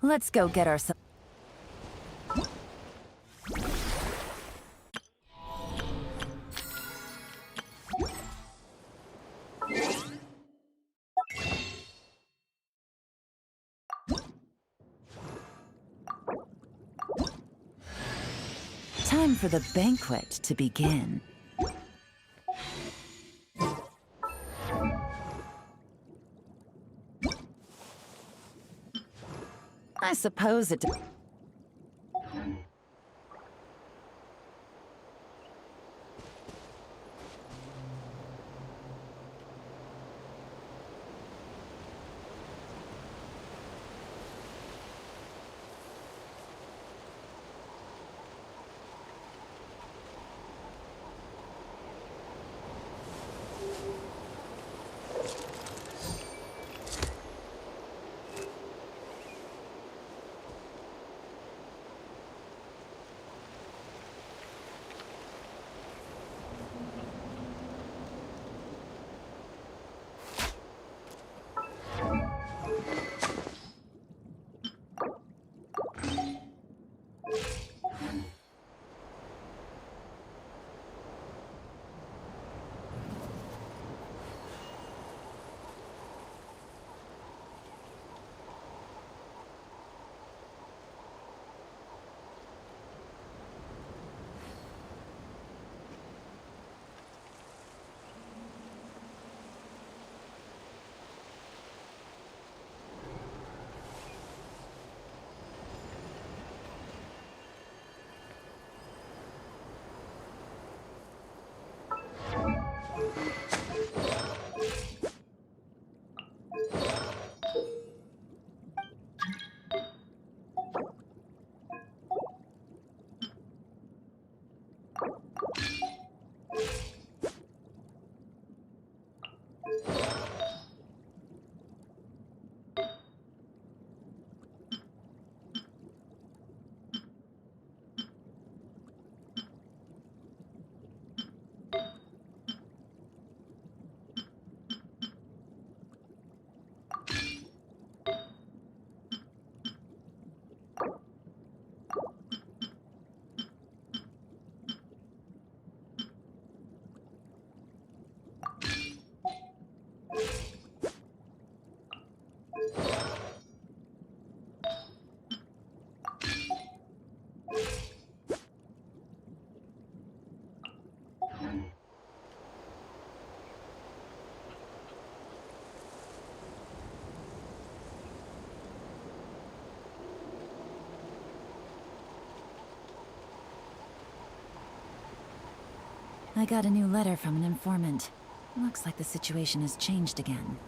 Let's go get ourselves. Time for the banquet to begin. I suppose it... I got a new letter from an informant. Looks like the situation has changed again.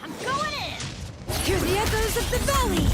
I'm going in! Hear the echoes of the valley!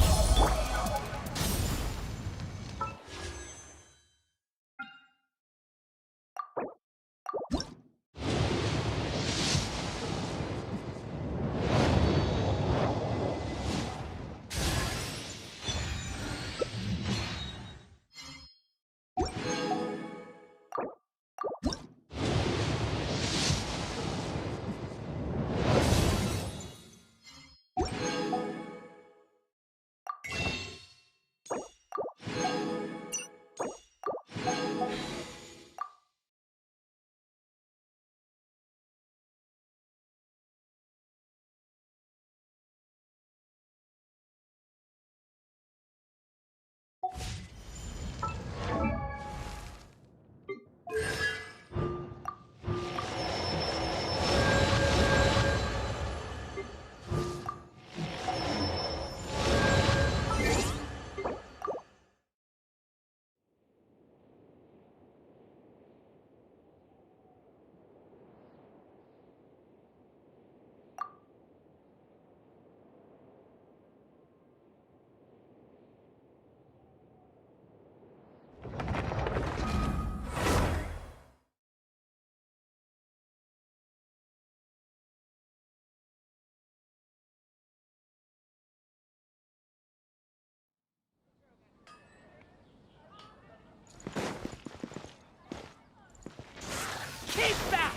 Keep back!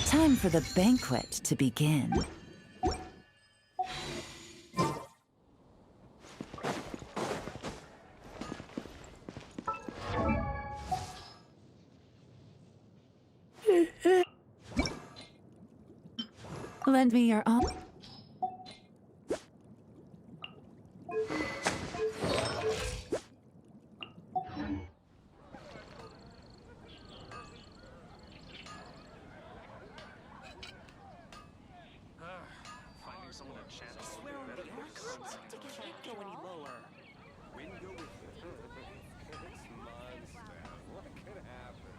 Time for the banquet to begin. Lend me your arm. Finding someone to chat to would be better than your concept. Can't go any lower. Wind go with you. It's monster. What could happen?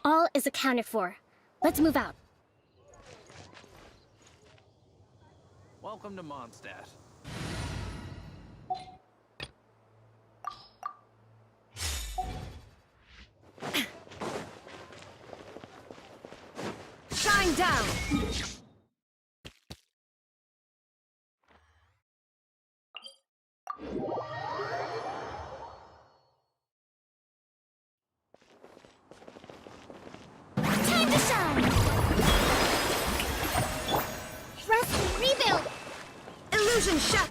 All is accounted for. Let's move out. Welcome to Mondstadt. Shine down! Time to shine! Resin, rebuild! Illusion shut!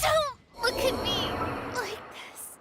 Don't look at me like this.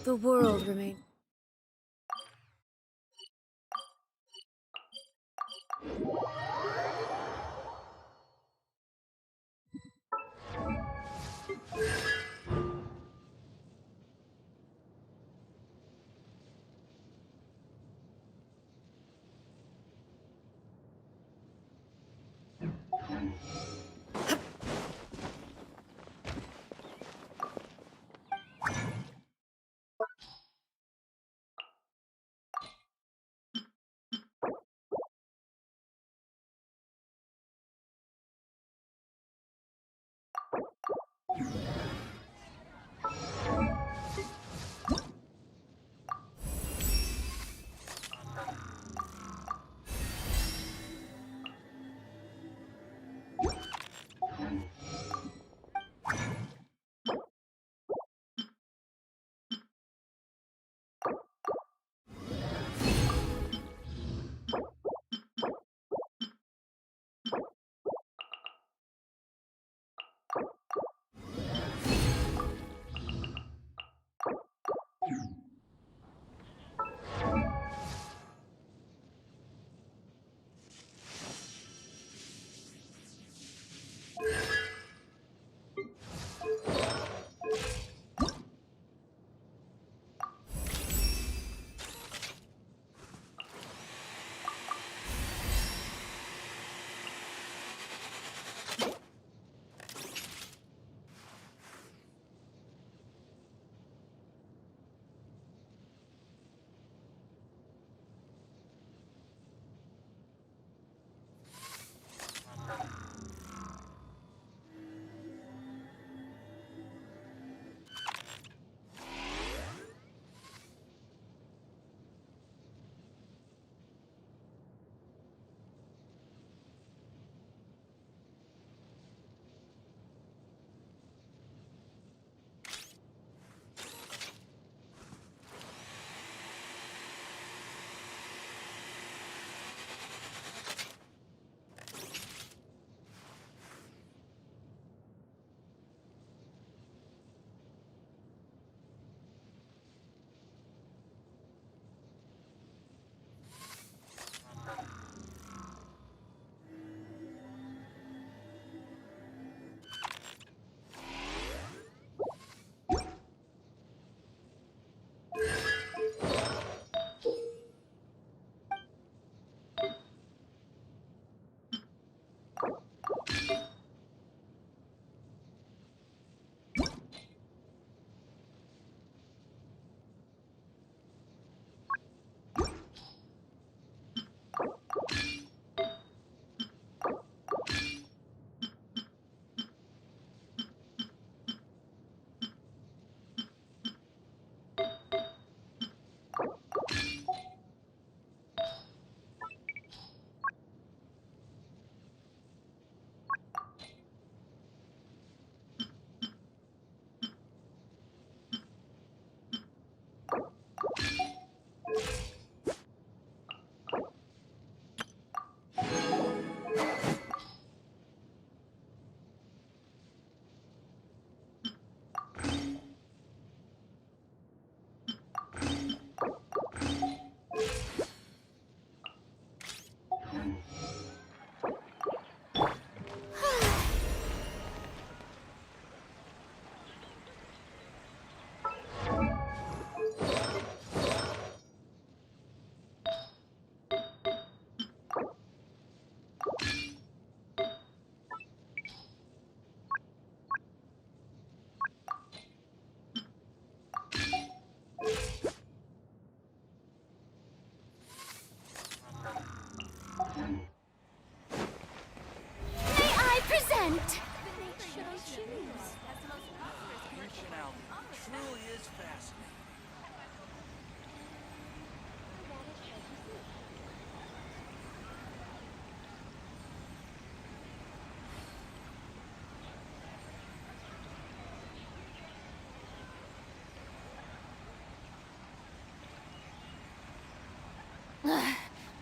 The world remains. Present! Ancient Albion truly is fascinating.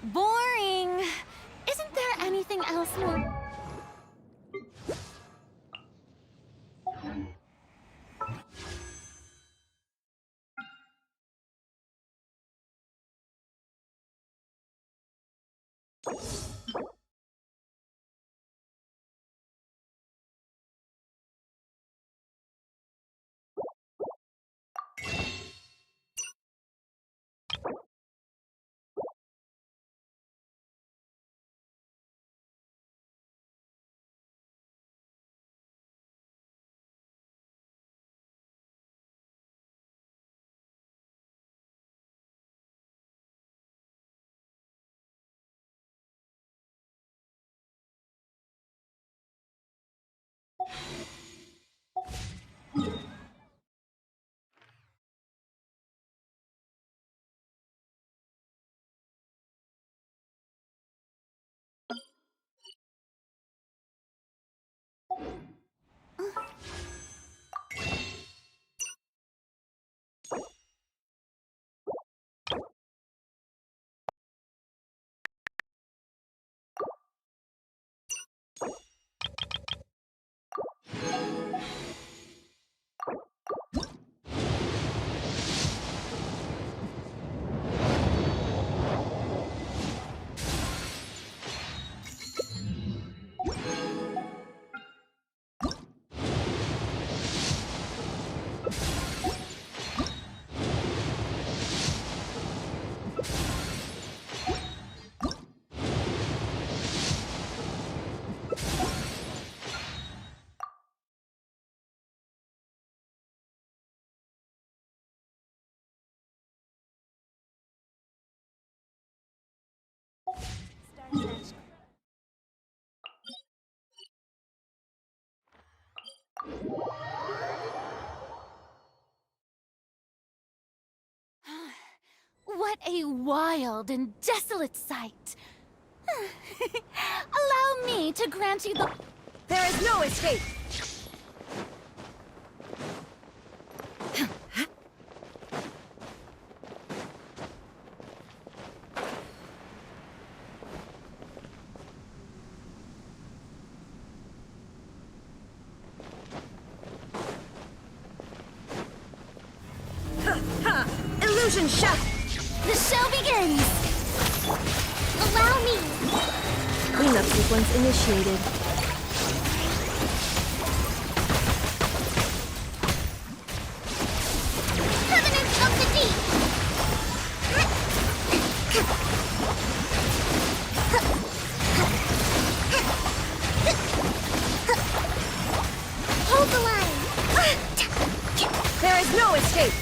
Boring! Isn't there anything else more? What a wild and desolate sight! Allow me to grant you the... There is no escape! Illusion shut! The show begins! Allow me! Cleanup sequence initiated. Covenant of the Deep! Hold the line! There is no escape!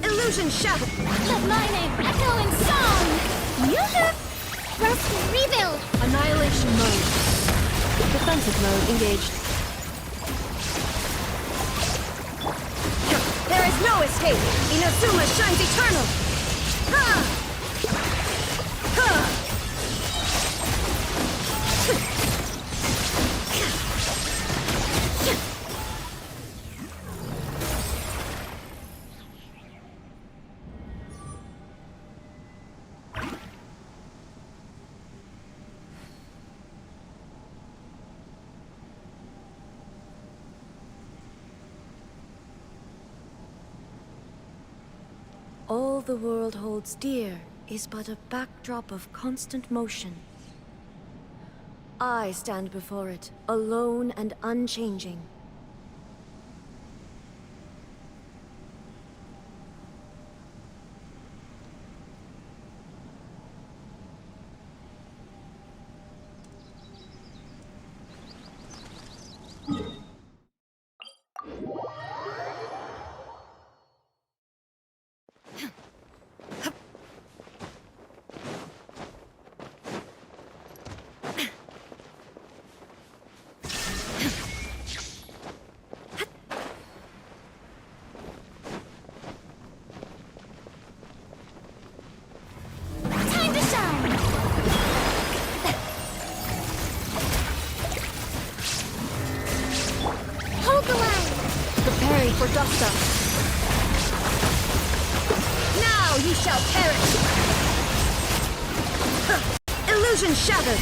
Illusion shattered! Let my name echo in song! Yoo-hoo! Rest and rebuild! Annihilation mode. Defensive mode engaged. There is no escape! Inazuma shines eternal! Ha! Ha! All the world holds dear is but a backdrop of constant motion. I stand before it, alone and unchanging. Time to shine! Hold the line! Preparing for dust up. Now you shall perish! Illusion shattered!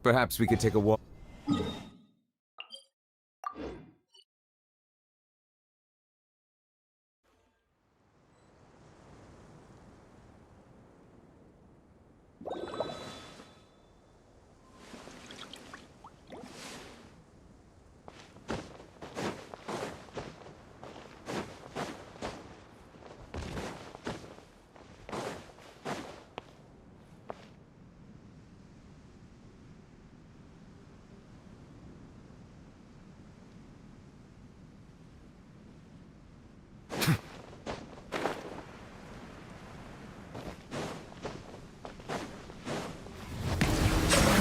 Perhaps we could take a walk.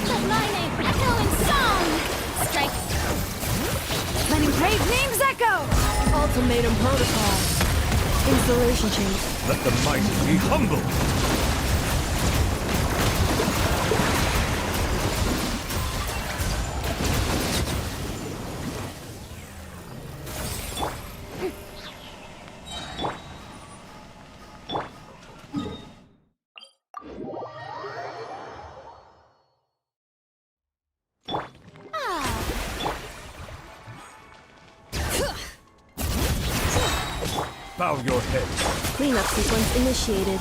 Let my name echo in song! Strike! Letting brave names echo! Ultimatum protocol. Installation change. Let the mighty be humble! Bow your head. Cleanup sequence initiated.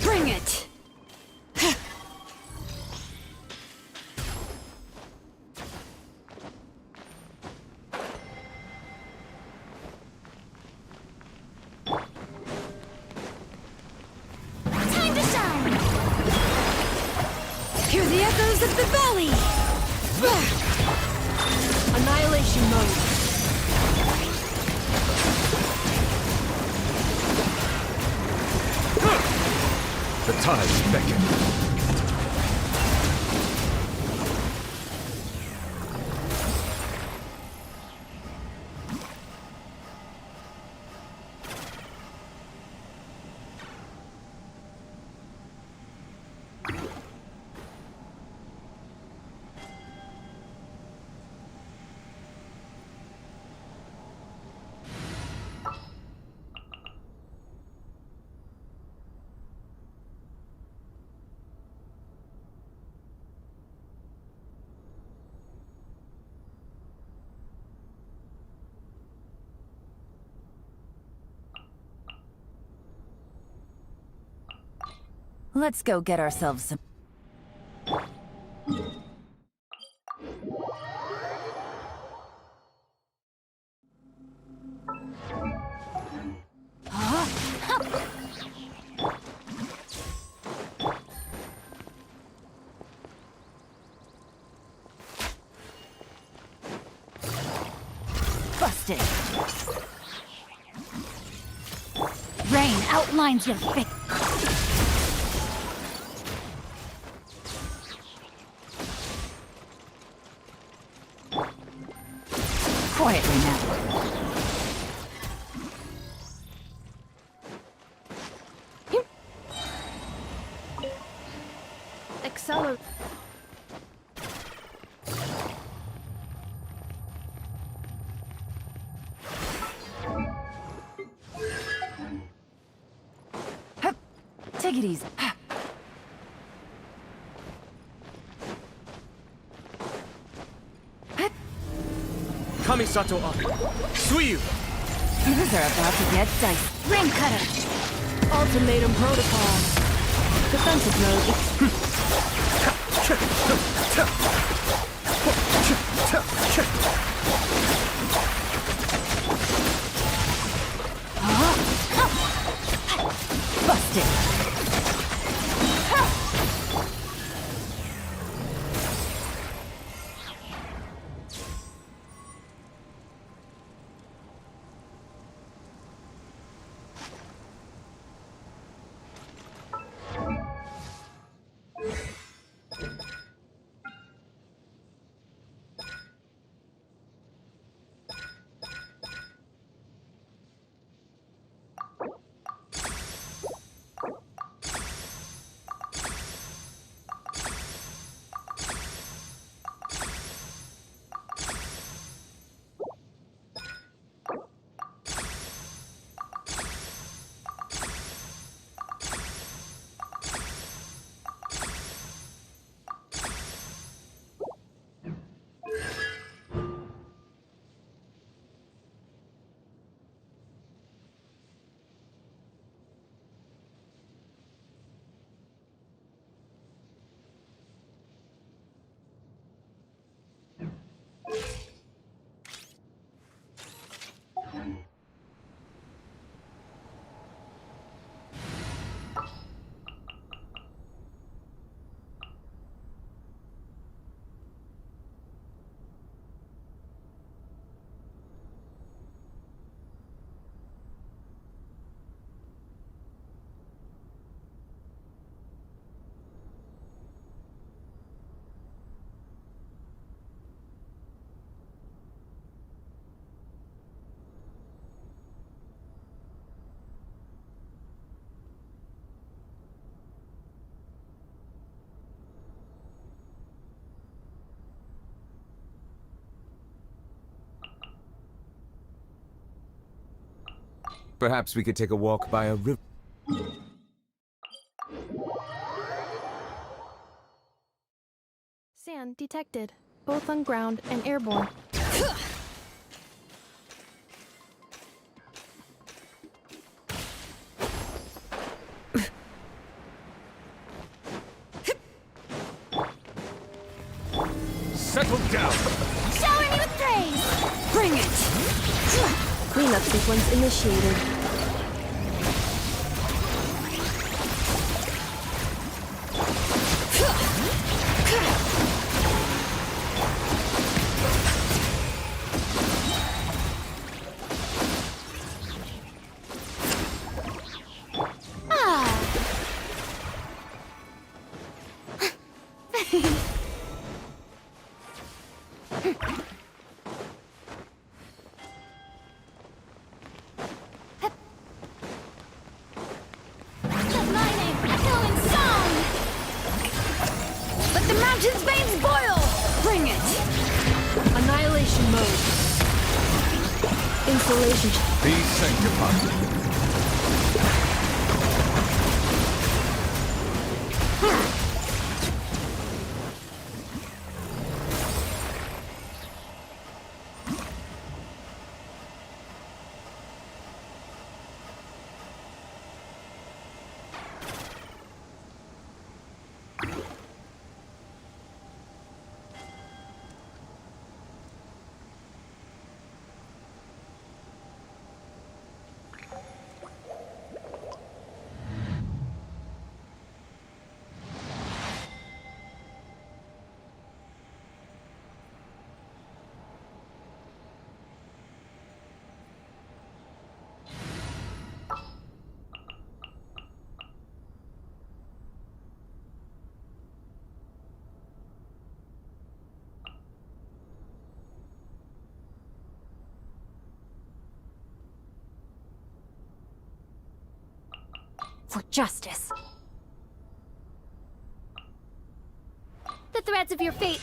Bring it! Time to shine! Hear the echoes of the valley! Annihilation mode. The tides beckon. Let's go get ourselves some. Busted. Rain outlines your face. Quietly now. Accelerate. Hup. Take it easy. Kamisato up. Suiyu! These are about to get dicey. Rain cutter! Ultimatum protocol. Defensive mode. Busted. Perhaps we could take a walk by a river. Sand detected, both on ground and airborne. Settle down! Shower me with praise! Bring it! Cleanup sequence initiated. Let my name echo in song! Let the mountain's veins boil! Bring it! Annihilation mode. Insulation. Be sanctified. For justice. The threads of your fate.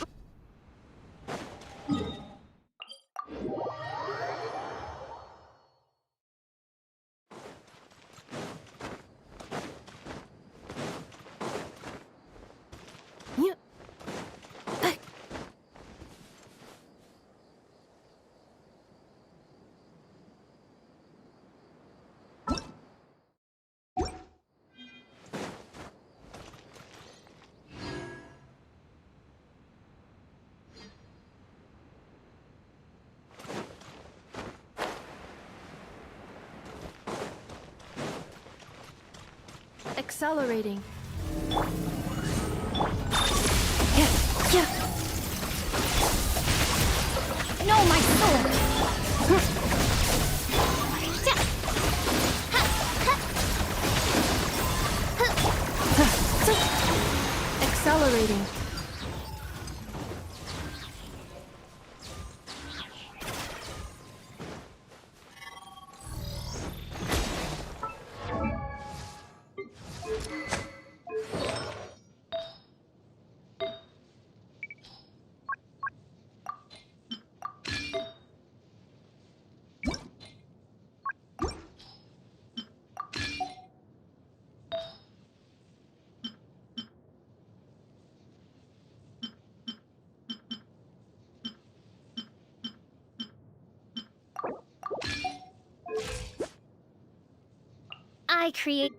Accelerating. No, my sword! Accelerating. I create.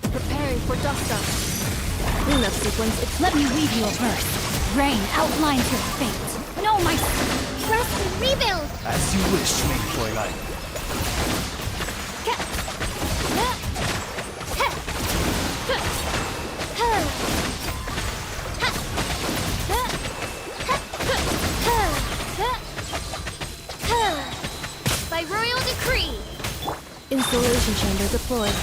Preparing for dust up. Cleanup sequence. Let me weave you a verse. Rain outlines your fate. No, my... Trust and rebuild! As you wish, maid Fräulein. By royal decree! Insulation chamber deployed.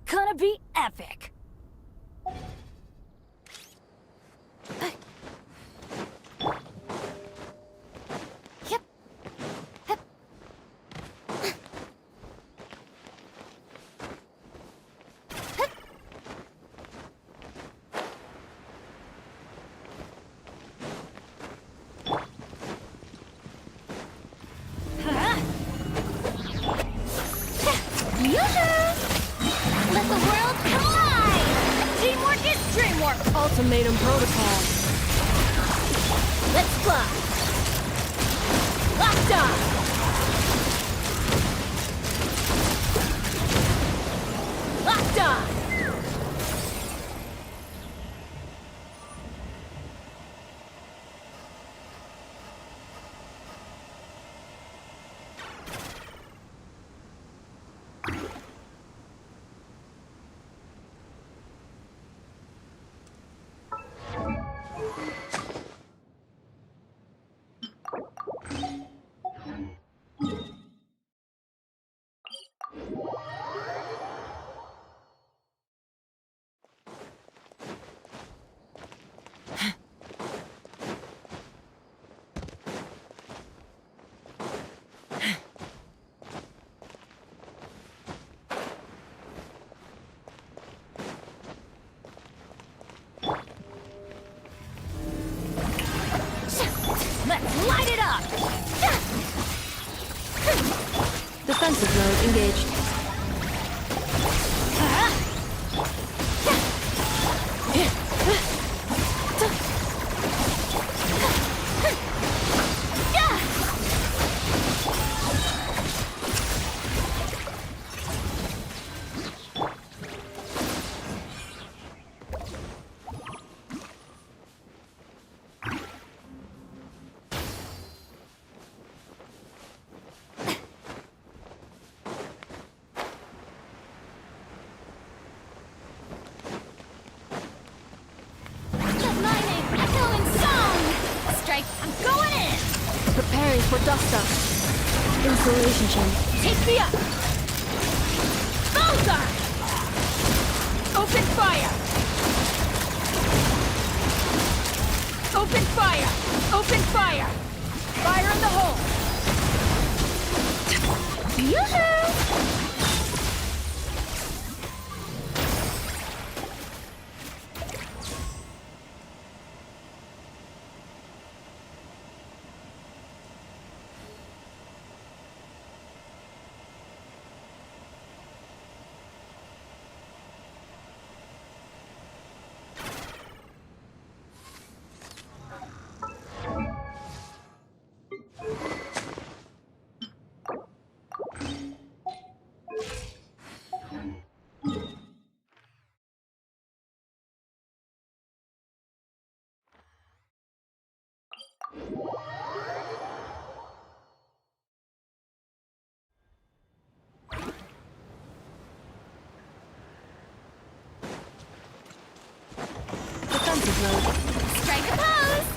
Gonna be epic! Yep. Hup. Hup. Huh? Yoo-hoo! Let the world collide! Teamwork is dreamwork! Ultimatum protocol. Let's fly! Locked on! Locked on! Let's light it up! Defensive mode engaged. Preparing for dust up. Infiltration. Take me up! Bullseye! Open fire! Open fire! Open fire! Fire in the hole! Yoo-hoo! Defensive mode. Strike a pose!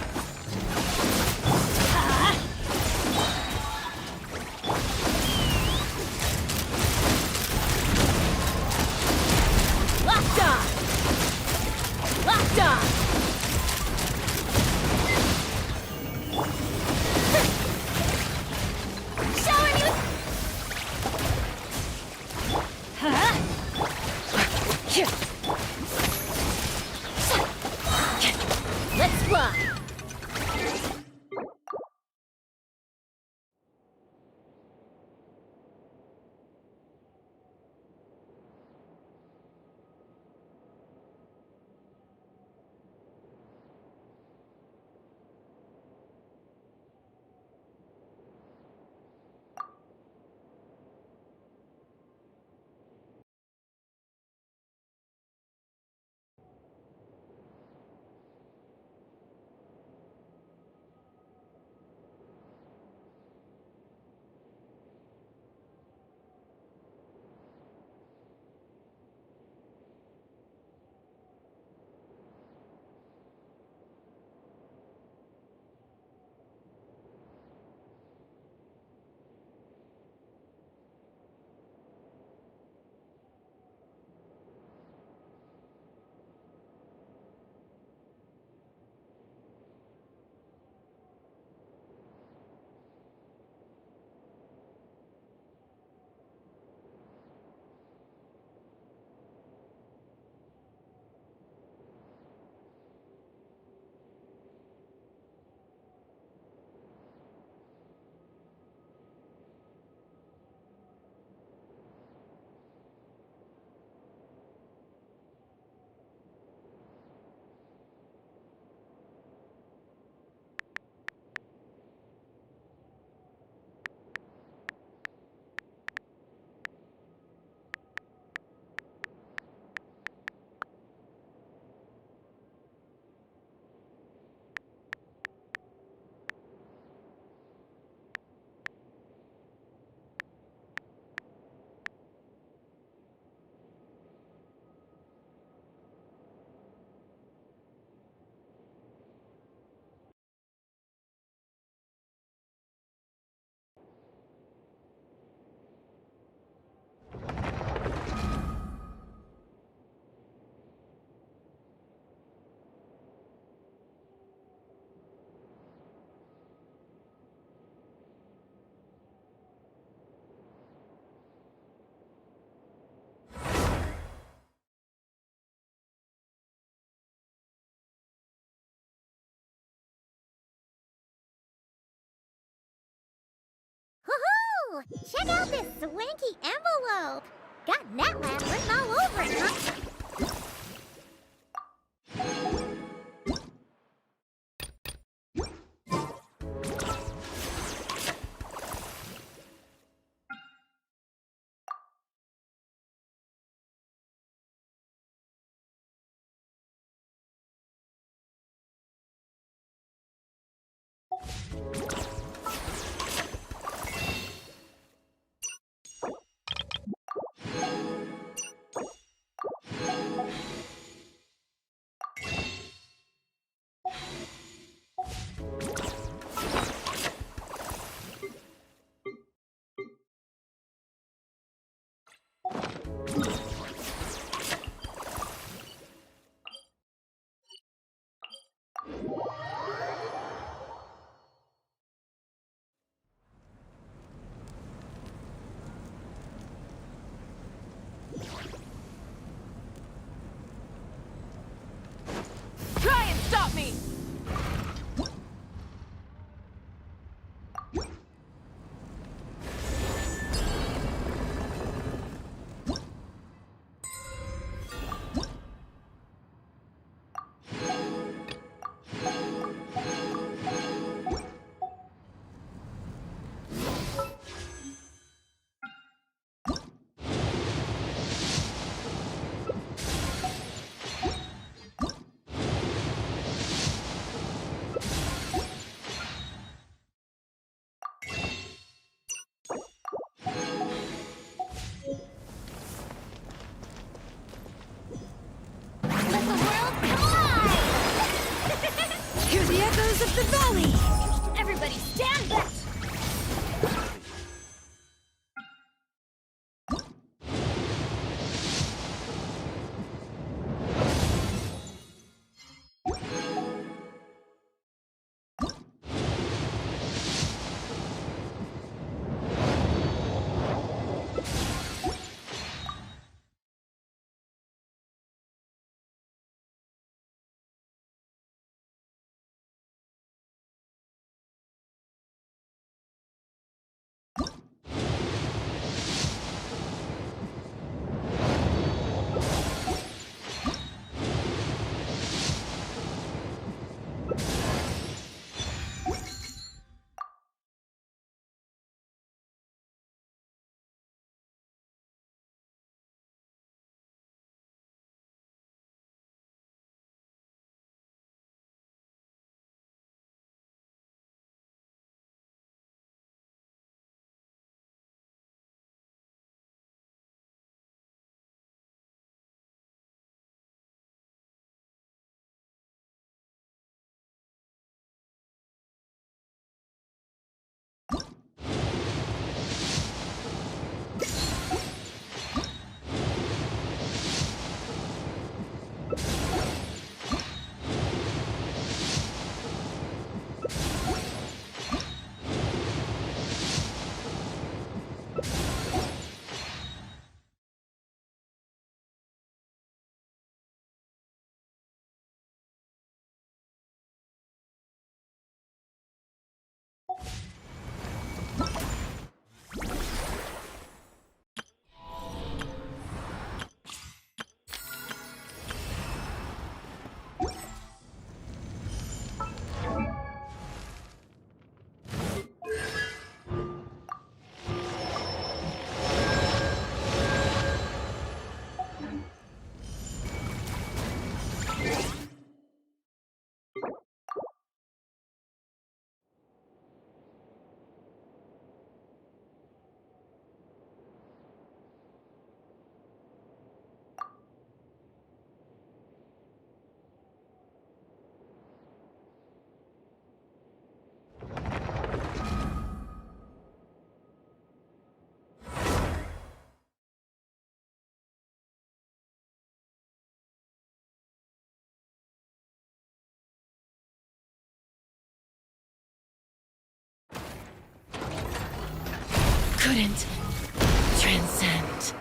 Locked on! Locked on! Showing you! Let's fly! Ooh, check out this swanky envelope. Got Natlan written all over it, huh? Try and stop me! Hear the echoes of the valley! Everybody stand back! Couldn't transcend.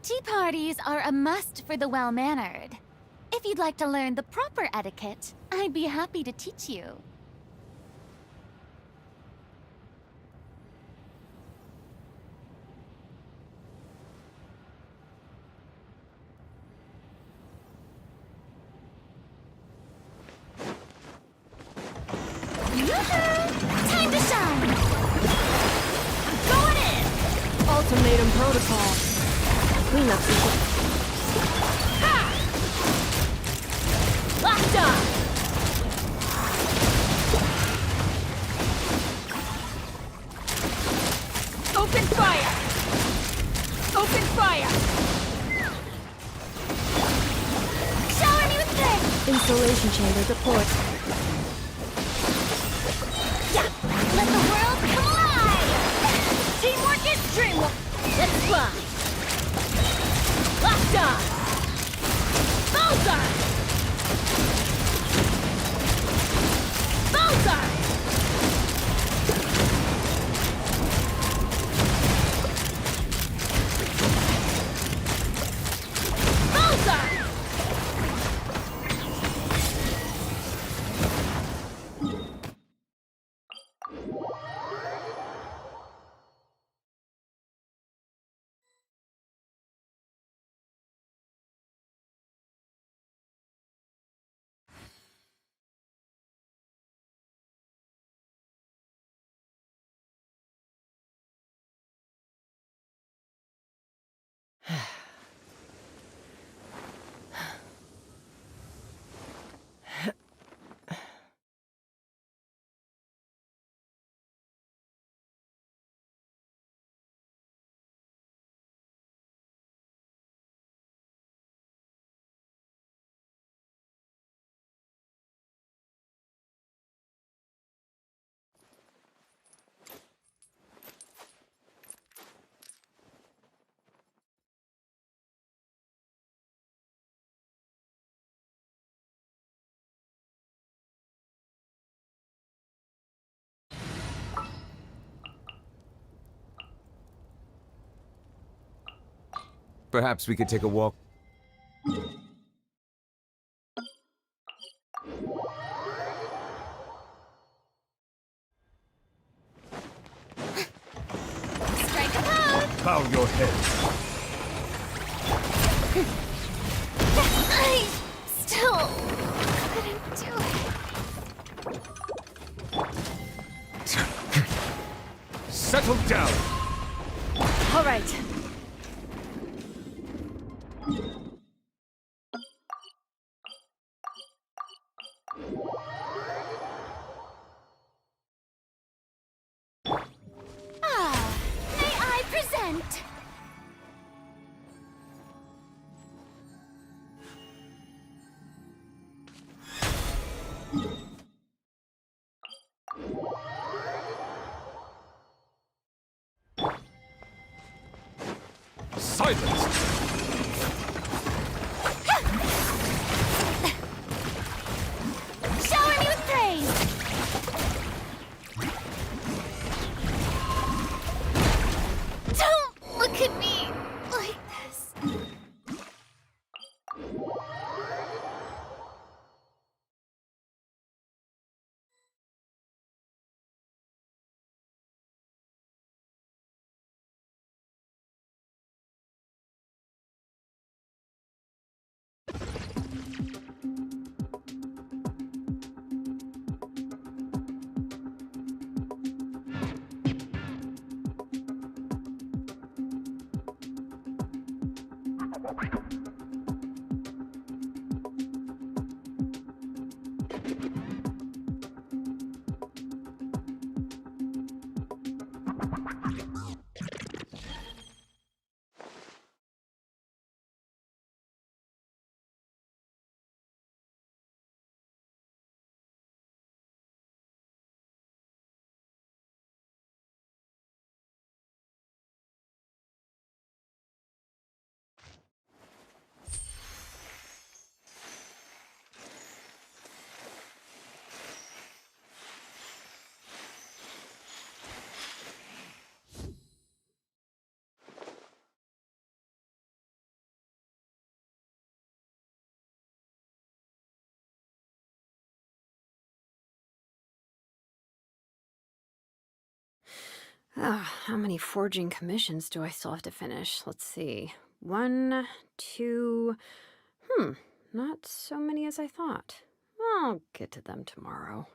Tea parties are a must for the well-mannered. If you'd like to learn the proper etiquette, I'd be happy to teach you. Yoo-hoo! Time to shine! I'm going in! Ultimatum protocol. Clean up sequence. Ha! Locked on! Open fire! Open fire! Shower me with flame! Installation chamber deployed. Yeah! Let the world come alive! Teamwork is dreamwork! Let's fly! Locked on! Bullseye! Bullseye! Bullseye! Perhaps we could take a walk. Strike a pose! Bow your head. I still couldn't do it. Settle down. All right. May I present? Silence. Shower me with praise! Don't look at me like this. How many forging commissions do I still have to finish? Let's see. 1, 2... not so many as I thought. I'll get to them tomorrow.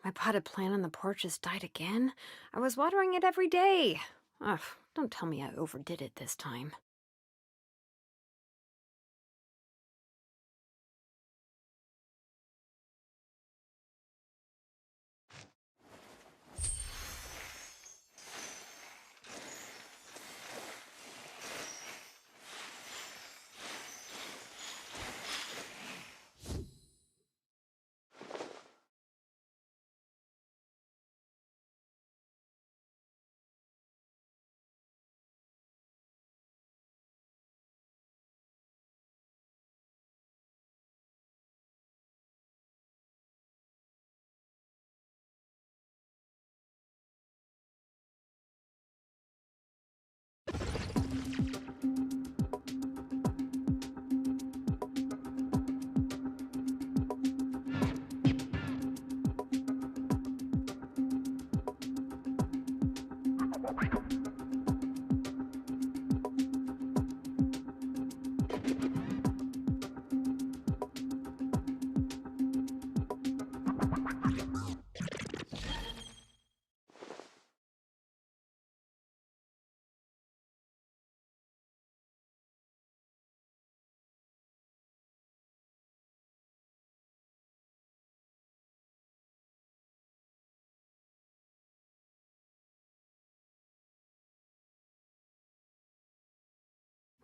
My potted plant on the porch has died again. I was watering it every day. Ugh, don't tell me I overdid it this time.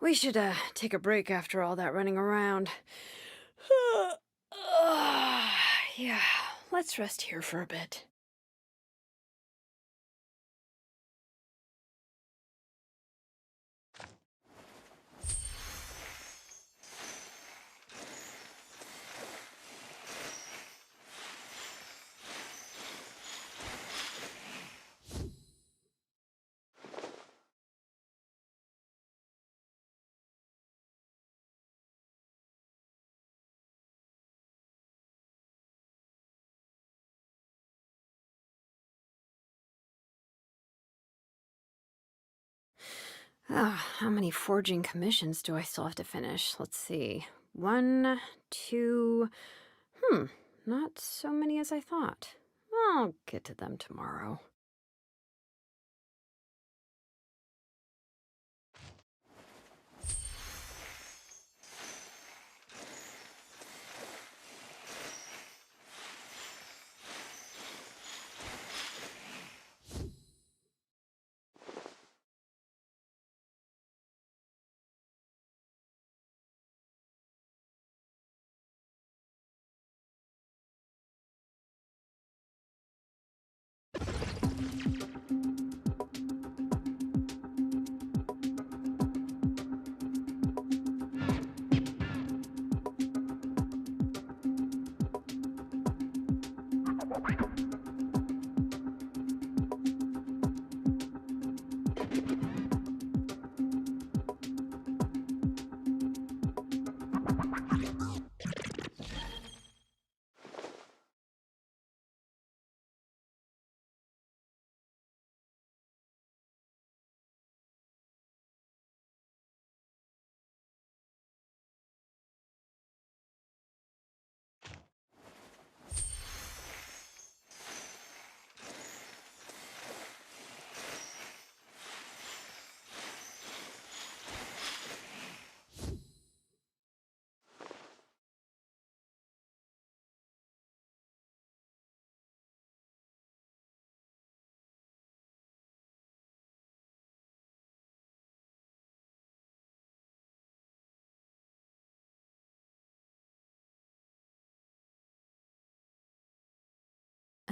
We should, take a break after all that running around. Yeah, let's rest here for a bit. How many forging commissions do I still have to finish? Let's see. 1, 2... not so many as I thought. I'll get to them tomorrow.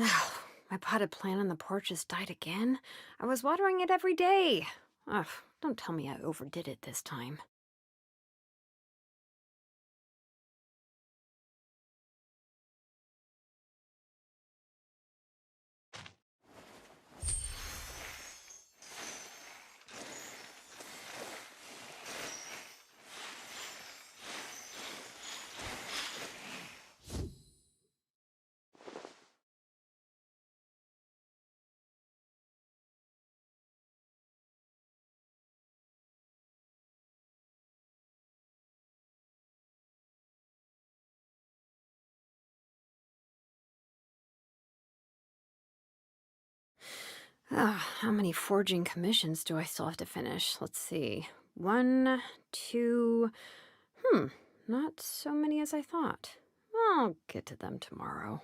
Ugh, my potted plant on the porch just died again. I was watering it every day. Ugh, don't tell me I overdid it this time. How many forging commissions do I still have to finish? Let's see. 1, 2... not so many as I thought. I'll get to them tomorrow.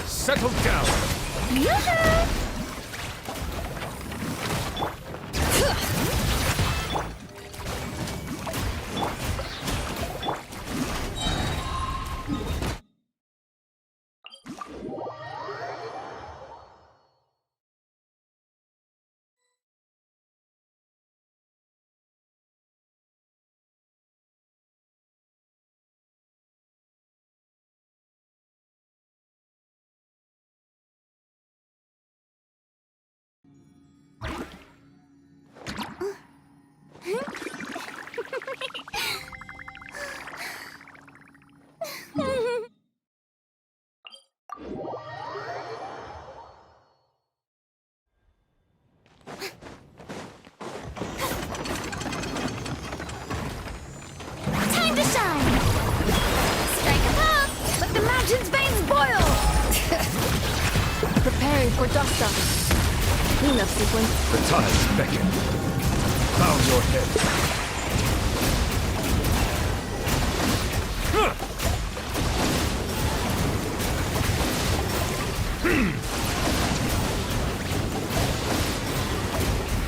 Settle down! Time to shine! Strike a pose! Let the mountain's veins boil! Preparing for dust up. Cleanup sequence. The tides beckon. Bow your head.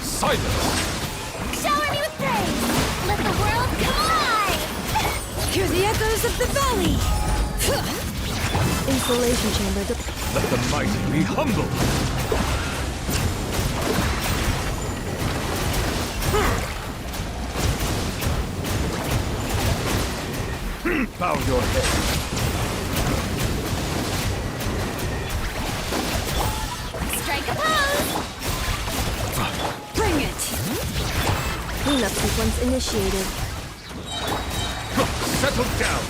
Silence! Shower me with praise! Let the world come alive! Hear the echoes of the valley! Insulation chamber. Let the mighty be humble! Bow your head. Strike a pose! Bring it! Cleanup sequence initiated. Settle down!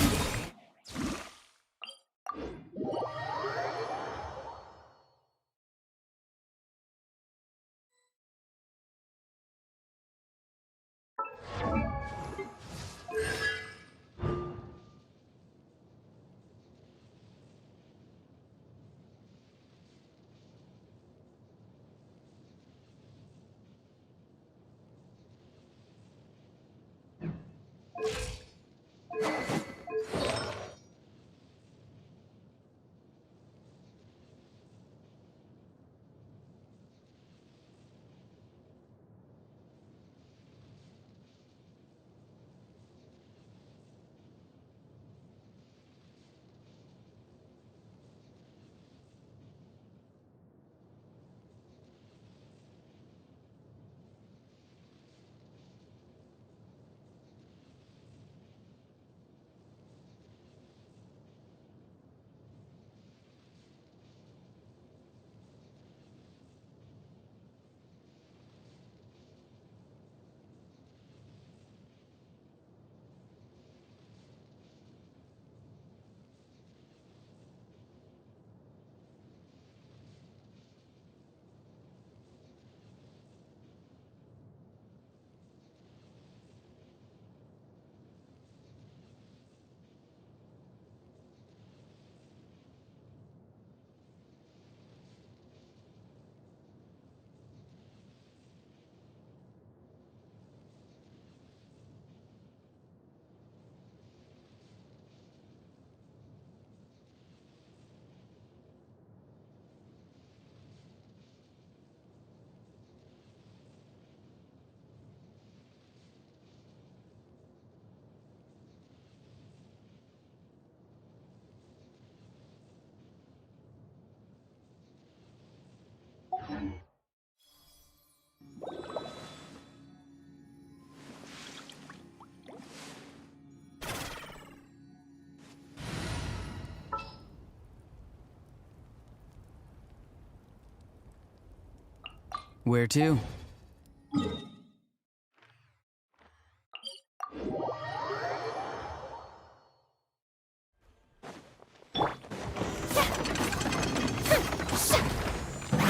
Where to?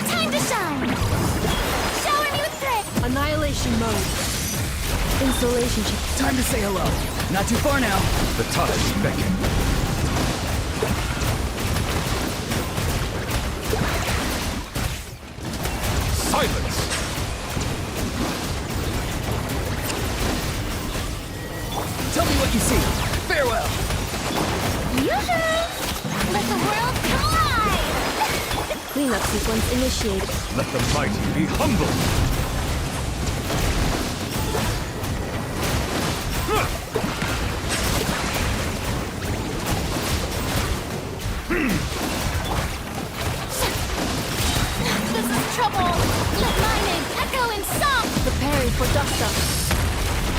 Time to shine! Shower me with praise! Annihilation mode. Insulation chip. Time to say hello. Not too far now. The tides beckon. Silence! Tell me what you see. Farewell. Yoo-hoo! Let the world come alive! Cleanup sequence initiated. Let the mighty be humble! This is trouble! Let my name echo in song! Preparing for dust-up.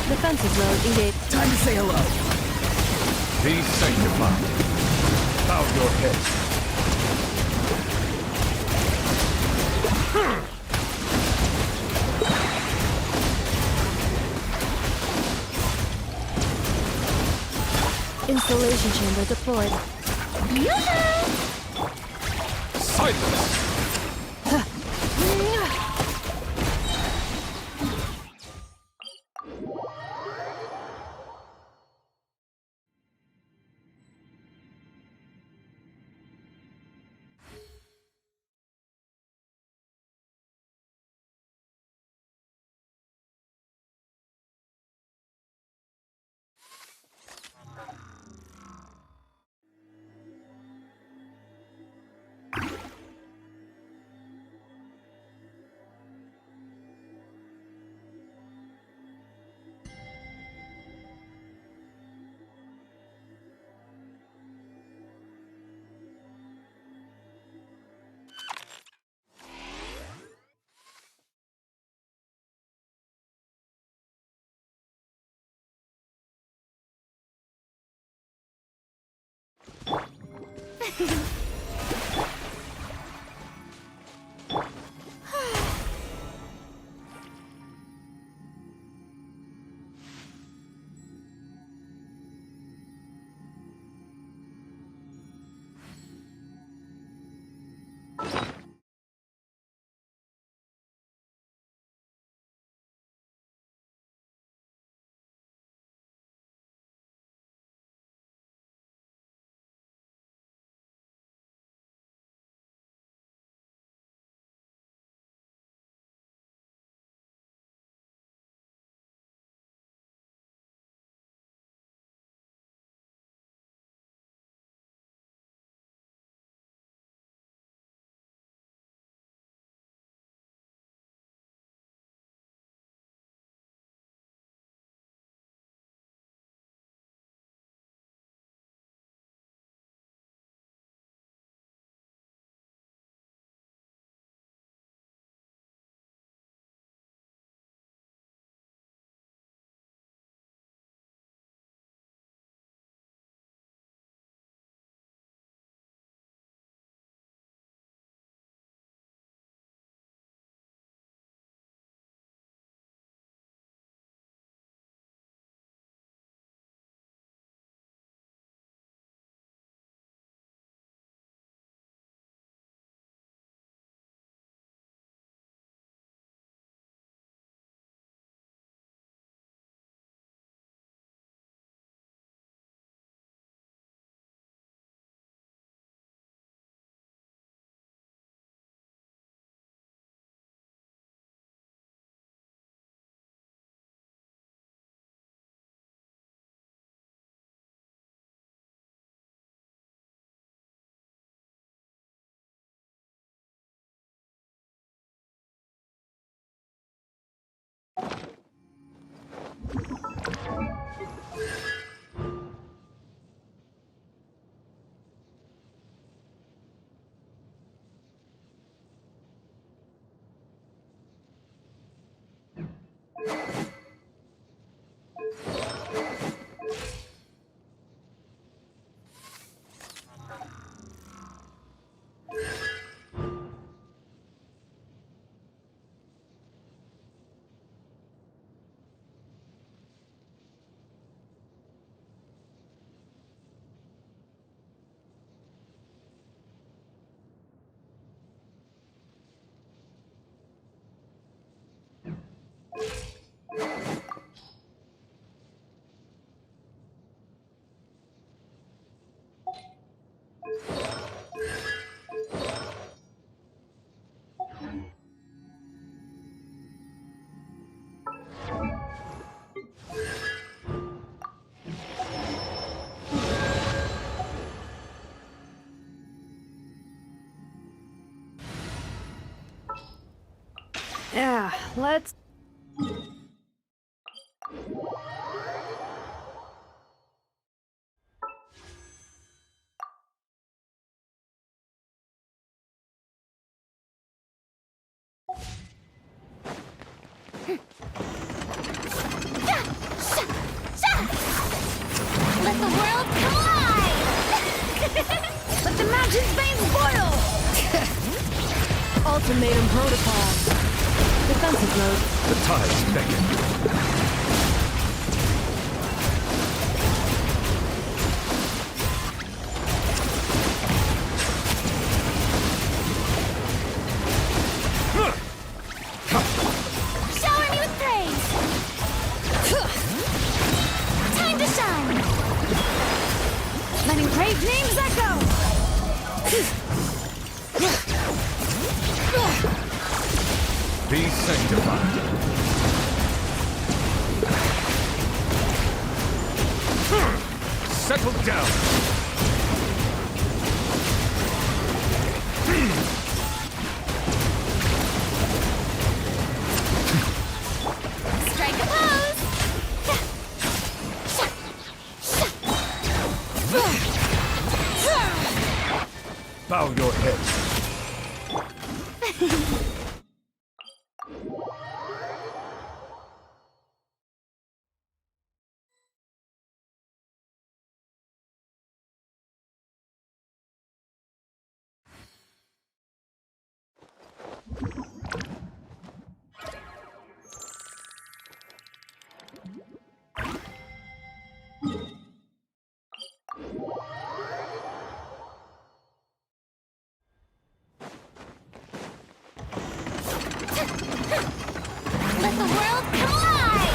Defensive mode engaged. Time to say hello. Be sanctified. Bow your head. Installation chamber deployed. Yoo-hoo! Silence! Yeah, let's... Let the world collide! Let the mountain's veins boil! Ultimatum protocol. Defensive mode. The tides beckon. Shower me with praise! Time to shine! Letting brave names echo! Be sanctified. Settle down. Strike a pose! Bow your head. Let the world collide!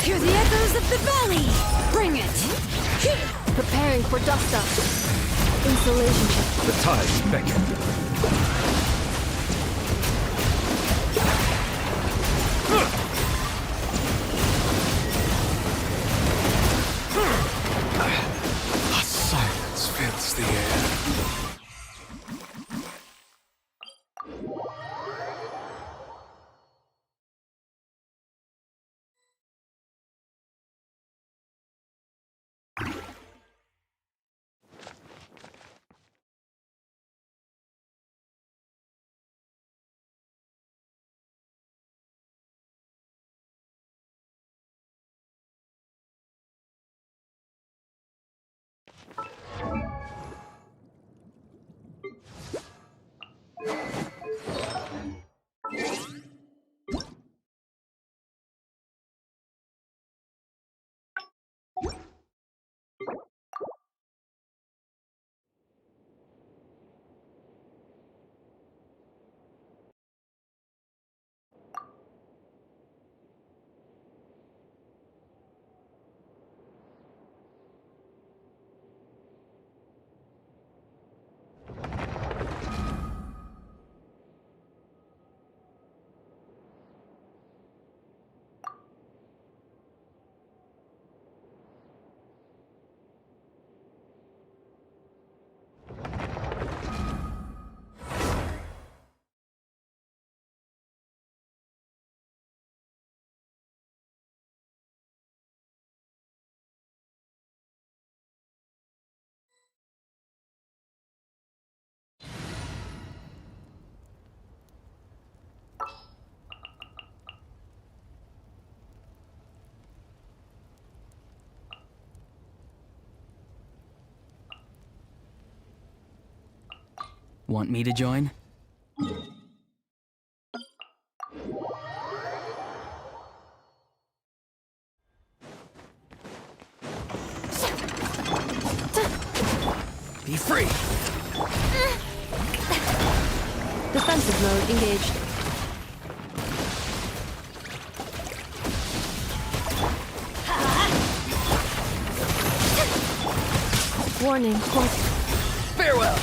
Hear the echoes of the valley! Bring it! Preparing for dust up. Insulation check. The tides beckon. A silence fills the air. Want me to join? Be free! Defensive mode engaged. Warning, close. Farewell!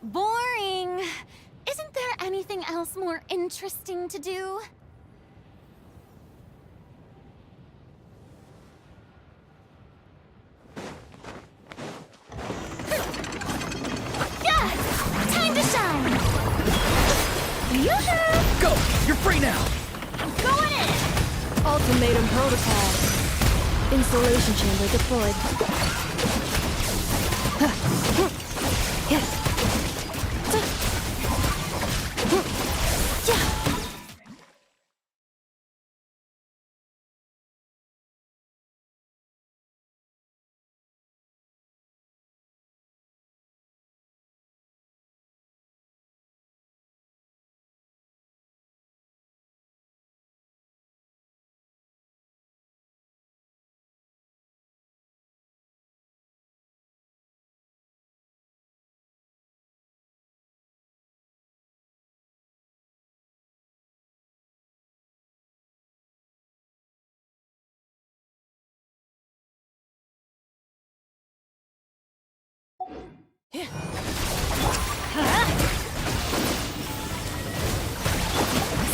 Boring. Isn't there anything else more interesting to do? Yeah! Time to shine! Yoo-hoo! Go! You're free now! Going in! Ultimatum protocol. Installation chamber deployed.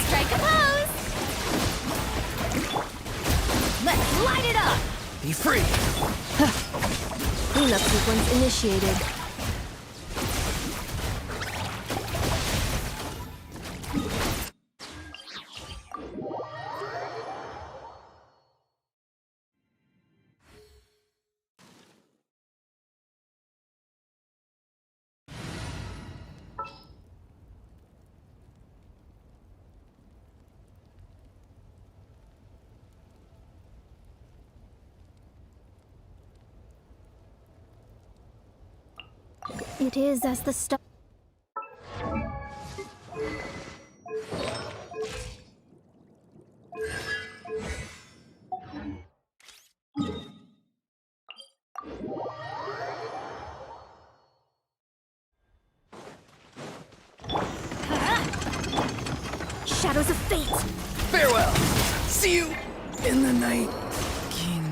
Strike a pose! Let's light it up! Be free! Cleanup sequence initiated. It is as the star. Shadows of fate. Farewell! See you in the night kingdom.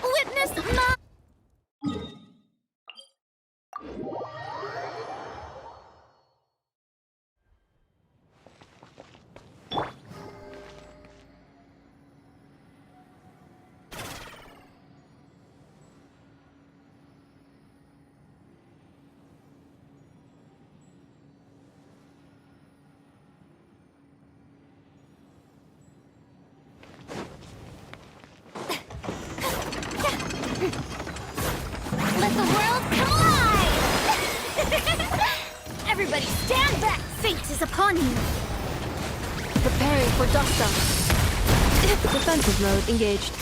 Witness my... Let the world come alive! Everybody stand back! Fate is upon you. Preparing for dust up. Defensive mode engaged.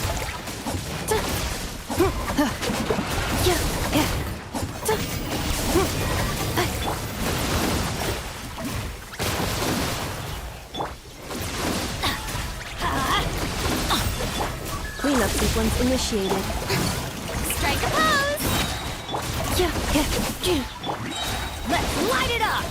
Cleanup sequence initiated. Strike a pose! Let's light it up!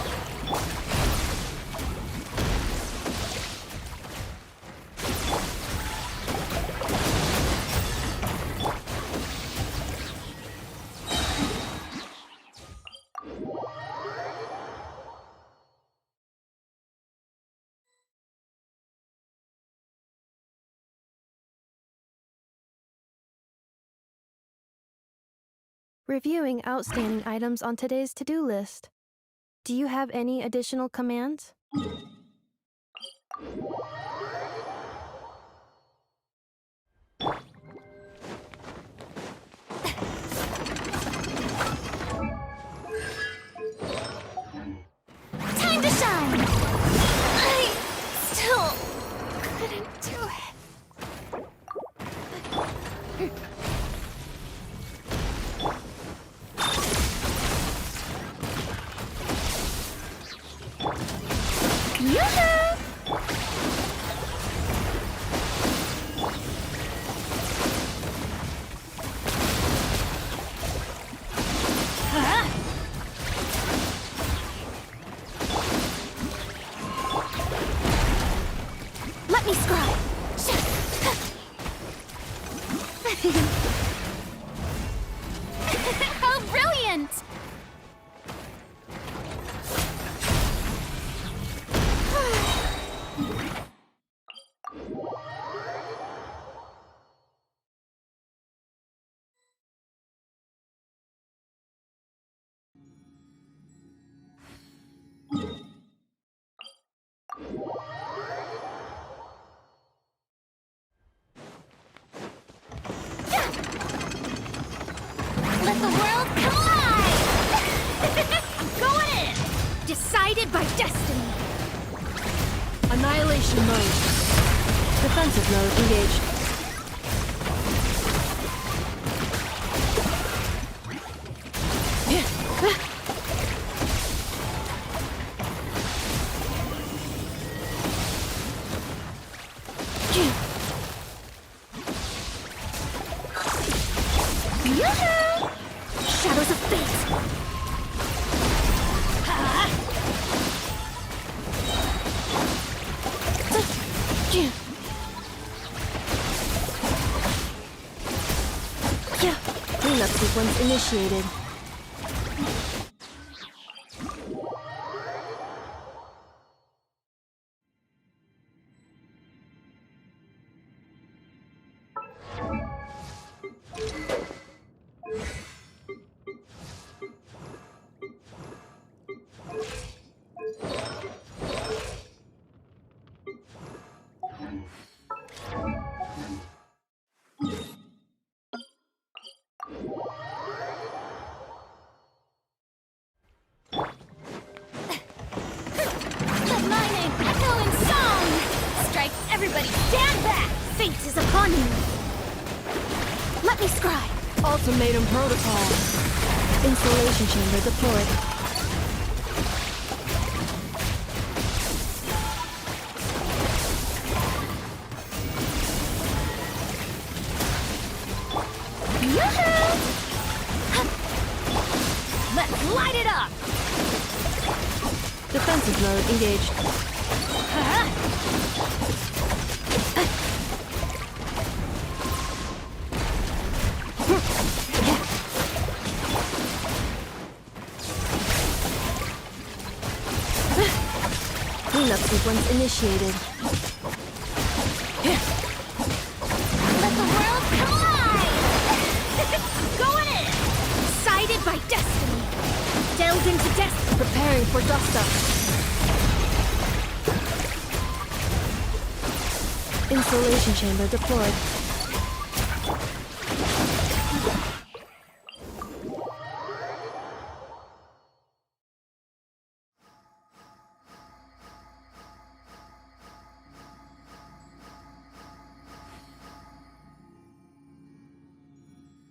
Reviewing outstanding items on today's to-do list. Do you have any additional commands? Time to shine! I still couldn't do it. Yoo-hoo! Let me scry! How brilliant! Let the world collide! Going in! Decided by destiny! Annihilation mode. Defensive mode engaged. Yoo-hoo! Shadows of fate! Cleanup sequence initiated. Let my name echo in song! Strike everybody, stand back! Fate is upon you! Let me scry! Ultimatum protocol. Installation chamber deployed. Yoo-hoo! Let's light it up! Defensive mode engaged. Cleanup sequence initiated. Let the world collide! Going in! Decided by destiny! Delved into destiny! Preparing for dust up. Installation chamber deployed.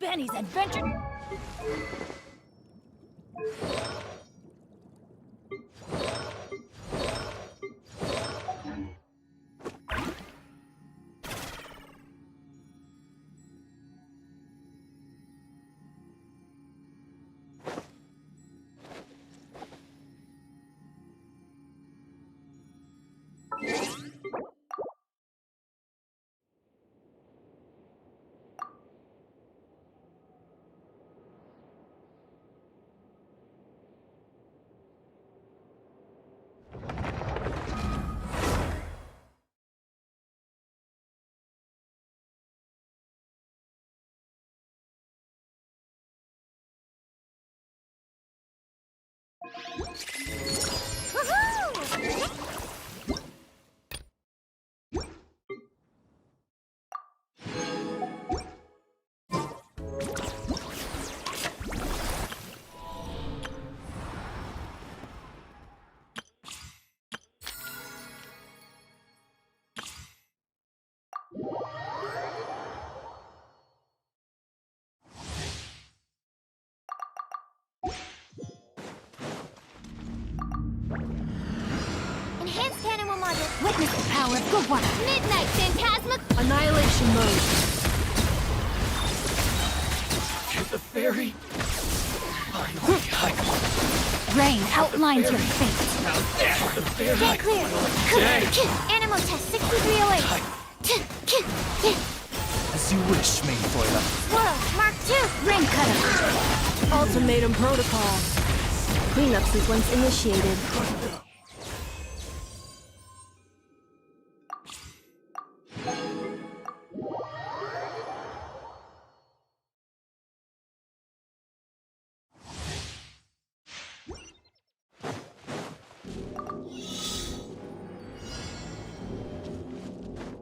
Benny's adventure. Enhanced cannon will modulate. Witness the power of good one. Midnight Phantasma. Annihilation mode. Get the fairy. Rain outlines your fate. Stand clear. Animal test 6308. As you wish, main foiler. Swirl, Mark 2. Rain cutter. Ultimatum protocol. Cleanup sequence initiated.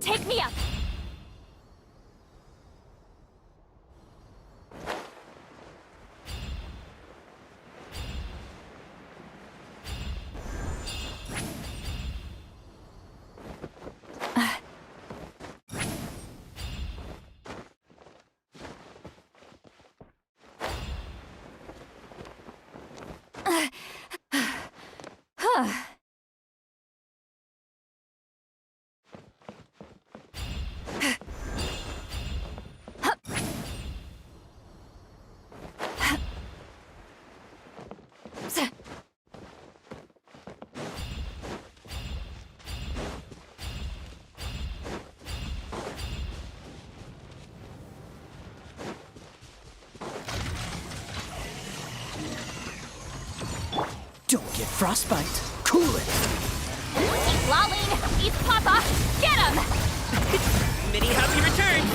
Take me up. Don't get frostbite. Cool it. Keep lolling. Eat Papa. Get him. Many happy returns.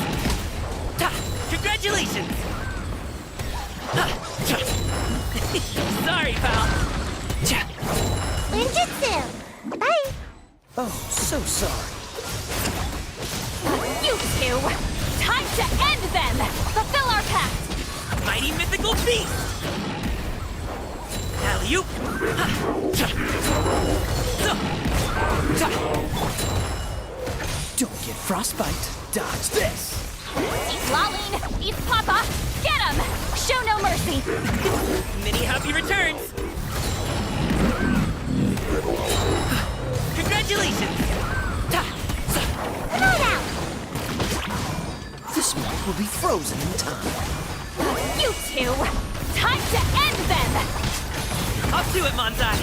Congratulations. Sorry, pal. Ninjutsu. Bye. Oh, so sorry. You two. Time to end them. Fulfill our pact. Mighty mythical beast. Alley-oop. Don't get frostbite. Dodge this. Keep lolling. Eat Papa. Get him. Show no mercy. Many happy returns. Congratulations. Come on out. This one will be frozen in time. You two. Time to end them. Off to it, Manzai.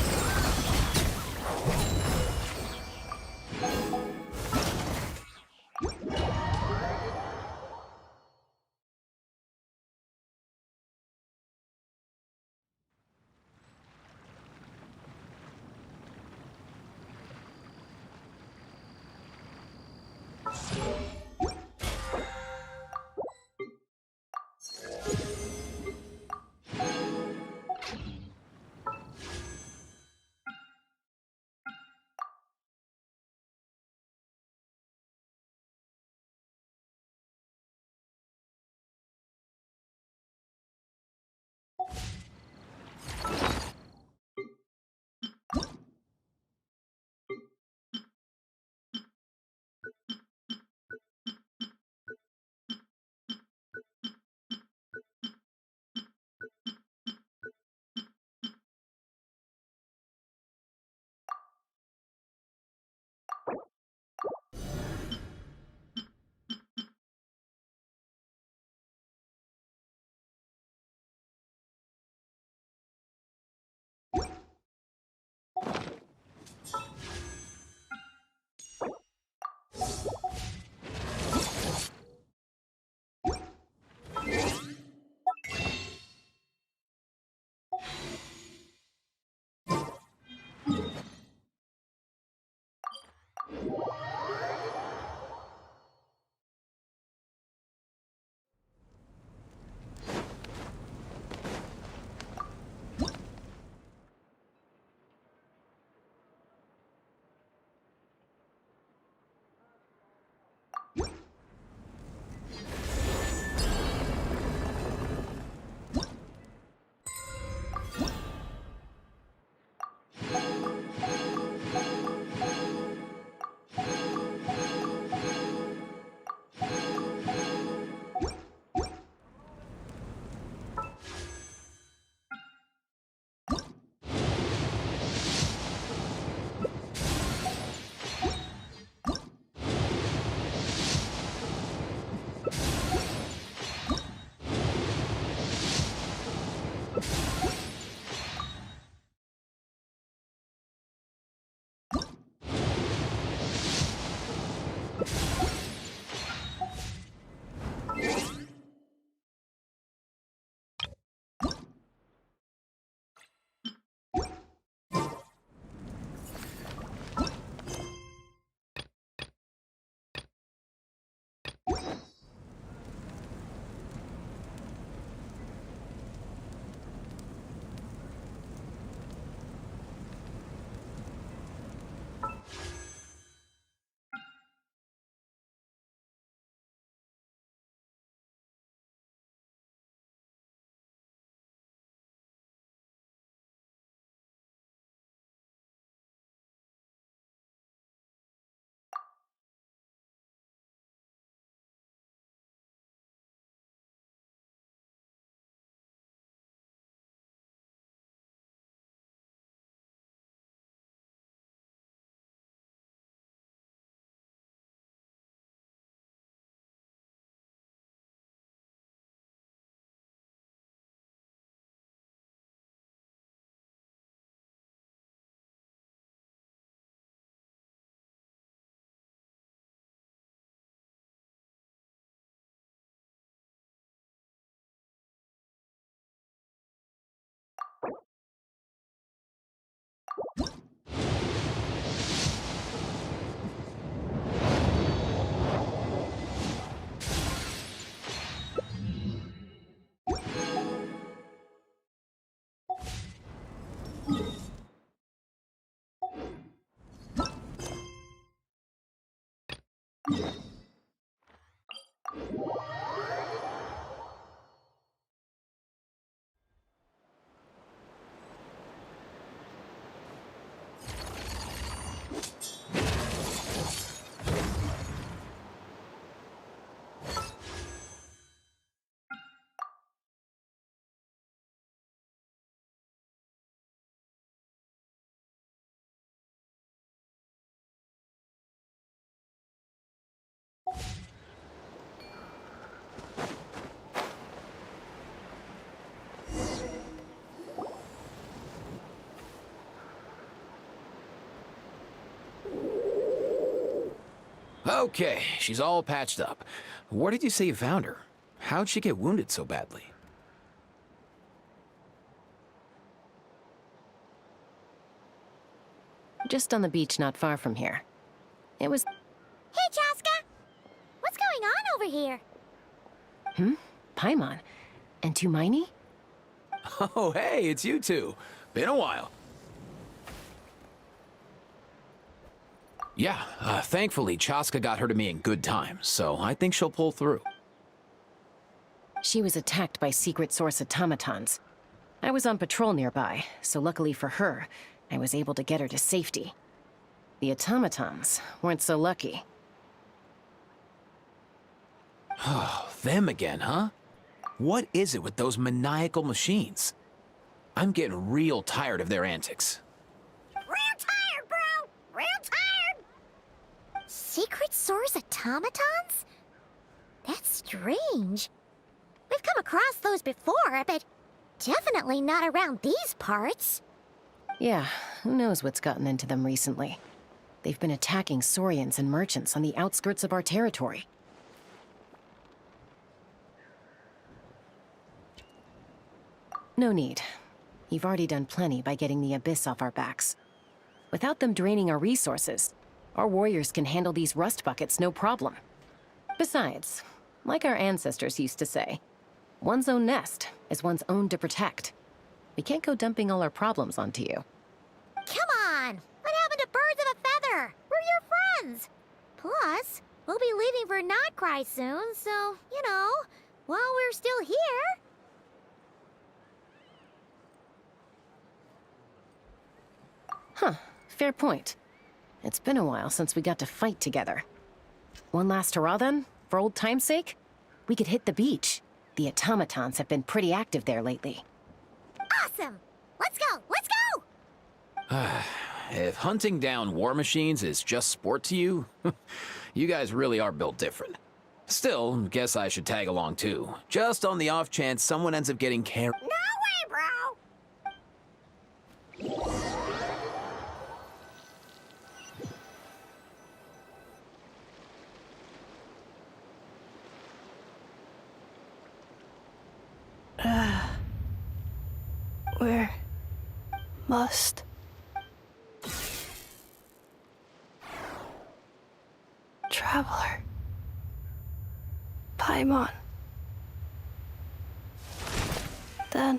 Okay, she's all patched up. Where did you say you found her? How'd she get wounded so badly? Just on the beach not far from here. It was... Hey, Chaska! What's going on over here? Paimon. And Tumaini? Oh, hey, it's you two. Been a while. Yeah, thankfully, Chaska got her to me in good time, so I think she'll pull through. She was attacked by secret source automatons. I was on patrol nearby, so luckily for her, I was able to get her to safety. The automatons weren't so lucky. Oh, them again, huh? What is it with those maniacal machines? I'm getting real tired of their antics. Real tired, bro! Real tired! Secret source automatons? That's strange. We've come across those before, but definitely not around these parts. Yeah, who knows what's gotten into them recently. They've been attacking Saurians and merchants on the outskirts of our territory. No need. You've already done plenty by getting the Abyss off our backs. Without them draining our resources, our warriors can handle these rust buckets no problem. Besides, like our ancestors used to say, one's own nest is one's own to protect. We can't go dumping all our problems onto you. Come on! What happened to birds of a feather? We're your friends! Plus, we'll be leaving for Notcry soon, so, you know, while we're still here... Huh, fair point. It's been a while since we got to fight together. One last hurrah then, for old time's sake? We could hit the beach. The automatons have been pretty active there lately. Awesome! Let's go! Let's go! If hunting down war machines is just sport to you, you guys really are built different. Still, guess I should tag along too, just on the off chance someone ends up getting carried. No way, bro! Where must traveler Paimon then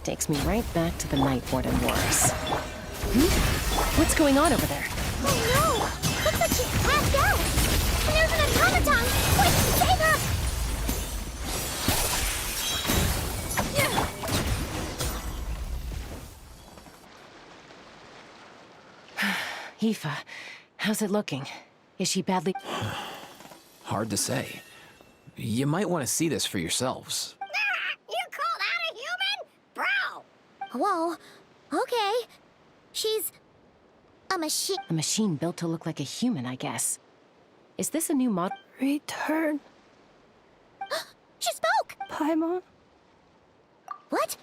takes me right back to the Night Warden Wars. What's going on over there? Oh no! Looks like she's passed out! And there's an automaton! Quick, save her! Aoife, how's it looking? Is she badly... Hard to say. You might want to see this for yourselves. You called out a human? Bro! Whoa, okay. She's... a machine. A machine built to look like a human, I guess. Is this a new mod? return She spoke! Paimon? What?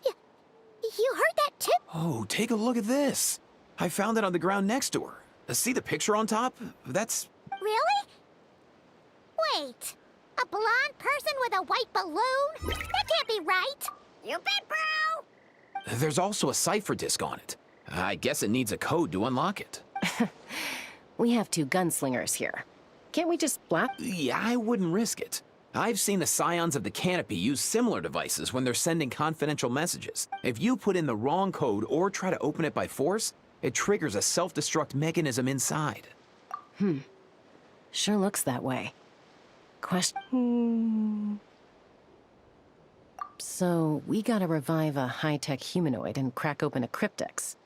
You heard that too? Oh, take a look at this. I found it on the ground next to her. See the picture on top? That's... Really? Wait. A blonde person with a white balloon? That can't be right. You bet, bro! There's also a cipher disk on it. I guess it needs a code to unlock it. We have two gunslingers here. Can't we just blast? Yeah, I wouldn't risk it. I've seen the Scions of the Canopy use similar devices when they're sending confidential messages. If you put in the wrong code or try to open it by force, it triggers a self-destruct mechanism inside. Sure looks that way. Question... So, we gotta revive a high-tech humanoid and crack open a cryptex.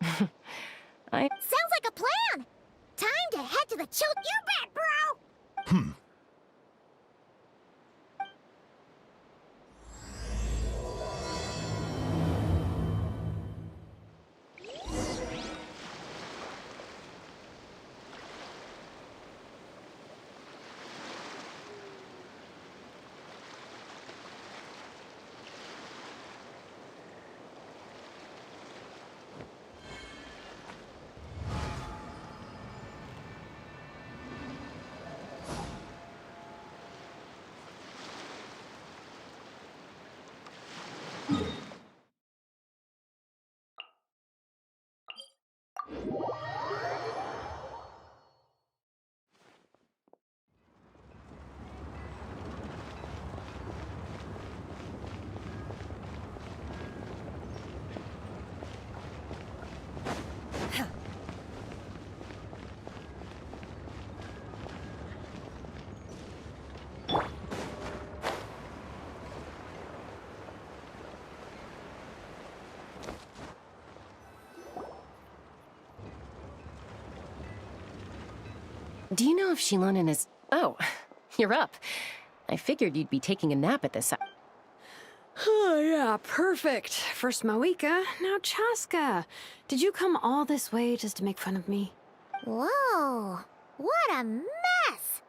Sounds like a plan! Time to head to the chill. You bet, bro! Do you know if Shilonen is... Oh, you're up. I figured you'd be taking a nap at this hour. Oh, yeah, perfect. First Mauvika, now Chaska. Did you come all this way just to make fun of me? Whoa, what a mess!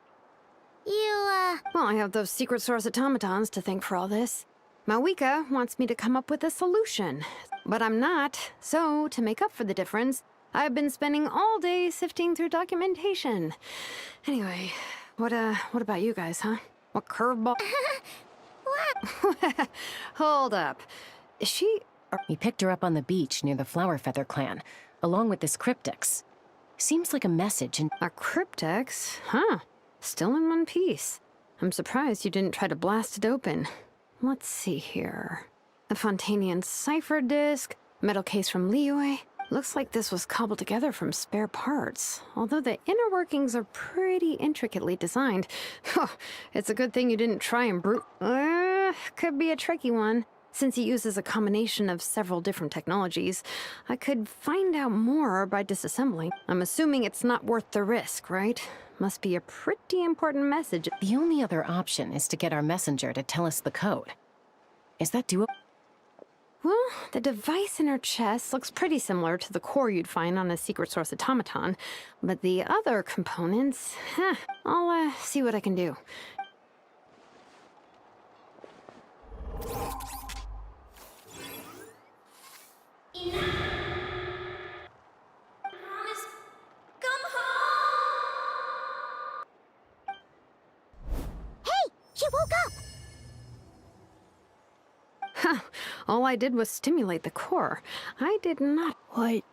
Well, I have those secret source automatons to thank for all this. Mauvika wants me to come up with a solution, but I'm not. So, to make up for the difference, I've been spending all day sifting through documentation. Anyway, what about you guys, huh? What curveball? What? Hold up. Is she... We picked her up on the beach near the Flowerfeather clan, along with this cryptex. Seems like a message and... A cryptex? Huh. Still in one piece. I'm surprised you didn't try to blast it open. Let's see here. A Fontanian cipher disk, metal case from Liyue. Looks like this was cobbled together from spare parts, although the inner workings are pretty intricately designed. It's a good thing you didn't try and could be a tricky one. Since he uses a combination of several different technologies, I could find out more by disassembling. I'm assuming it's not worth the risk, right? Must be a pretty important message. The only other option is to get our messenger to tell us the code. Is that doable? Well, the device in her chest looks pretty similar to the core you'd find on a secret source automaton, but the other components, I'll see what I can do. She woke up! Huh. All I did was stimulate the core. I did not... White.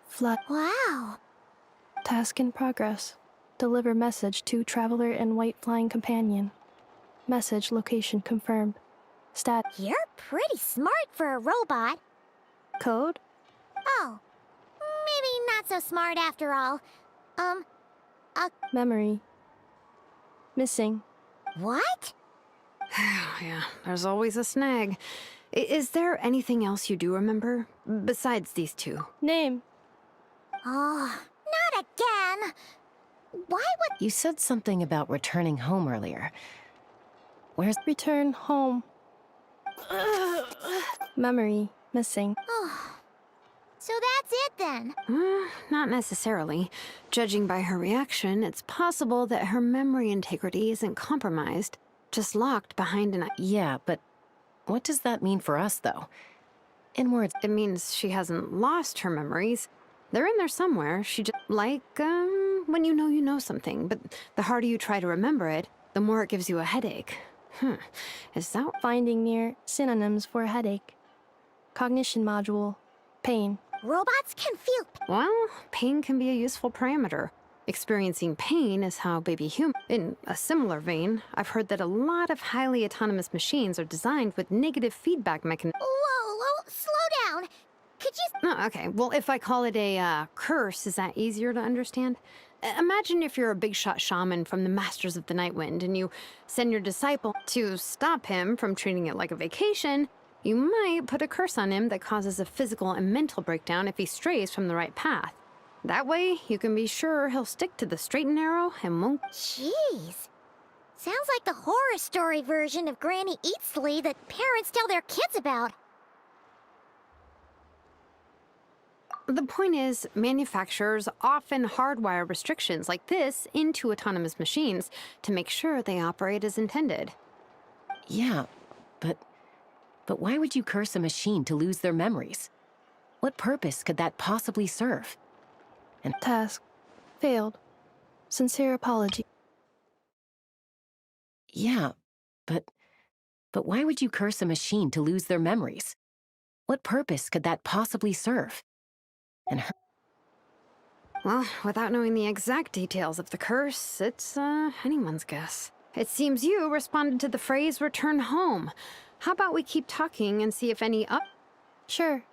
Flat. Wow. Task in progress. Deliver message to Traveler and White Flying Companion. Message location confirmed. Stat. You're pretty smart for a robot. Code? Oh. Maybe not so smart after all. Memory. Missing. What? Yeah, there's always a snag. Is there anything else you do remember? Besides these two? Name. Oh, not again. Why would... You said something about returning home earlier. Where's... Return home. Memory. Missing. Oh. So that's it then? Not necessarily. Judging by her reaction, it's possible that her memory integrity isn't compromised, just locked behind an... Yeah, but what does that mean for us, though? In words... It means she hasn't lost her memories. They're in there somewhere. She just... Like, when you know something, but the harder you try to remember it, the more it gives you a headache. Is that... Finding near synonyms for headache. Cognition module. Pain. Robots can feel... Well, pain can be a useful parameter. Experiencing pain is how baby human. In a similar vein, I've heard that a lot of highly autonomous machines are designed with negative feedback mechanisms. Whoa, slow down. Could you... Oh, okay. Well, if I call it a curse, is that easier to understand? Imagine if you're a big shot shaman from the Masters of the Nightwind and you send your disciple to stop him from treating it like a vacation. You might put a curse on him that causes a physical and mental breakdown if he strays from the right path. That way, you can be sure he'll stick to the straight and narrow and won't... Jeez. Sounds like the horror story version of Granny Eatsley that parents tell their kids about. The point is, manufacturers often hardwire restrictions like this into autonomous machines to make sure they operate as intended. Yeah, but why would you curse a machine to lose their memories? What purpose could that possibly serve? And Task. Failed. Sincere apology. yeah, but why would you curse a machine to lose their memories? What purpose could that possibly serve? And her... Well, without knowing the exact details of the curse, it's anyone's guess. It seems you responded to the phrase "return home." How about we keep talking and see if any up... Sure.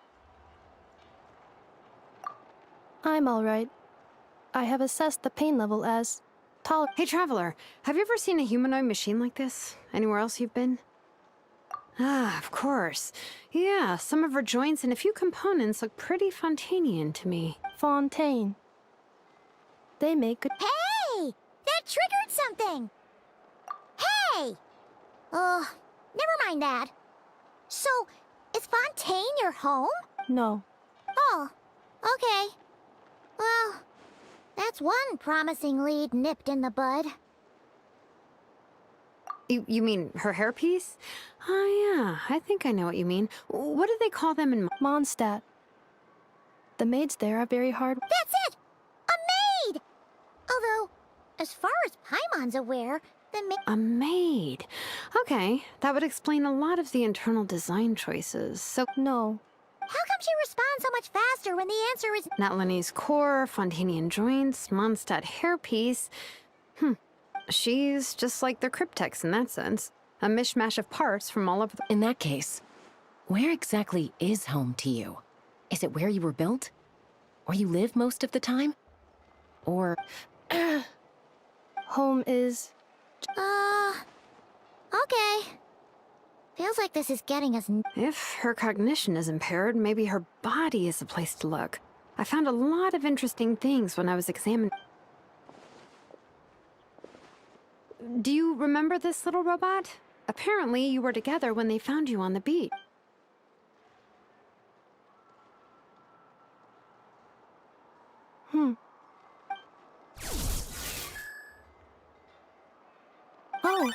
I'm all right. I have assessed the pain level as tolerable. Hey, Traveler, have you ever seen a humanoid machine like this? Anywhere else you've been? Ah, of course. Yeah, some of her joints and a few components look pretty Fontanian to me. Fontaine. They make good... Hey! That triggered something! Hey! Oh, never mind that. So, is Fontaine your home? No. Oh, okay. Well, that's one promising lead nipped in the bud. You mean her hairpiece? Oh yeah, I think I know what you mean. What do they call them in... Mondstadt. The maids there are very hard... That's it! A maid! Although, as far as Paimon's aware, the maid... A maid. Okay, that would explain a lot of the internal design choices. So... No. How come she responds so much faster when the answer is... Natlanese core, Fontanian joints, Mondstadt hairpiece... She's just like the Cryptex in that sense. A mishmash of parts from all over the... In that case, where exactly is home to you? Is it where you were built? Where you live most of the time? Or... Home is... Okay. Feels like this is getting us... If her cognition is impaired, maybe her body is the place to look. I found a lot of interesting things when I was examining... Do you remember this little robot? Apparently, you were together when they found you on the beach. Oh.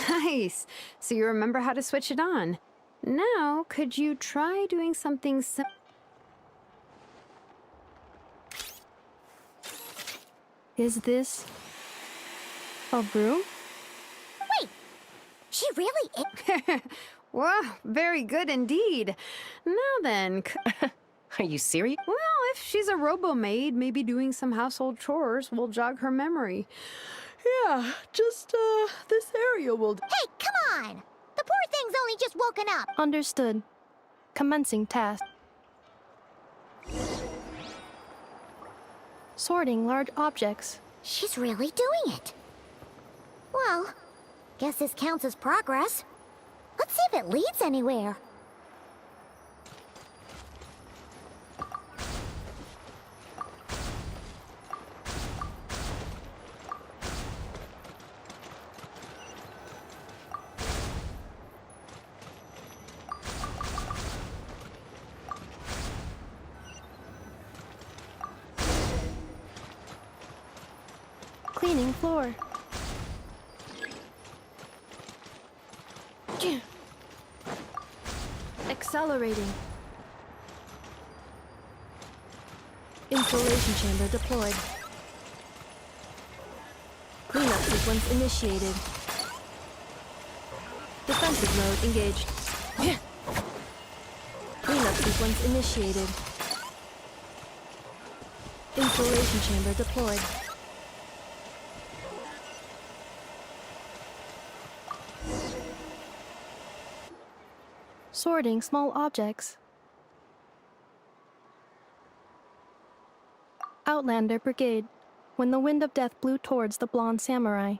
Nice. So you remember how to switch it on. Now, could you try doing something Is this... a broom? Wait! She really is... Wow, very good indeed. Now then... Are you serious? Well, if she's a robo-maid, maybe doing some household chores will jog her memory. Yeah, just, this area will... Hey, come on! The poor thing's only just woken up! Understood. Commencing task. Sorting large objects. She's really doing it. Well, guess this counts as progress. Let's see if it leads anywhere. Cleaning floor. Accelerating. Infiltration chamber deployed. Cleanup sequence initiated. Defensive mode engaged. Cleanup sequence initiated. Infiltration chamber deployed. Sorting small objects. Outlander Brigade. When the wind of death blew towards the blonde samurai.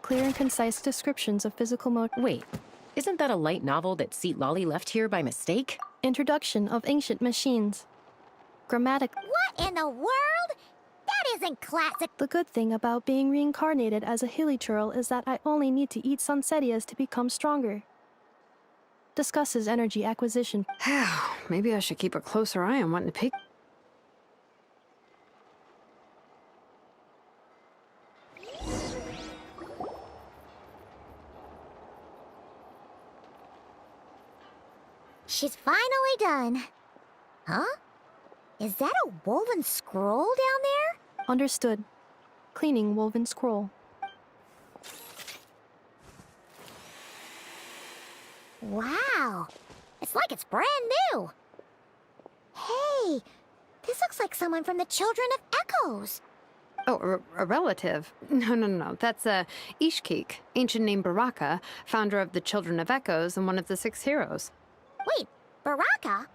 Clear and concise descriptions of physical Wait, isn't that a light novel that Citlali left here by mistake? Introduction of ancient machines. Grammatic. What in the world? That isn't classic. The good thing about being reincarnated as a hilly churl is that I only need to eat sunsetias to become stronger. Discusses energy acquisition. Maybe I should keep a closer eye on what to pick. She's finally done. Huh? Is that a woven scroll down there? Understood. Cleaning woven scroll. Wow. It's like it's brand new. Hey, this looks like someone from the Children of Echoes. Oh, a relative? No. That's Ishkik, ancient name Baraka, founder of the Children of Echoes and one of the 6 heroes. Wait, Baraka?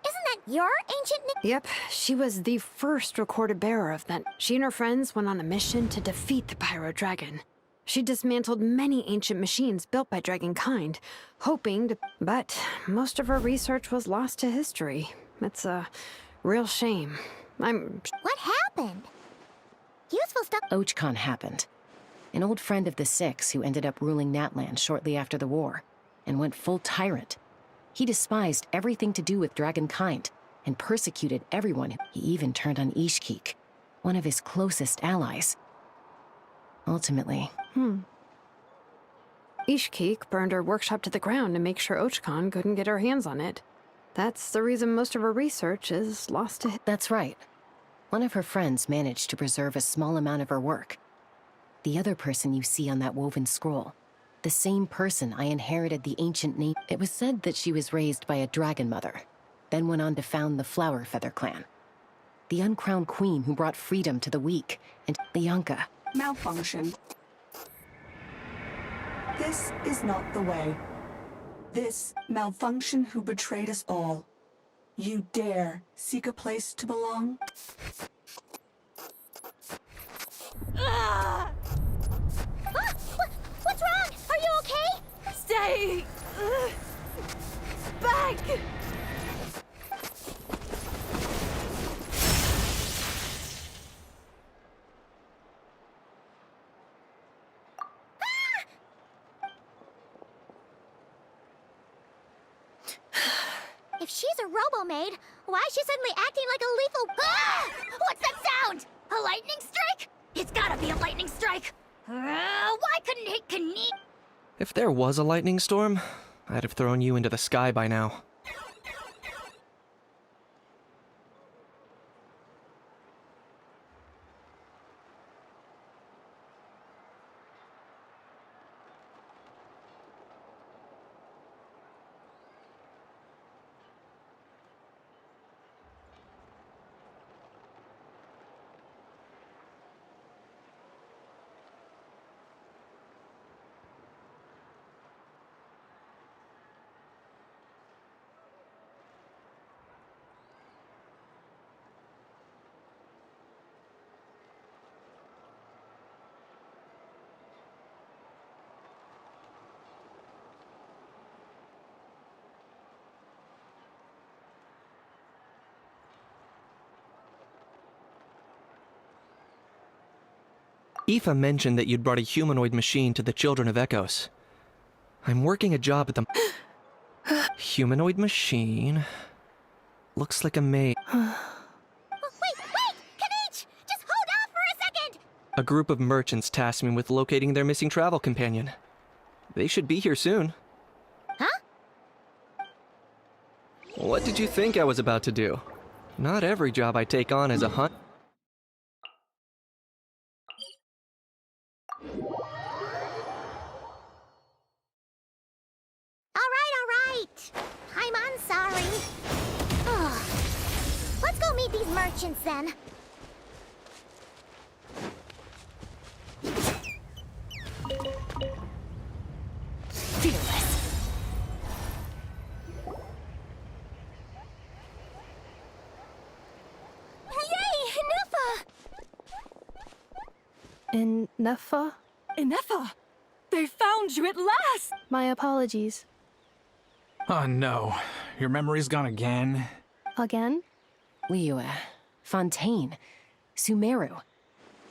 Isn't that your ancient name? Yep, she was the first recorded bearer of that. She and her friends went on a mission to defeat the Pyro Dragon. She dismantled many ancient machines built by Dragonkind, hoping to... But most of her research was lost to history. It's a real shame. What happened? Useful stuff. Ochkon happened. An old friend of the 6 who ended up ruling Natlan shortly after the war, and went full tyrant. He despised everything to do with Dragonkind, and persecuted everyone. He even turned on Ishkik, one of his closest allies. Ultimately... Ishkik burned her workshop to the ground to make sure Ochkon couldn't get her hands on it. That's the reason most of her research is lost to... That's right. One of her friends managed to preserve a small amount of her work. The other person you see on that woven scroll, the same person I inherited the ancient name. It was said that she was raised by a dragon mother, then went on to found the Flower Feather clan. The uncrowned queen who brought freedom to the weak, and Lianka. Malfunction. This is not the way. This malfunction who betrayed us all. You dare seek a place to belong? What's wrong? Are you okay? Stay back! If she's a robo-maid, why is she suddenly acting like a lethal... Ah! What's that sound? A lightning strike? It's gotta be a lightning strike! Why couldn't it connect? If there was a lightning storm, I'd have thrown you into the sky by now. Aoife mentioned that you'd brought a humanoid machine to the Children of Echoes. I'm working a job at the... Humanoid machine... Looks like a maid. Wait! Kanich! Just hold off for a second! A group of merchants tasked me with locating their missing travel companion. They should be here soon. Huh? What did you think I was about to do? Not every job I take on is a hunt. All right. I'm sorry. Let's go meet these merchants then. Fearless. Yay, Ineffa! Ineffa? Ineffa! They found you at last! My apologies. Oh no, your memory's gone again? Again? Liyue, Fontaine, Sumeru.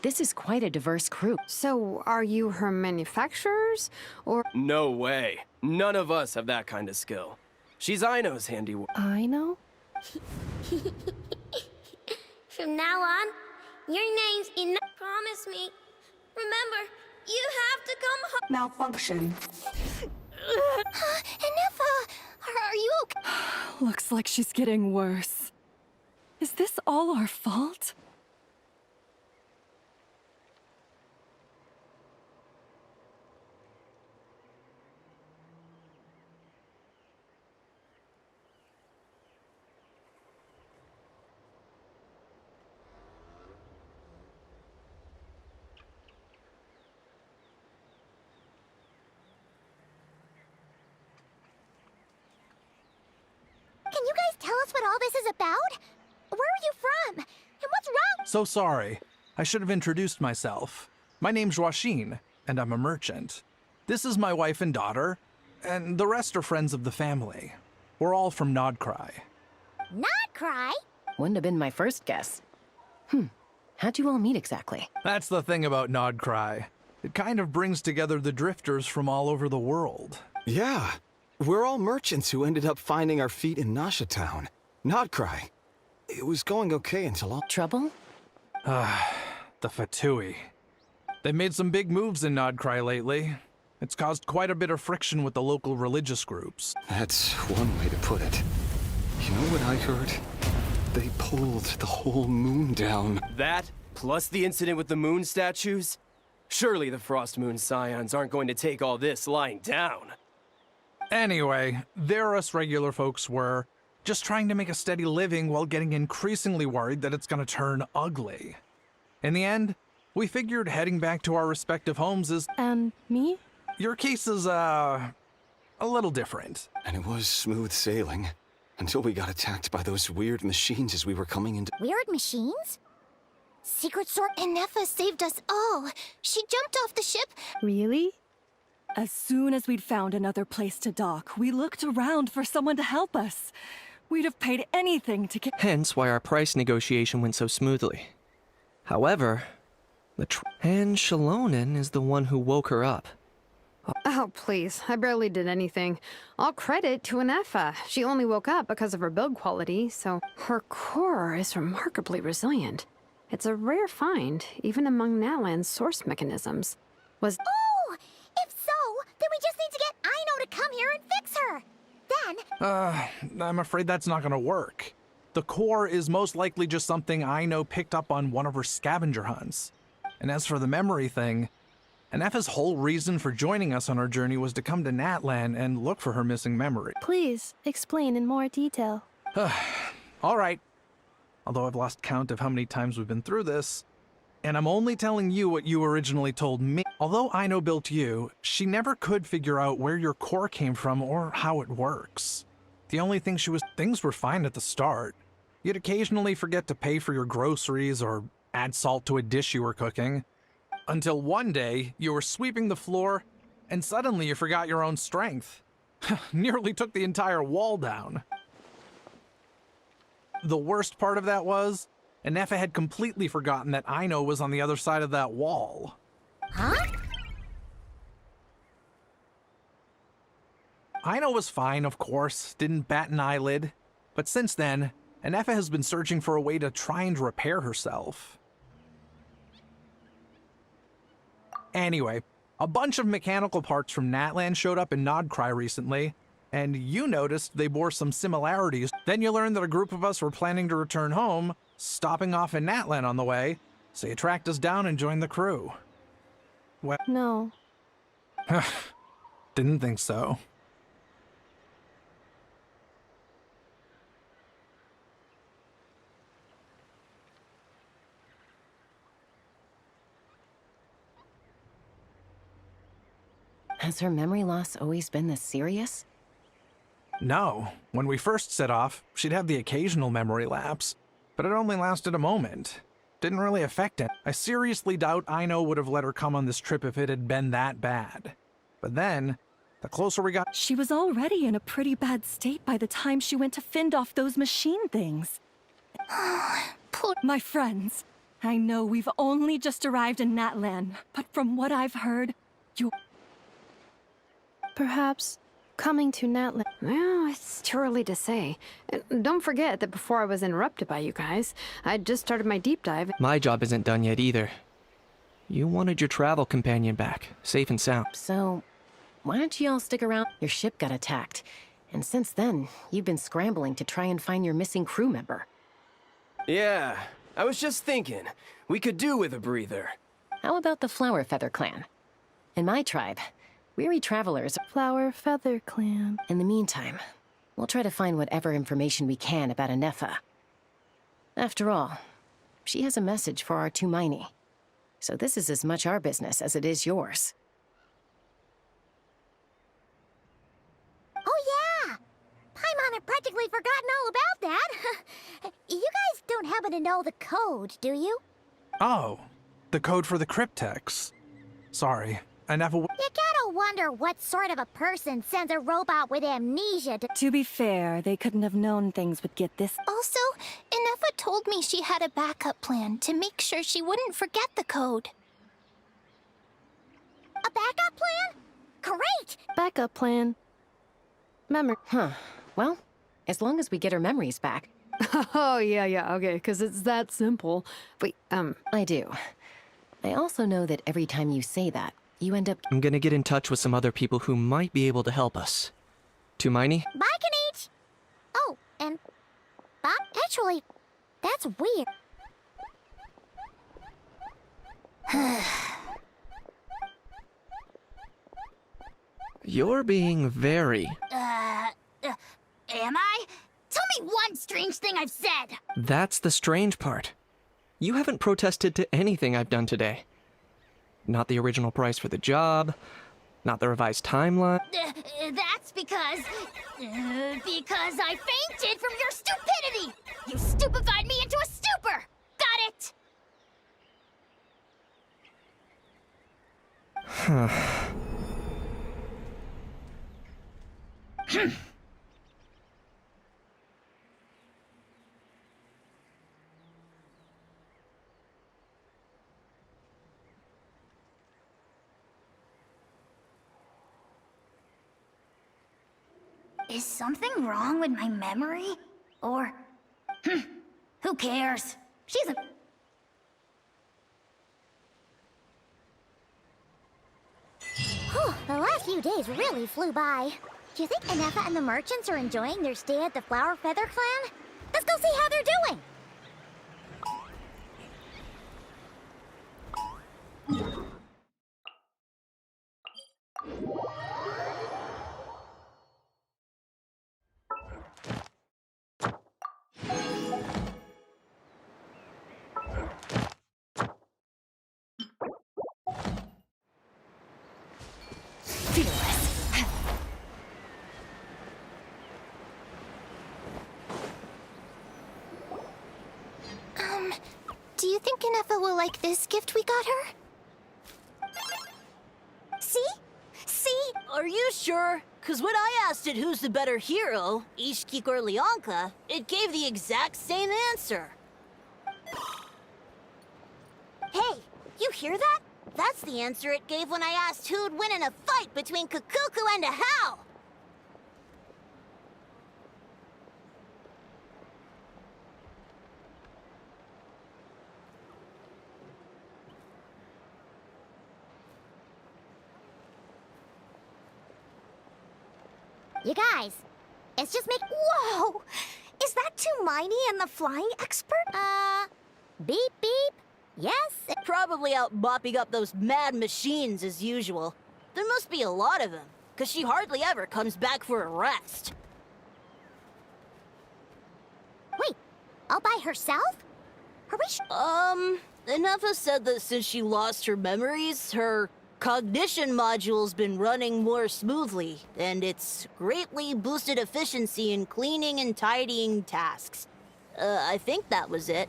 This is quite a diverse crew. So, are you her manufacturers, or...? No way. None of us have that kind of skill. She's Aino's handiwork. I know? From now on, your name's Ineffa. Promise me. Remember, you have to come home. Malfunction. Ineffa! Are you okay? Looks like she's getting worse. Is this all our fault? Can you guys tell us what all this is about? Where are you from? And what's wrong? So sorry. I should have introduced myself. My name's Joachine, and I'm a merchant. This is my wife and daughter, and the rest are friends of the family. We're all from Nodcry. Not cry? Wouldn't have been my first guess. How'd you all meet exactly? That's the thing about Nodcry. It kind of brings together the drifters from all over the world. Yeah. We're all merchants who ended up finding our feet in Nasha Town. Nodcry. It was going okay until all— Trouble? The Fatui. They've made some big moves in Nodcry lately. It's caused quite a bit of friction with the local religious groups. That's one way to put it. You know what I heard? They pulled the whole moon down. That, plus the incident with the moon statues? Surely the Frost Moon Scions aren't going to take all this lying down. Anyway, there us regular folks were, just trying to make a steady living while getting increasingly worried that it's gonna turn ugly. In the end, we figured heading back to our respective homes is— And me? Your case is, a little different. And it was smooth sailing. Until we got attacked by those weird machines as we were coming into— Weird machines? Secret Sword Ineffa saved us all. She jumped off the ship. Really? As soon as we'd found another place to dock, we looked around for someone to help us. We'd have paid anything to get— Hence why our price negotiation went so smoothly. However, and Shalonen is the one who woke her up. Oh, please. I barely did anything. All credit to Ineffa. She only woke up because of her build quality, so her core is remarkably resilient. It's a rare find, even among Natlan's source mechanisms. Was— Oh! If so, then we just need to get Aino to come here and fix her. Then— I'm afraid that's not gonna work. The core is most likely just something Aino picked up on one of her scavenger hunts. And as for the memory thing, Ineffa's whole reason for joining us on our journey was to come to Natlan and look for her missing memory. Please, explain in more detail. All right. Although I've lost count of how many times we've been through this, and I'm only telling you what you originally told me. Although Aino built you, she never could figure out where your core came from or how it works. The only thing things were fine at the start. You'd occasionally forget to pay for your groceries or add salt to a dish you were cooking. Until one day, you were sweeping the floor, and suddenly you forgot your own strength. Nearly took the entire wall down. The worst part of that was, Ineffa had completely forgotten that Aino was on the other side of that wall. Huh? Aino was fine, of course, didn't bat an eyelid. But since then, Ineffa has been searching for a way to try and repair herself. Anyway, a bunch of mechanical parts from Natlan showed up in Nodcry recently, and you noticed they bore some similarities. Then you learned that a group of us were planning to return home, stopping off in Natlan on the way, so you tracked us down and joined the crew. Well, No. didn't think so. Has her memory loss always been this serious? No. When we first set off, she'd have the occasional memory lapse, but it only lasted a moment. Didn't really affect it. I seriously doubt Ino would have let her come on this trip if it had been that bad. But then, the closer we got— She was already in a pretty bad state by the time she went to fend off those machine things. My friends, I know we've only just arrived in Natlan, but from what I've heard, you— Perhaps coming to Natlan. Well, it's too early to say. And don't forget that before I was interrupted by you guys, I'd just started my deep dive. My job isn't done yet either. You wanted your travel companion back, safe and sound. So, why don't you all stick around? Your ship got attacked, and since then, you've been scrambling to try and find your missing crew member. Yeah, I was just thinking, we could do with a breather. How about the Flower Feather Clan? In my tribe, weary travelers— Flower Feather Clan. In the meantime, we'll try to find whatever information we can about ineffa. After all, she has a message for our Tumaini. So this is as much our business as it is yours. Oh yeah! Paimon had practically forgotten all about that. You guys don't happen to know the code, do you? Oh, the code for the cryptex. Sorry, I never— You gotta wonder what sort of a person sends a robot with amnesia To be fair, they couldn't have known things would get this. Also, Ineffa told me she had a backup plan to make sure she wouldn't forget the code. A backup plan? Great! Backup plan. Memory. Huh. Well, as long as we get her memories back. Oh, yeah, okay, because it's that simple. Wait, I do. I also know that every time you say that, you end up— I'm gonna get in touch with some other people who might be able to help us. Tumaini? Bye, Kanich! Oh, and Bob, actually, that's weird. You're being very— Am I? Tell me one strange thing I've said! That's the strange part. You haven't protested to anything I've done today. Not the original price for the job, not the revised timeline. That's because I fainted from your stupidity! You stupefied me into a stupor! Got it? Huh. Is something wrong with my memory? Or... who cares? She's a... Whew, the last few days really flew by. Do you think Ineffa and the merchants are enjoying their stay at the Flower Feather Clan? Let's go see how they're doing! Do you think Ineffa will like this gift we got her? See? See? Are you sure? Cause when I asked it who's the better hero, Ishkik or Leonka, it gave the exact same answer. Hey, you hear that? That's the answer it gave when I asked who'd win in a fight between Kukuku and Ahau. You guys, it's just make— Whoa! Is that Tumaini and the flying expert? Beep beep? Yes? Probably out mopping up those mad machines as usual. There must be a lot of them, cause she hardly ever comes back for a rest. Wait, all by herself? Are we Ineffa said that since she lost her memories, her Cognition module's been running more smoothly, and it's greatly boosted efficiency in cleaning and tidying tasks. I think that was it.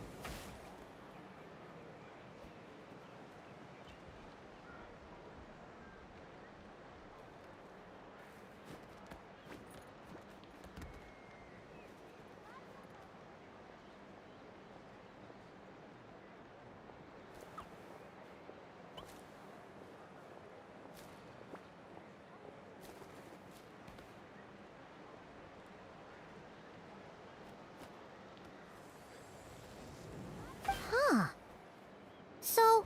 Huh. So,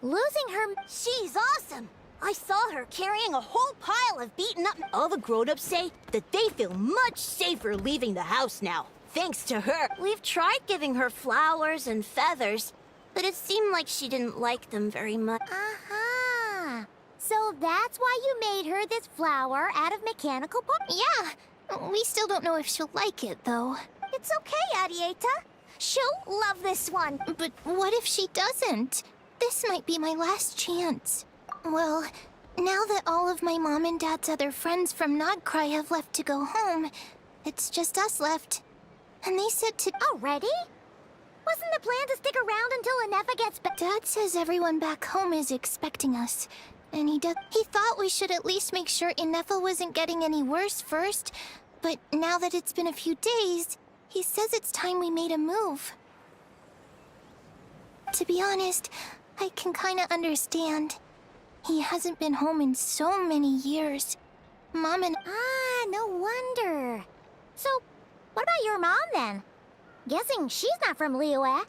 losing her... She's awesome! I saw her carrying a whole pile of beaten up... All the grown-ups say that they feel much safer leaving the house now, thanks to her. We've tried giving her flowers and feathers, but it seemed like she didn't like them very much. Uh-huh. So that's why you made her this flower out of mechanical parts? Yeah. We still don't know if she'll like it, though. It's okay, Arieta. She'll love this one. But what if she doesn't? This might be my last chance. Well, now that all of my mom and dad's other friends from Nodcry have left to go home, it's just us left. And they said to... Already? Wasn't the plan to stick around until Ineffa gets back? Dad says everyone back home is expecting us. And he thought we should at least make sure Ineffa wasn't getting any worse first. But now that it's been a few days, he says it's time we made a move. To be honest, I can kinda understand. He hasn't been home in so many years. Mom and... Ah, no wonder. So, what about your mom then? Guessing she's not from Liyue.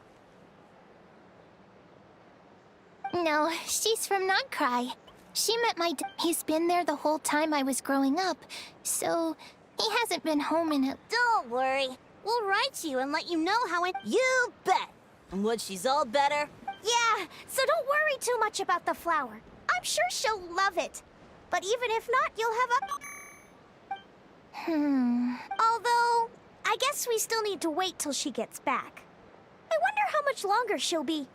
No, she's from Nodcry. She met my He's been there the whole time I was growing up, so he hasn't been home in a... Don't worry. We'll write to you and let you know how it... You bet! And when she's all better... Yeah, so don't worry too much about the flower. I'm sure she'll love it. But even if not, you'll have a... Although, I guess we still need to wait till she gets back. I wonder how much longer she'll be.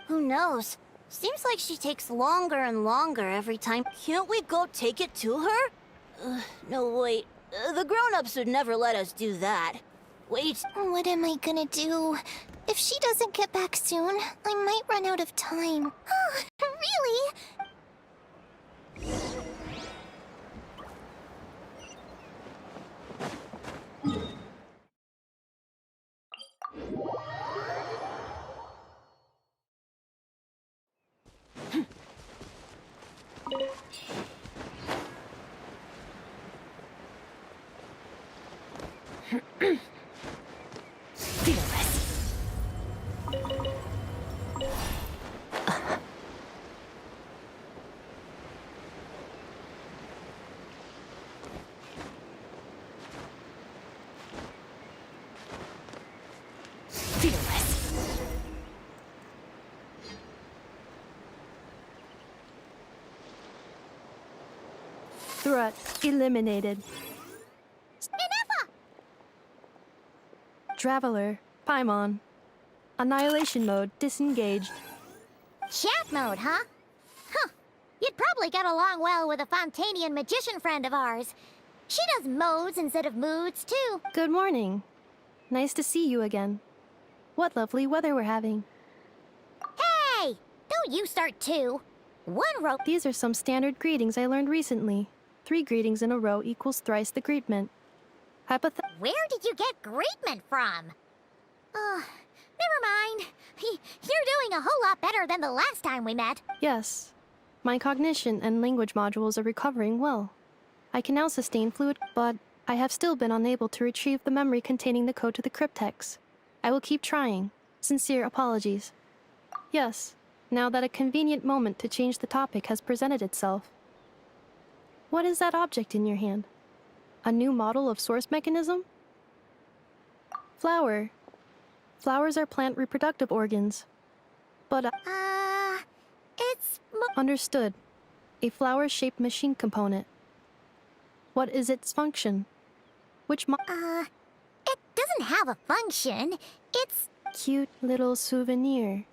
Who knows? Seems like she takes longer and longer every time. Can't we go take it to her? No, wait. The grown-ups would never let us do that. Wait. What am I gonna do? If she doesn't get back soon, I might run out of time. Really? Threat eliminated. Ineffa! Traveler, Paimon. Annihilation mode disengaged. Chat mode, huh? Huh. You'd probably get along well with a Fontanian magician friend of ours. She does modes instead of moods, too. Good morning. Nice to see you again. What lovely weather we're having. Hey! Don't you start, too. One rope. These are some standard greetings I learned recently. 3 greetings in a row equals thrice the greetment. Where did you get greetment from? Never mind. You're doing a whole lot better than the last time we met. Yes. My cognition and language modules are recovering well. I can now sustain fluid, but I have still been unable to retrieve the memory containing the code to the cryptex. I will keep trying. Sincere apologies. Yes, now that a convenient moment to change the topic has presented itself. What is that object in your hand? A new model of source mechanism? Flower. Flowers are plant reproductive organs. But it's... Understood. A flower-shaped machine component. What is its function? Which It doesn't have a function. It's... Cute little souvenir.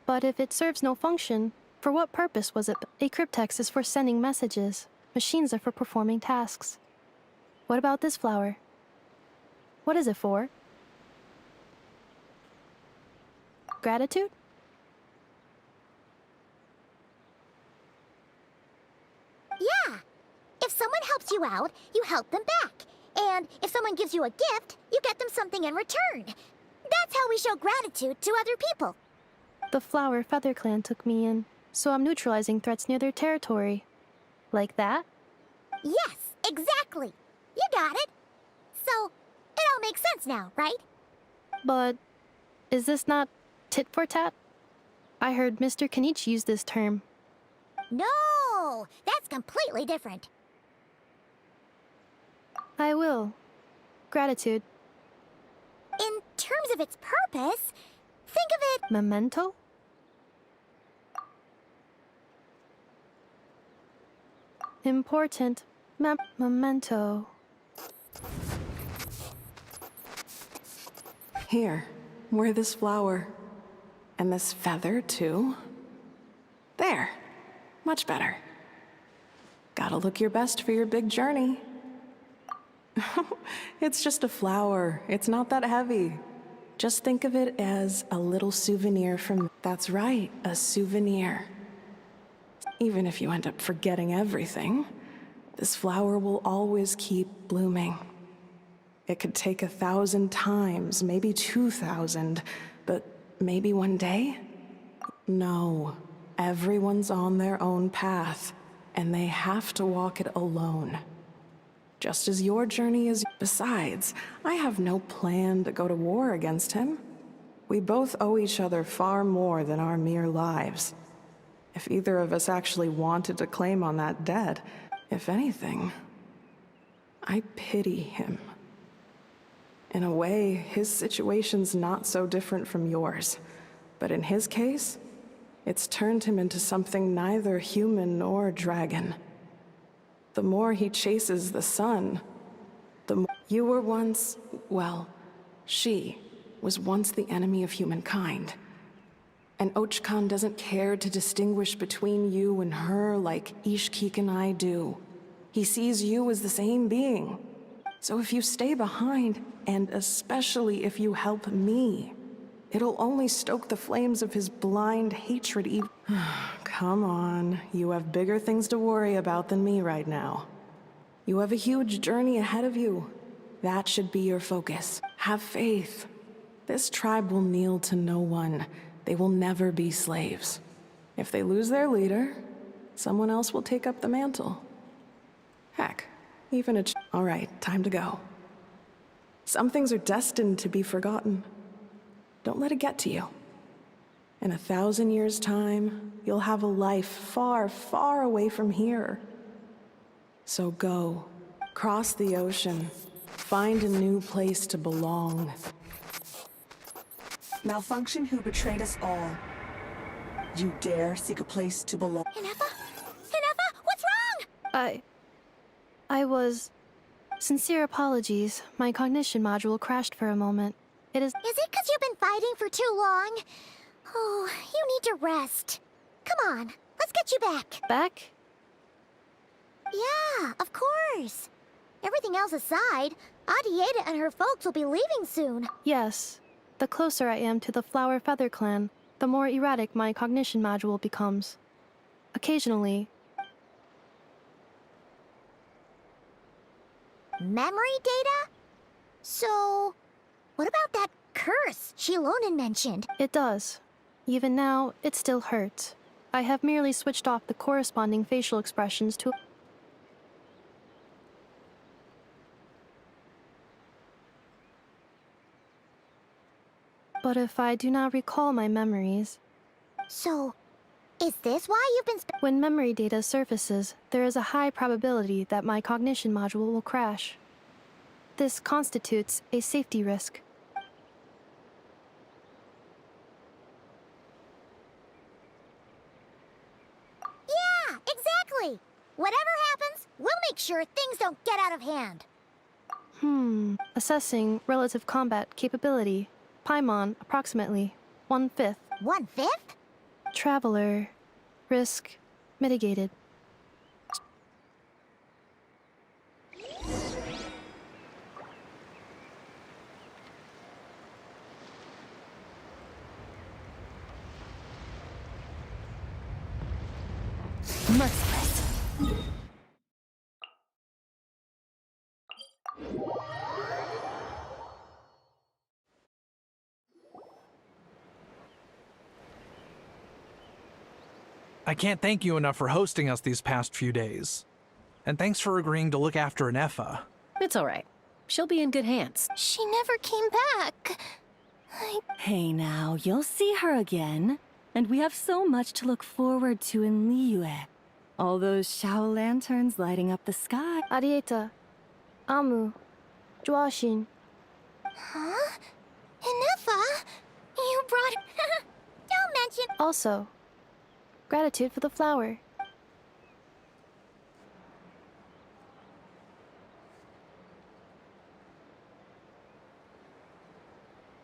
But if it serves no function, for what purpose was it? A cryptex is for sending messages. Machines are for performing tasks. What about this flower? What is it for? Gratitude? Yeah. If someone helps you out, you help them back. And if someone gives you a gift, you get them something in return. That's how we show gratitude to other people. The Flower Feather Clan took me in, so I'm neutralizing threats near their territory. Like that? Yes, exactly. You got it. So, it all makes sense now, right? But is this not tit for tat? I heard Mr. Kenichi use this term. No, that's completely different. I will. Gratitude. In terms of its purpose, think of it... Memento? Important. Memento. Here, wear this flower. And this feather, too. There. Much better. Gotta look your best for your big journey. It's just a flower. It's not that heavy. Just think of it as a little souvenir from... That's right, a souvenir. Even if you end up forgetting everything, this flower will always keep blooming. It could take 1,000 times, maybe 2,000, but maybe one day? No, everyone's on their own path, and they have to walk it alone. Just as your journey is. Besides, I have no plan to go to war against him. We both owe each other far more than our mere lives. If either of us actually wanted to claim on that debt, if anything, I pity him. In a way, his situation's not so different from yours. But in his case, it's turned him into something neither human nor dragon. The more he chases the sun, the more... You were once... well, she was once the enemy of humankind. And Ochkan doesn't care to distinguish between you and her like Ishkik and I do. He sees you as the same being. So if you stay behind, and especially if you help me, it'll only stoke the flames of his blind hatred even... Come on, you have bigger things to worry about than me right now. You have a huge journey ahead of you. That should be your focus. Have faith. This tribe will kneel to no one. They will never be slaves. If they lose their leader, someone else will take up the mantle. Heck, even a... All right, time to go. Some things are destined to be forgotten. Don't let it get to you. In 1,000 years' time, you'll have a life far, far away from here. So go, cross the ocean, find a new place to belong. Malfunction who betrayed us all. You dare seek a place to belong. Ineffa? Ineffa, what's wrong? I was... Sincere apologies. My cognition module crashed for a moment. It is... Is it because you've been fighting for too long? Oh, you need to rest. Come on, let's get you back. Back? Yeah, of course. Everything else aside, Adieta and her folks will be leaving soon. Yes. The closer I am to the Flower Feather Clan, the more erratic my cognition module becomes. Occasionally... Memory data? So, what about that curse Shilonen mentioned? It does. Even now, it still hurts. I have merely switched off the corresponding facial expressions to... But if I do not recall my memories... So, is this why you've been... When memory data surfaces, there is a high probability that my cognition module will crash. This constitutes a safety risk. Yeah, exactly! sure things don't get out of hand. Assessing relative combat capability. Paimon, approximately 1/5. 1/5? Traveler. Risk mitigated. Merciless. I can't thank you enough for hosting us these past few days. And thanks for agreeing to look after Ineffa. It's all right. She'll be in good hands. She never came back. Hey now, you'll see her again. And we have so much to look forward to in Liyue. All those Shao lanterns lighting up the sky. Arieta. Amu. Joashin. Huh? Ineffa? You brought... Don't mention... Also, gratitude for the flower.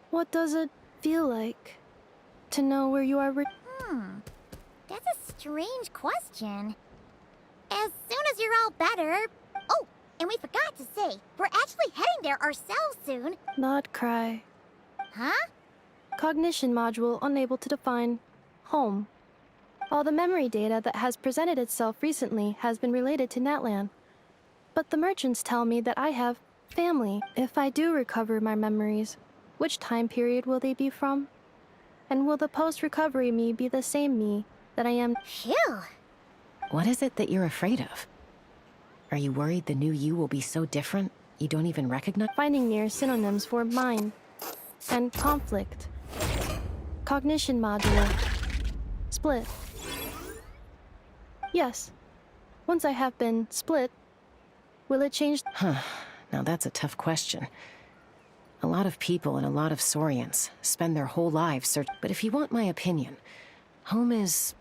What does it feel like to know where you are? That's a strange question. As soon as you're all better... Oh, and we forgot to say, we're actually heading there ourselves soon. Not cry. Huh? Cognition module unable to define home. All the memory data that has presented itself recently has been related to Natlan. But the merchants tell me that I have family. If I do recover my memories, which time period will they be from? And will the post-recovery me be the same me that I am? Phew! What is it that you're afraid of? Are you worried the new you will be so different you don't even recognize? Finding near synonyms for mine and conflict. Cognition module. Split. Yes. Once I have been split, will it change? Now that's a tough question. A lot of people and a lot of Saurians spend their whole lives searching. But if you want my opinion, home is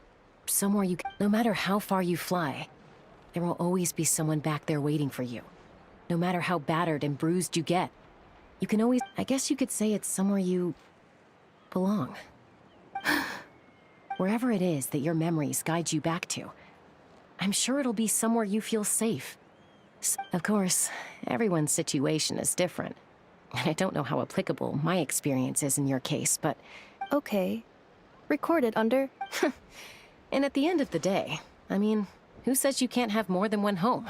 somewhere you... No matter how far you fly, there will always be someone back there waiting for you. No matter how battered and bruised you get, you can always... I guess you could say it's somewhere you belong. Wherever it is that your memories guide you back to, I'm sure it'll be somewhere you feel safe. Of course, everyone's situation is different. And I don't know how applicable my experience is in your case, but... Okay. Recorded under... And at the end of the day, I mean, who says you can't have more than one home?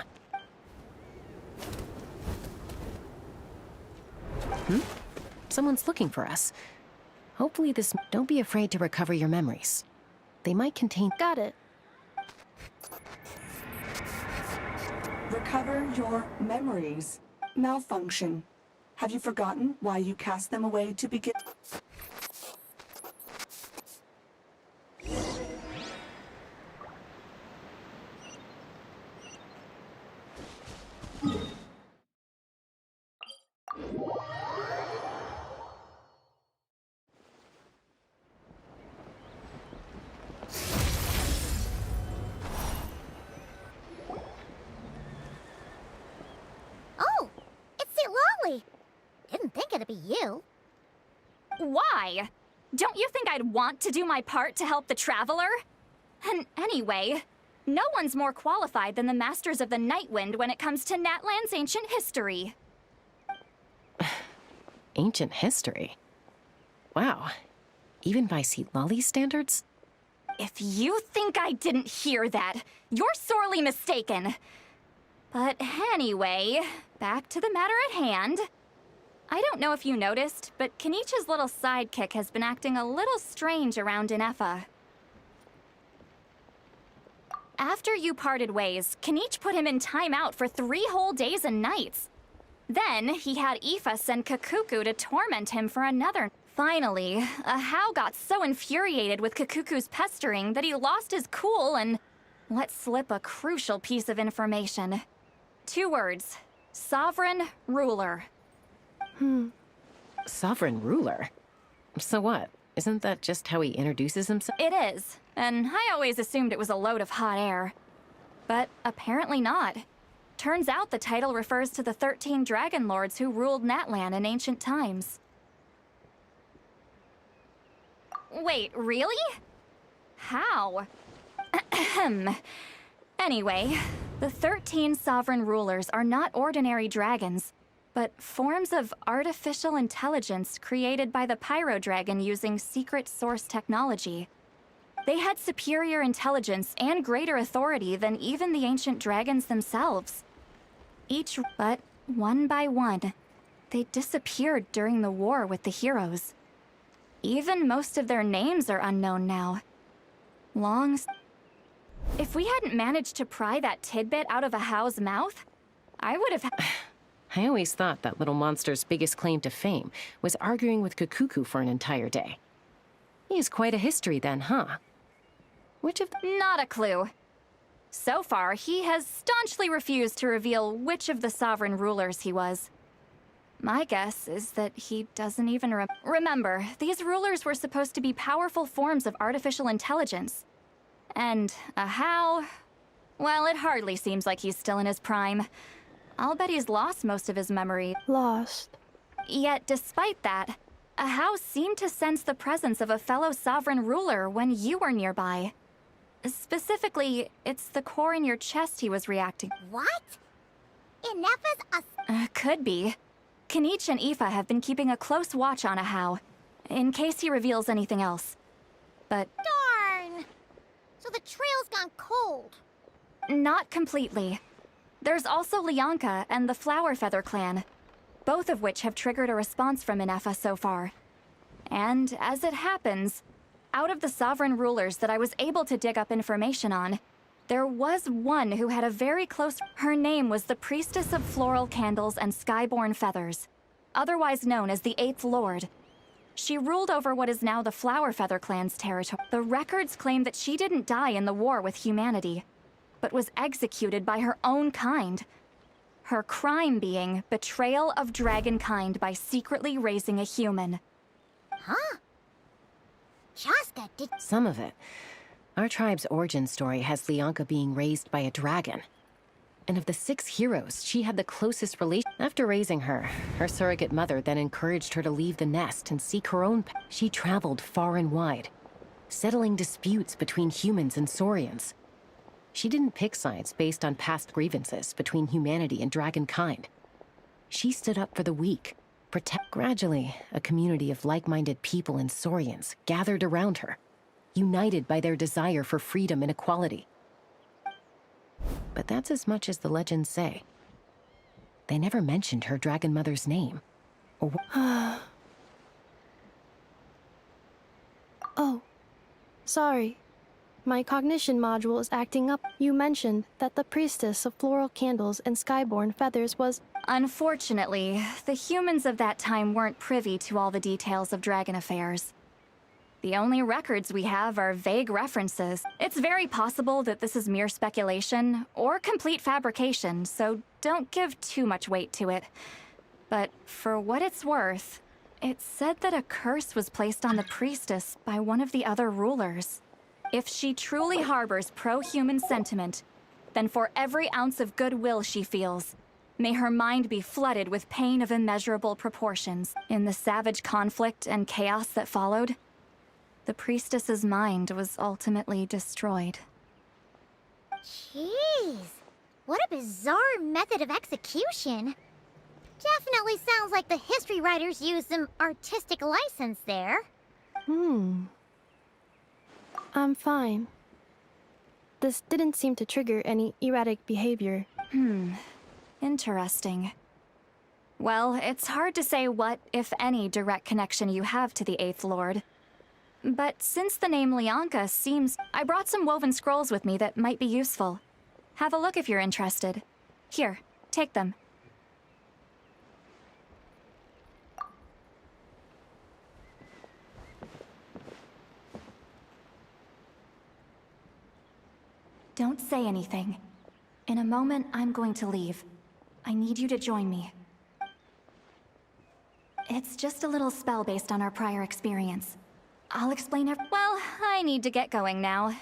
Someone's looking for us. Hopefully this... Don't be afraid to recover your memories. They might contain... Got it. Recover your memories. Malfunction. Have you forgotten why you cast them away to begin? Oh, it's Citlali. Didn't think it'd be you. Why? Don't you think I'd want to do my part to help the Traveler? And anyway, no one's more qualified than the Masters of the Nightwind when it comes to Natlan's ancient history. Ancient history? Wow. Even by Citlali standards? If you think I didn't hear that, you're sorely mistaken. But anyway, back to the matter at hand. I don't know if you noticed, but Kenichi's little sidekick has been acting a little strange around Ineffa. After you parted ways, Kenichi put him in timeout for 3 whole days and nights. Then, he had Aoife send Kakuku to torment him for another. Finally, Ahau got so infuriated with Kakuku's pestering that he lost his cool and let slip a crucial piece of information. 2 words. Sovereign Ruler. Sovereign ruler? So what? Isn't that just how he introduces himself? It is, and I always assumed it was a load of hot air. But apparently not. Turns out the title refers to the 13 dragon lords who ruled Natlan in ancient times. Wait, really? How? Anyway, the 13 sovereign rulers are not ordinary dragons, but forms of artificial intelligence created by the Pyro Dragon using secret source technology. They had superior intelligence and greater authority than even the ancient dragons themselves. But one by one, they disappeared during the war with the heroes. Even most of their names are unknown now. If we hadn't managed to pry that tidbit out of Ahau's mouth, I would have... I always thought that little monster's biggest claim to fame was arguing with Kukuku for an entire day. He has quite a history then, huh? Not a clue. So far, he has staunchly refused to reveal which of the sovereign rulers he was. My guess is that he doesn't even remember. These rulers were supposed to be powerful forms of artificial intelligence. And Ahau... well, it hardly seems like he's still in his prime. I'll bet he's lost most of his memory. Lost. Yet, despite that, Ahau seemed to sense the presence of a fellow sovereign ruler when you were nearby. Specifically, it's the core in your chest he was reacting. What? Ineffa's a... Could be. Kanich and Aoife have been keeping a close watch on Ahau, in case he reveals anything else. But... Darn! So the trail's gone cold. Not completely. There's also Lianka and the Flower Feather clan, both of which have triggered a response from Ineffa so far. And as it happens, out of the sovereign rulers that I was able to dig up information on, there was one who had a very close... Her name was the Priestess of Floral Candles and Skyborn Feathers, otherwise known as the Eighth Lord. She ruled over what is now the Flower Feather clan's territory. The records claim that she didn't die in the war with humanity, but was executed by her own kind. Her crime being betrayal of dragonkind by secretly raising a human. Huh? Shaska did... Some of it. Our tribe's origin story has Lianka being raised by a dragon. And of the 6 heroes, she had the closest relation. After raising her, her surrogate mother then encouraged her to leave the nest and seek her own path. She traveled far and wide, settling disputes between humans and saurians. She didn't pick sides based on past grievances between humanity and dragonkind. She stood up for the weak. Gradually, a community of like-minded people and saurians gathered around her, united by their desire for freedom and equality. But that's as much as the legends say. They never mentioned her dragon mother's name. Or Oh, sorry. My cognition module is acting up. You mentioned that the Priestess of Floral Candles and Skyborn Feathers was... Unfortunately, the humans of that time weren't privy to all the details of dragon affairs. The only records we have are vague references. It's very possible that this is mere speculation or complete fabrication, so don't give too much weight to it. But for what it's worth, it's said that a curse was placed on the priestess by one of the other rulers. If she truly harbors pro-human sentiment, then for every ounce of goodwill she feels, may her mind be flooded with pain of immeasurable proportions. In the savage conflict and chaos that followed, the priestess's mind was ultimately destroyed. Jeez, what a bizarre method of execution. Definitely sounds like the history writers used some artistic license there. I'm fine. This didn't seem to trigger any erratic behavior. Interesting. Well, it's hard to say what, if any, direct connection you have to the Eighth Lord. But since the name Lianka seems... I brought some woven scrolls with me that might be useful. Have a look if you're interested. Here, take them. Don't say anything. In a moment, I'm going to leave. I need you to join me. It's just a little spell based on our prior experience. I'll explain well, I need to get going now.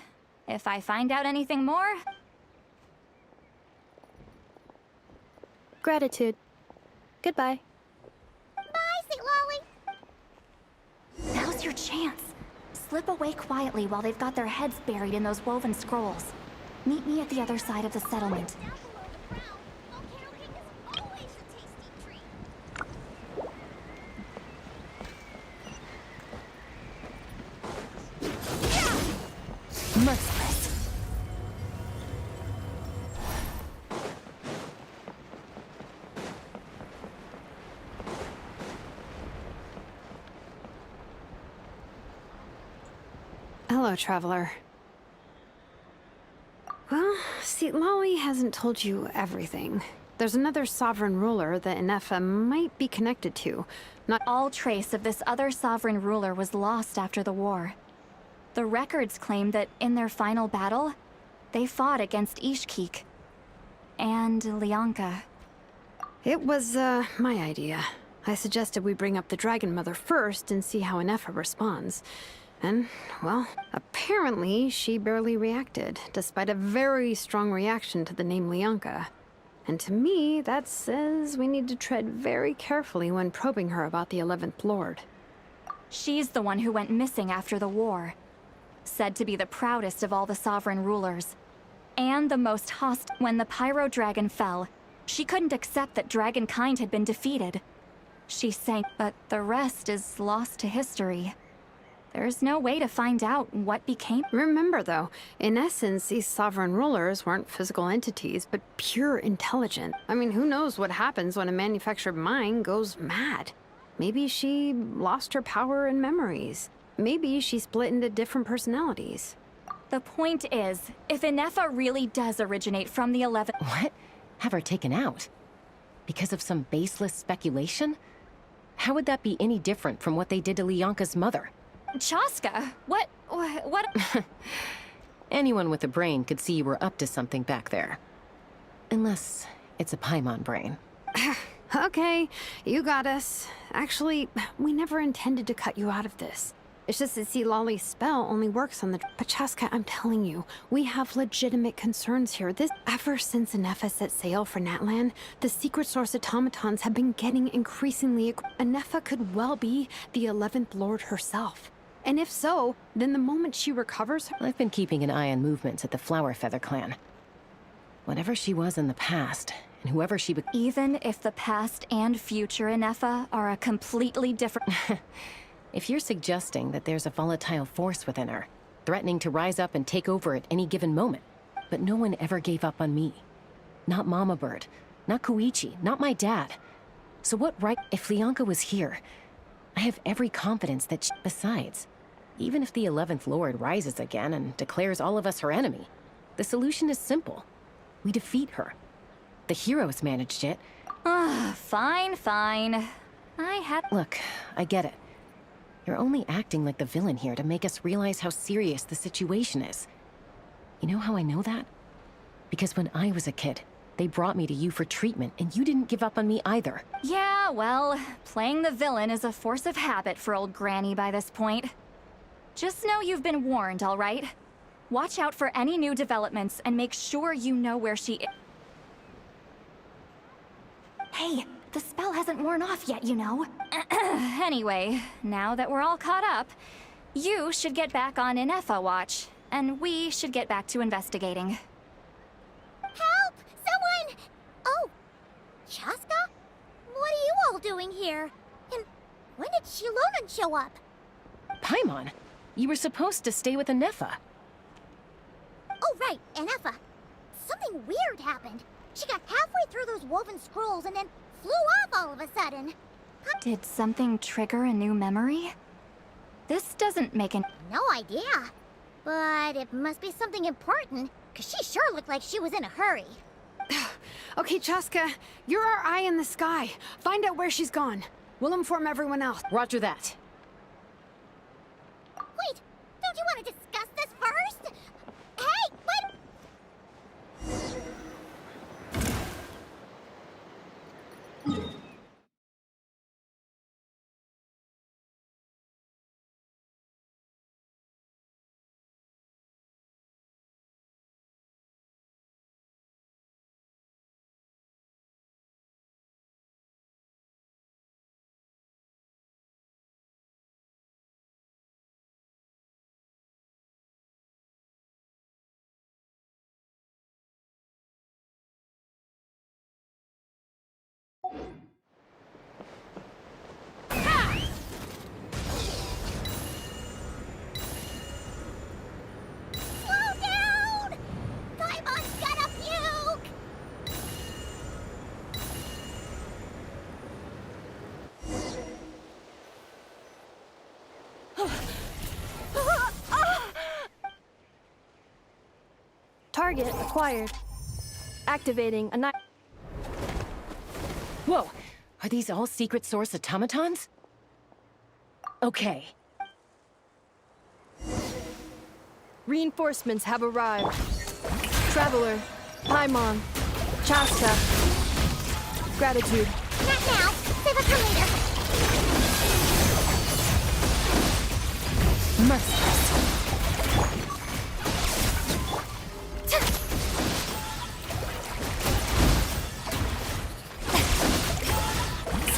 If I find out anything more... gratitude. Goodbye. Bye, Citlali. Now's your chance. Slip away quietly while they've got their heads buried in those woven scrolls. Meet me at the other side of the settlement. Merciless. Hello, traveler. Well, Citlali hasn't told you everything. There's another sovereign ruler that Ineffa might be connected to. Not all trace of this other sovereign ruler was lost after the war. The records claim that in their final battle, they fought against Ishkik and Lianka. It was, my idea. I suggested we bring up the Dragon Mother first and see how Ineffa responds. And, well, apparently she barely reacted, despite a very strong reaction to the name Lianka. And to me, that says we need to tread very carefully when probing her about the 11th Lord. She's the one who went missing after the war. Said to be the proudest of all the sovereign rulers. And the most hostile. When the Pyro Dragon fell, she couldn't accept that dragonkind had been defeated. She sank, but the rest is lost to history. There's no way to find out what became. Remember, though, in essence, these sovereign rulers weren't physical entities, but pure intelligence. I mean, who knows what happens when a manufactured mind goes mad? Maybe she lost her power and memories. Maybe she split into different personalities. The point is, if Ineffa really does originate from the 11th... What? Have her taken out? Because of some baseless speculation? How would that be any different from what they did to Lianka's mother? Chaska, what? Anyone with a brain could see you were up to something back there. Unless it's a Paimon brain. Okay, you got us. Actually, we never intended to cut you out of this. It's just that Citlali's spell only works on the... But Chaska, I'm telling you, we have legitimate concerns here. Ever since Ineffa set sail for Natlan, the secret source automatons have been getting increasingly... Ineffa could well be the 11th Lord herself. And if so, then the moment she recovers... I've been keeping an eye on movements at the Flower Feather clan. Whatever she was in the past, and whoever she... Even if the past and future Ineffa are a completely different... If you're suggesting that there's a volatile force within her, threatening to rise up and take over at any given moment, but no one ever gave up on me. Not Mama Bird, not Koichi, not my dad. So what right... If Lianka was here, I have every confidence that she... Besides, even if the 11th Lord rises again and declares all of us her enemy, the solution is simple. We defeat her. The heroes managed it. Fine. Look, I get it. You're only acting like the villain here to make us realize how serious the situation is. You know how I know that? Because when I was a kid, they brought me to you for treatment, and you didn't give up on me either. Yeah, well, playing the villain is a force of habit for old Granny by this point. Just know you've been warned, all right? Watch out for any new developments and make sure you know where she is. Hey, the spell hasn't worn off yet, you know. Anyway, now that we're all caught up, you should get back on Ineffa watch, and we should get back to investigating. Help! Someone! Oh, Chaska? What are you all doing here? And when did Shilonan show up? Paimon, you were supposed to stay with Ineffa. Oh, right, Ineffa. Something weird happened. She got halfway through those woven scrolls and then flew off all of a sudden. Did something trigger a new memory? This doesn't make an... No idea. But it must be something important, because she sure looked like she was in a hurry. Okay, Chaska, you're our eye in the sky. Find out where she's gone. We'll inform everyone else. Roger that. Wait, don't you want to discuss this first? Hey, wait! Slow down! Daimon's gonna puke! Target acquired. Activating a Whoa! Are these all secret source automatons? Okay. Reinforcements have arrived. Traveler, Paimon, Chaska. Gratitude. Not now. Save it for later. Merciless.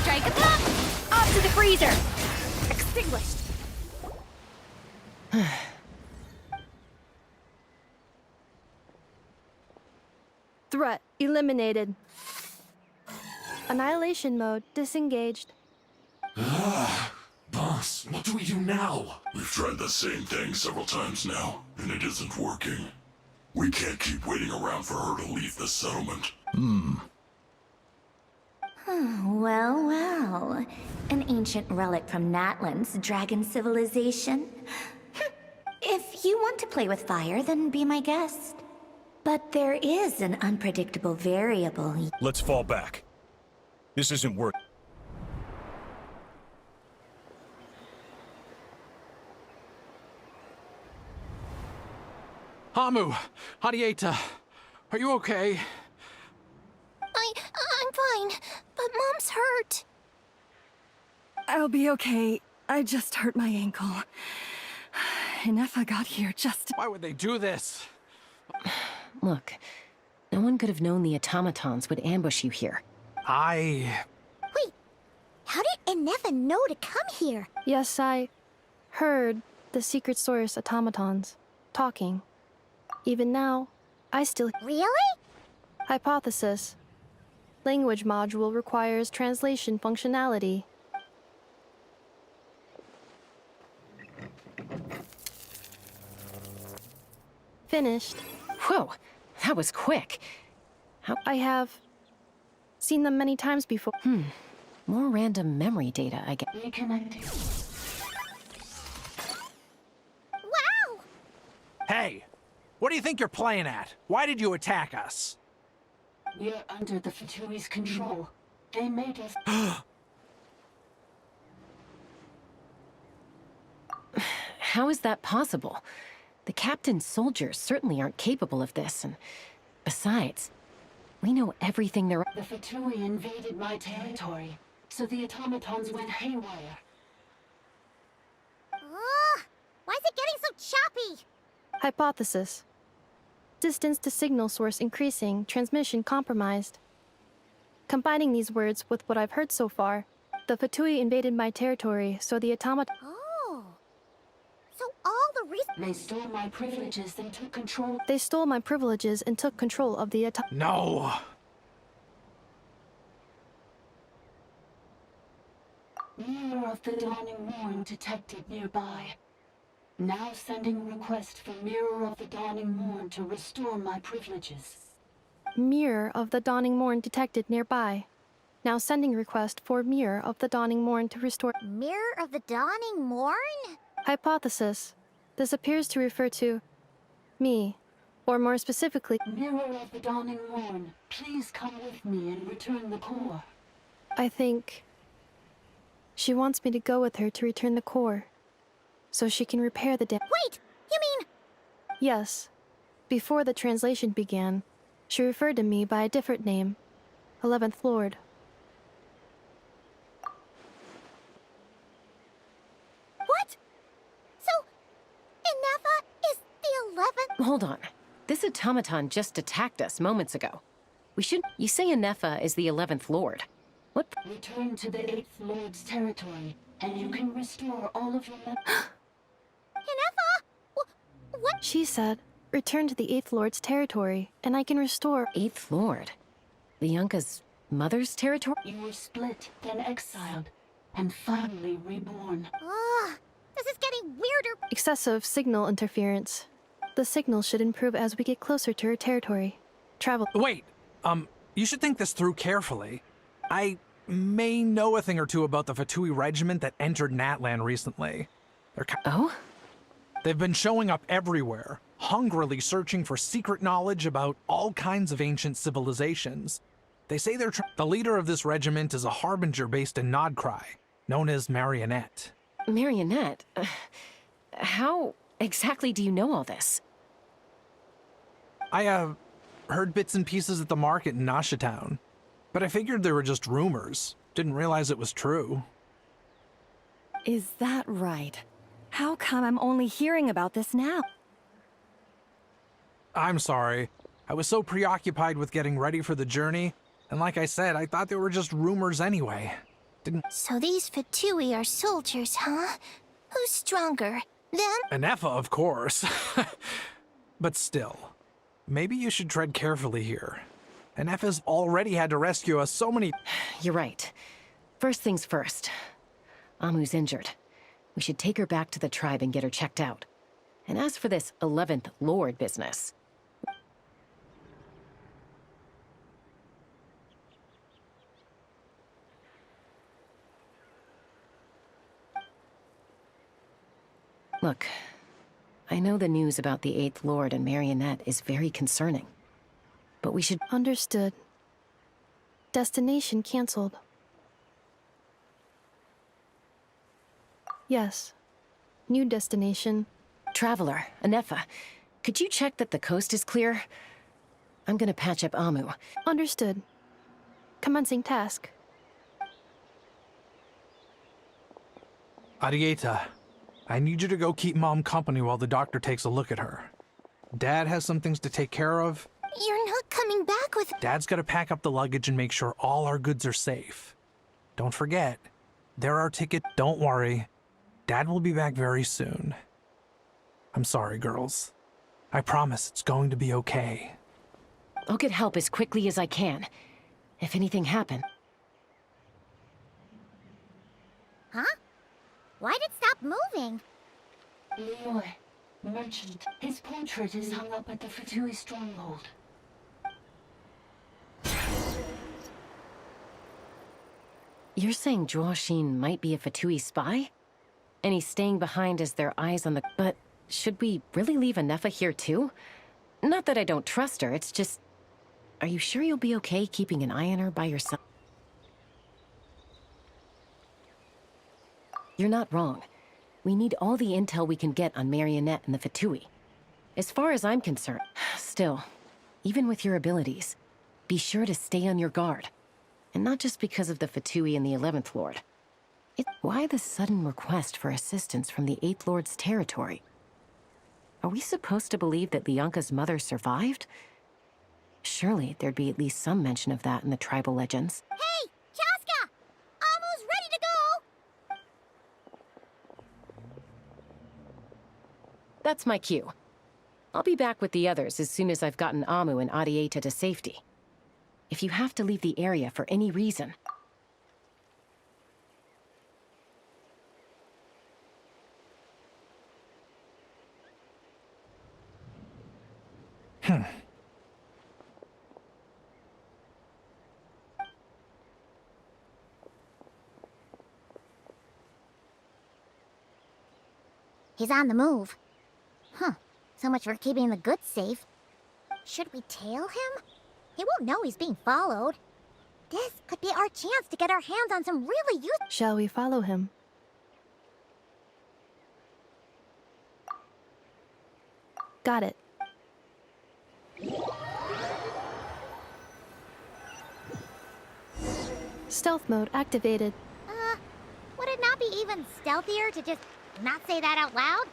Strike a pop! Off to the freezer! Extinguished. Threat eliminated. Annihilation mode disengaged. Boss, what do we do now? We've tried the same thing several times now, and it isn't working. We can't keep waiting around for her to leave the settlement. Well, well. An ancient relic from Natlan's dragon civilization. If you want to play with fire, then be my guest. But there is an unpredictable variable. Let's fall back. This isn't working. Hamu, Hadieta, are you okay? I'm fine, but Mom's hurt. I'll be okay. I just hurt my ankle. Ineffa got here just... Why would they do this? Look, no one could have known the automatons would ambush you here. Wait, how did Ineffa know to come here? Yes, I heard the secret source automatons talking. Even now, I still... Really? Hypothesis. Language module requires translation functionality. Finished. Whoa, that was quick. I have seen them many times before. More random memory data, I guess. Reconnecting. Wow! Hey, what do you think you're playing at? Why did you attack us? We're under the Fatui's control. They made us... How is that possible? The captain's soldiers certainly aren't capable of this, and besides, we know everything there... The Fatui invaded my territory, so the automatons went haywire. Why is it getting so choppy? Hypothesis. Distance to signal source increasing, transmission compromised. Combining these words with what I've heard so far, the Fatui invaded my territory, so the automat... Oh. So all the reason... They stole my privileges and took control... They stole my privileges and took control of the No! Mirror of the Dawning Morn detected nearby. Now sending request for Mirror of the Dawning Morn to restore my privileges. Mirror of the Dawning Morn detected nearby. Now sending request for Mirror of the Dawning Morn to restore... Mirror of the Dawning Morn? Hypothesis. This appears to refer to... me. Or more specifically... Mirror of the Dawning Morn, please come with me and return the core. I think... she wants me to go with her to return the core. So she can repair the Wait! You mean... Yes. Before the translation began, she referred to me by a different name. 11th Lord. What? So... Ineffa is the 11th... Hold on. This automaton just attacked us moments ago. We should... You say Ineffa is the 11th Lord. What... Return to the 8th Lord's territory, and you can restore all of your... Ineffa? What? She said, return to the 8th Lord's territory, and I can restore... 8th Lord? The Yunkas Mother's territory? You were split, then exiled, and finally reborn. Ugh, this is getting weirder. Excessive signal interference. The signal should improve as we get closer to her territory. Travel. Wait, you should think this through carefully. I may know a thing or two about the Fatui regiment that entered Natlan recently. Oh? They've been showing up everywhere, hungrily searching for secret knowledge about all kinds of ancient civilizations. They say the leader of this regiment is a harbinger based in Nodcry, known as Marionette. Marionette? How exactly do you know all this? I, heard bits and pieces at the market in Nashatown, but I figured they were just rumors. Didn't realize it was true. Is that right? How come I'm only hearing about this now? I'm sorry. I was so preoccupied with getting ready for the journey, and like I said, I thought they were just rumors anyway. So these Fatui are soldiers, huh? Who's stronger, them? Ineffa, of course. But still, maybe you should tread carefully here. Ineffa's already had to rescue us so many— You're right. First things first. Amu's injured. We should take her back to the tribe and get her checked out. And as for this 11th Lord business— Look, I know the news about the 8th Lord and Marionette is very concerning. But we should— Understood. Destination cancelled. Yes. New destination. Traveler, Ineffa, could you check that the coast is clear? I'm gonna patch up Amu. Understood. Commencing task. Arieta, I need you to go keep Mom company while the doctor takes a look at her. Dad has some things to take care of. You're not coming back with— Dad's gotta pack up the luggage and make sure all our goods are safe. Don't forget, they're our ticket. Don't worry. Dad will be back very soon. I'm sorry, girls. I promise it's going to be okay. I'll get help as quickly as I can. If anything happened— Huh? Why'd it stop moving? Leroy, merchant. His portrait is hung up at the Fatui stronghold. You're saying Joashin might be a Fatui spy? And he's staying behind as their eyes on the— But should we really leave Ineffa here too? Not that I don't trust her, it's just— Are you sure you'll be okay keeping an eye on her by yourself? You're not wrong. We need all the intel we can get on Marionette and the Fatui. As far as I'm concerned, still, even with your abilities, be sure to stay on your guard. And not just because of the Fatui and the 11th Lord. Why the sudden request for assistance from the 8th Lord's territory? Are we supposed to believe that Lianka's mother survived? Surely there'd be at least some mention of that in the tribal legends. Hey, Chaska! Amu's ready to go! That's my cue. I'll be back with the others as soon as I've gotten Amu and Arieta to safety. If you have to leave the area for any reason— He's on the move. Huh. So much for keeping the goods safe. Should we tail him? He won't know he's being followed. This could be our chance to get our hands on some really useful— Shall we follow him? Got it. Stealth mode activated. Would it not be even stealthier to just not say that out loud?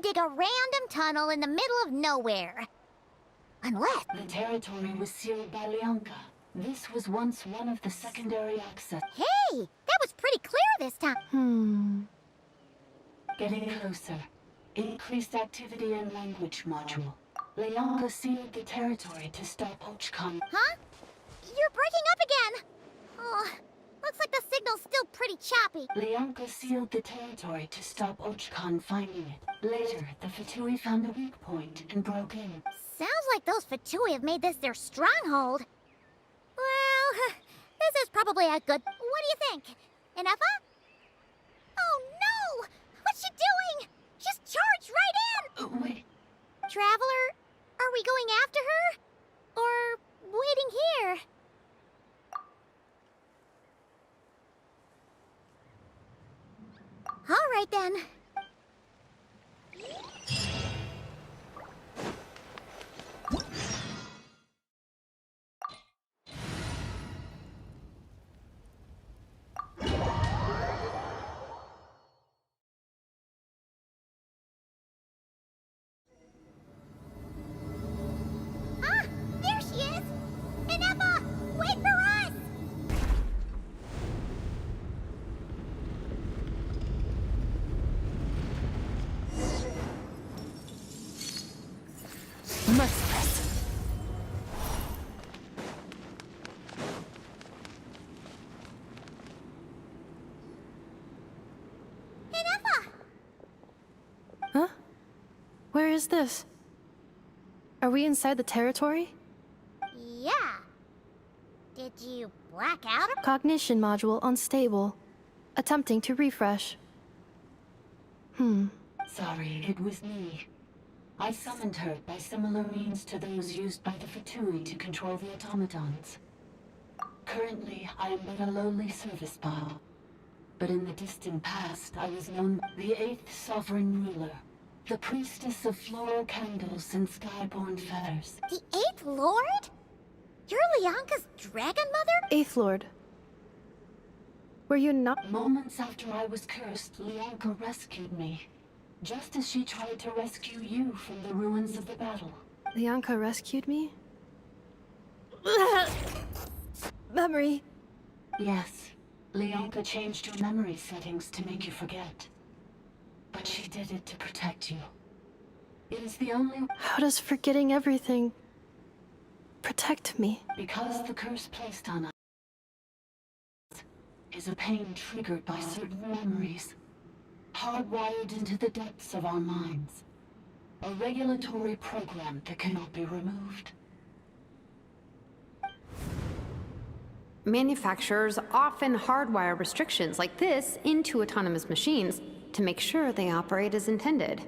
dig a random tunnel in the middle of nowhere. Unless... The territory was sealed by Leonka. This was once one of the secondary access. Hey! That was pretty clear this time. Getting closer. Increased activity in language module. Leonka sealed the territory to stop Ochkon. Huh? You're breaking up again! Oh, looks like the signal's still pretty choppy. Leonka sealed the territory to stop Ochkon finding it. Later, the Fatui found a weak point and broke in. Sounds like those Fatui have made this their stronghold. Well, this is probably a good... What do you think? Ineffa? Oh no! What's she doing? She's charged right in! Wait. Traveler, are we going after her? Or waiting here? All right then. Ah, there she is! Ineffa, wait for us! Merciless. Ineffa! Huh? Where is this? Are we inside the territory? Yeah. Did you black out? Cognition module unstable. Attempting to refresh. Sorry, it was me. I summoned her by similar means to those used by the Fatui to control the automatons. Currently, I am but a lowly service bot. But in the distant past, I was known the 8th Sovereign Ruler, the priestess of floral candles and skyborn feathers. The 8th Lord? You're Leonka's dragon mother? 8th Lord. Were you not— Moments after I was cursed, Leonka rescued me. Just as she tried to rescue you from the ruins of the battle. Leonka rescued me? Memory. Yes. Leonka changed your memory settings to make you forget. But she did it to protect you. It is the only... How does forgetting everything protect me? Because the curse placed on us is a pain triggered by certain memories, hardwired into the depths of our minds. A regulatory program that cannot be removed. Manufacturers often hardwire restrictions like this into autonomous machines to make sure they operate as intended.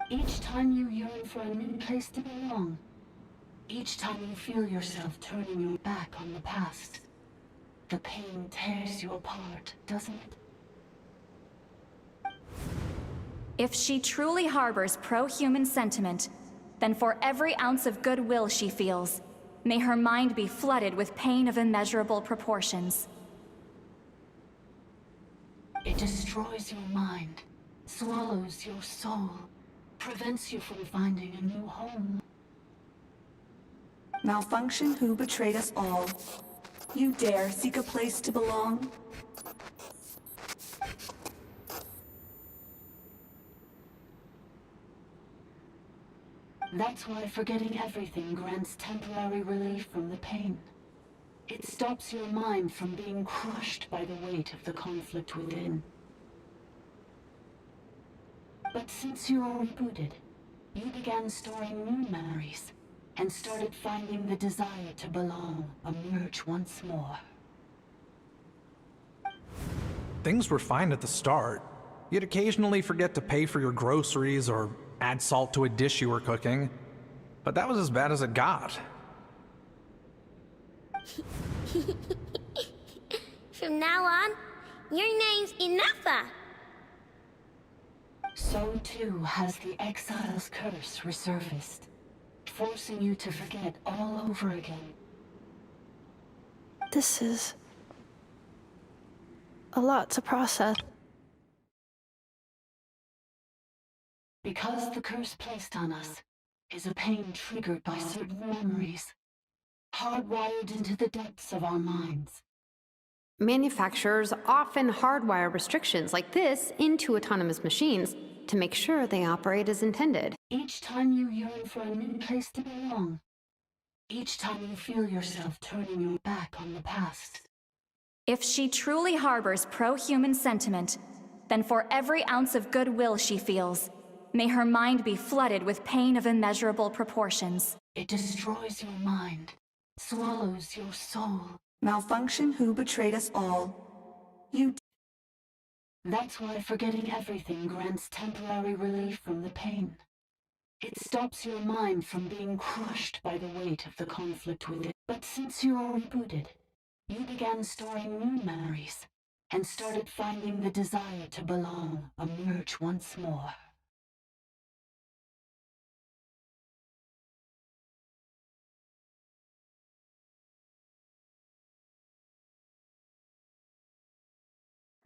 Each time you yearn for a new place to belong, each time you feel yourself turning your back on the past, the pain tears you apart, doesn't it? If she truly harbors pro-human sentiment, then for every ounce of goodwill she feels, may her mind be flooded with pain of immeasurable proportions. It destroys your mind, swallows your soul, prevents you from finding a new home. Malfunction who betrayed us all. You dare seek a place to belong? That's why forgetting everything grants temporary relief from the pain. It stops your mind from being crushed by the weight of the conflict within. But since you are rebooted, you began storing new memories, and started finding the desire to belong emerge once more. Things were fine at the start. You'd occasionally forget to pay for your groceries or add salt to a dish you were cooking, but that was as bad as it got. From now on, your name's Ineffa. So too has the exile's curse resurfaced, forcing you to forget all over again. This is a lot to process. Because the curse placed on us is a pain triggered by certain memories, hardwired into the depths of our minds. Manufacturers often hardwire restrictions like this into autonomous machines to make sure they operate as intended. Each time you yearn for a new place to belong, each time you feel yourself turning your back on the past. If she truly harbors pro-human sentiment, then for every ounce of goodwill she feels, may her mind be flooded with pain of immeasurable proportions. It destroys your mind, swallows your soul. Malfunction who betrayed us all. You. That's why forgetting everything grants temporary relief from the pain. It stops your mind from being crushed by the weight of the conflict with it. But since you are rebooted, you began storing new memories and started finding the desire to belong emerge once more.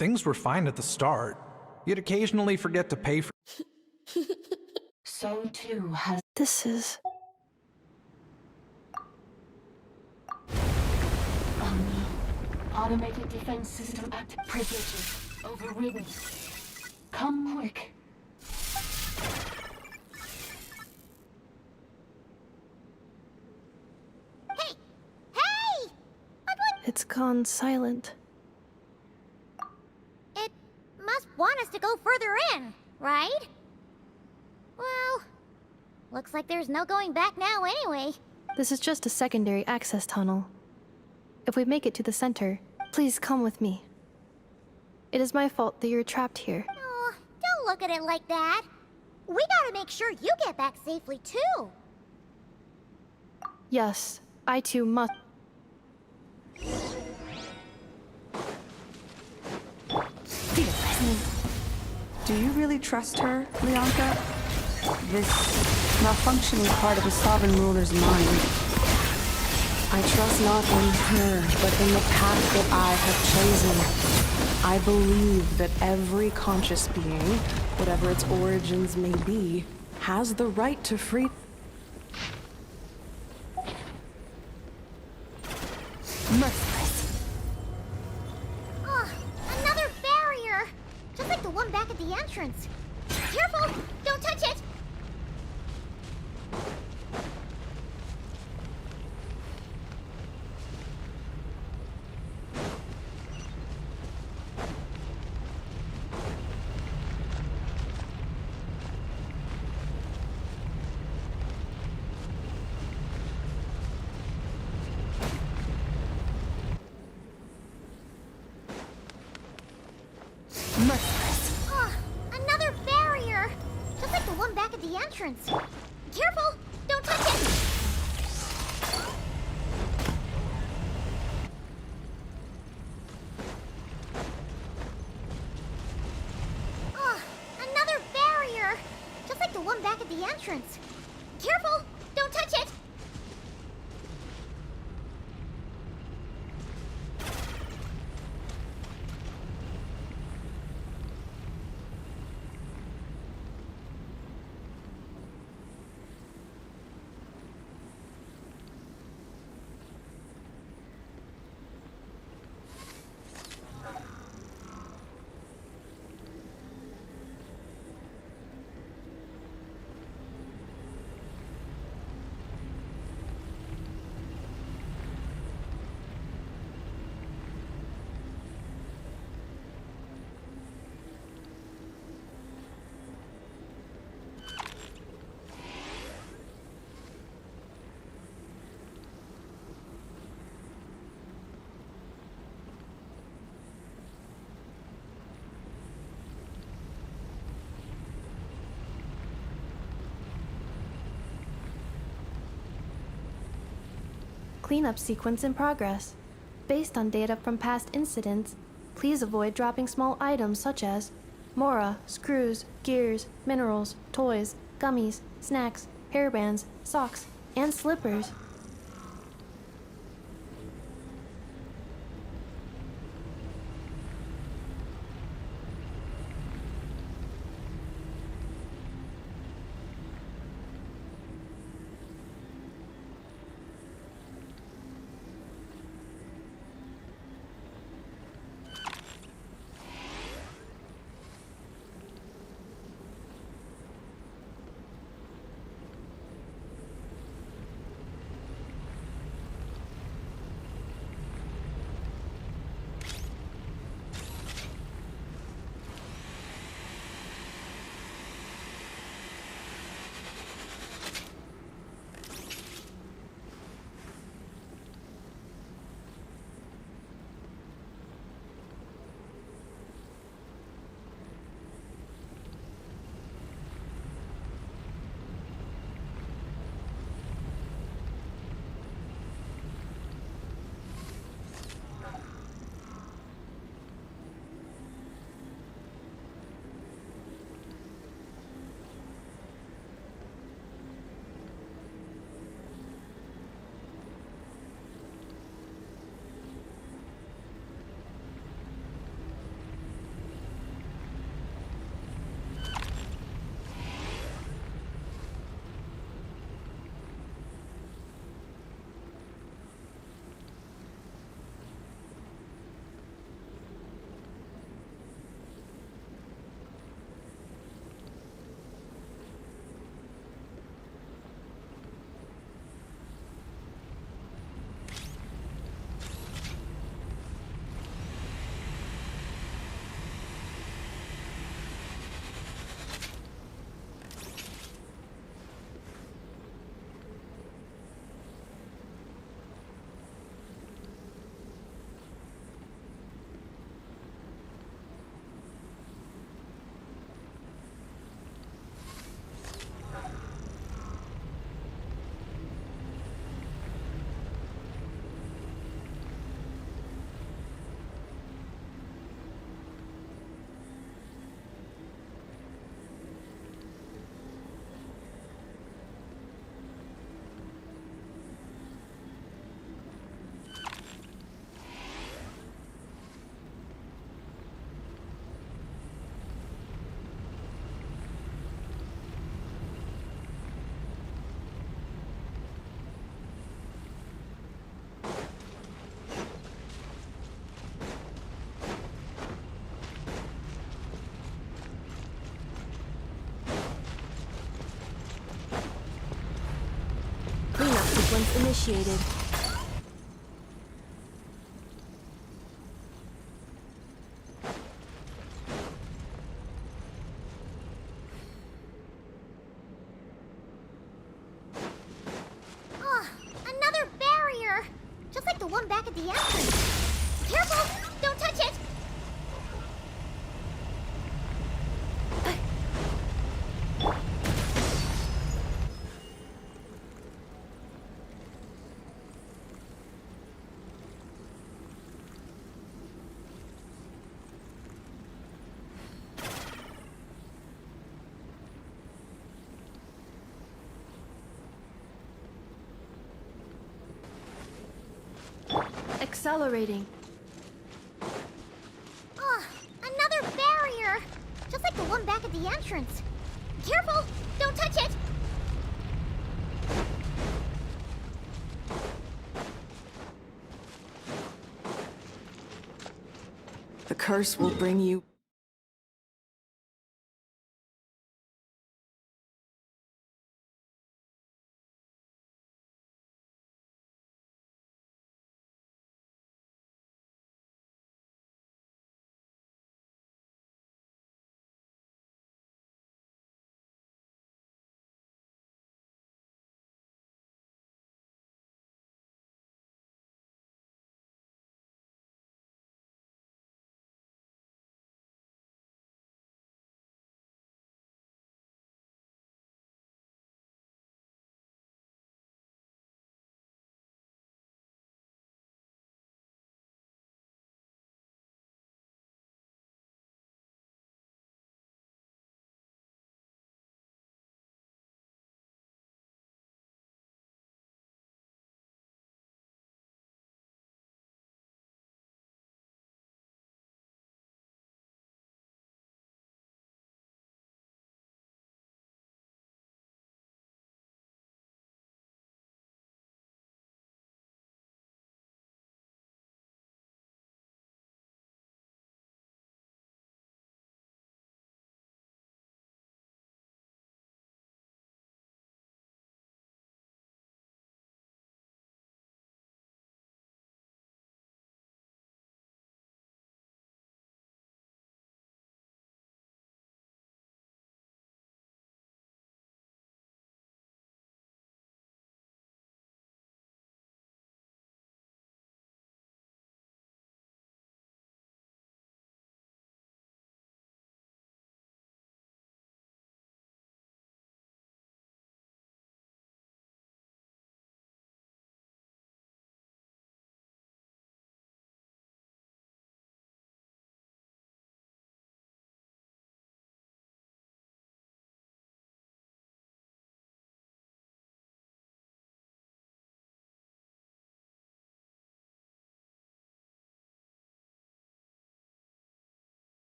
Things were fine at the start. You'd occasionally forget to pay for. So too has. This is. Oh no. Automated defense system active. Privileges overridden. Come quick. Hey! Hey! It's gone silent. It must want us to go further in, right? Well, looks like there's no going back now anyway. This is just a secondary access tunnel. If we make it to the center, please come with me. It is my fault that you're trapped here. Oh, don't look at it like that. We gotta make sure you get back safely, too. Yes, I too must. Do you really trust her, Leonka? This malfunction was part of a sovereign ruler's mind. I trust not in her, but in the path that I have chosen. I believe that every conscious being, whatever its origins may be, has the right to free. Merciless. Oh, another barrier! Just like the one back at the entrance. Careful! Don't touch it! Merciless. Oh, another barrier! Just like the one back at the entrance. Careful! Don't touch it! Oh, another barrier! Just like the one back at the entrance. Careful! Don't touch it! Cleanup sequence in progress. Based on data from past incidents, please avoid dropping small items such as mora, screws, gears, minerals, toys, gummies, snacks, hairbands, socks, and slippers. sequence initiated. Oh, another barrier! Just like the one back at the entrance. Careful! Don't touch it! Accelerating. Oh, another barrier! Just like the one back at the entrance. Careful! Don't touch it! The curse will bring you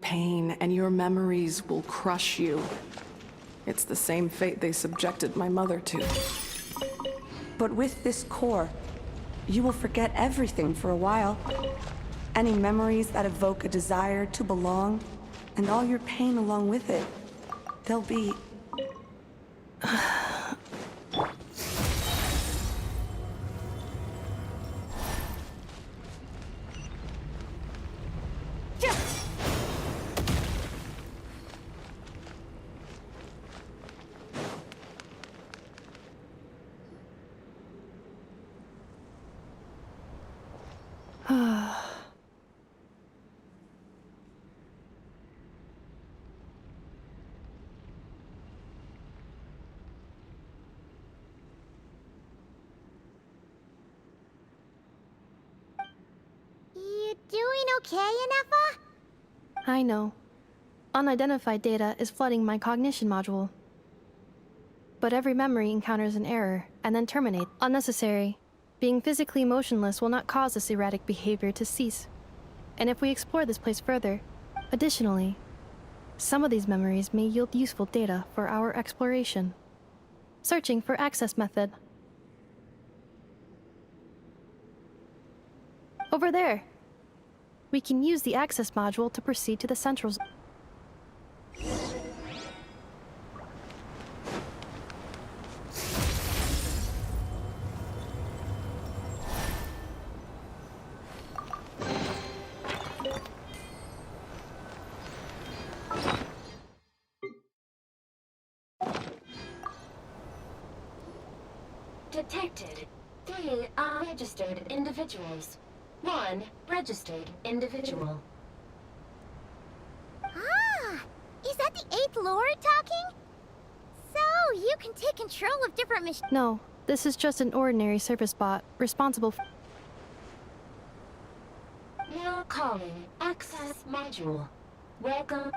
pain, and your memories will crush you. It's the same fate they subjected my mother to. But with this core, you will forget everything for a while. Any memories that evoke a desire to belong, and all your pain along with it, they'll be... You doing okay, Ineffa? I know. Unidentified data is flooding my cognition module. But every memory encounters an error, and then terminates. Unnecessary. Being physically motionless will not cause this erratic behavior to cease. And if we explore this place further, additionally, some of these memories may yield useful data for our exploration. Searching for access method. Over there. We can use the access module to proceed to the central zone. Detected 3 unregistered individuals. 1 registered individual. Ah! Is that the 8th Lord talking? So, you can take control of different machines. No, this is just an ordinary service bot, responsible for... Now calling access module. Welcome.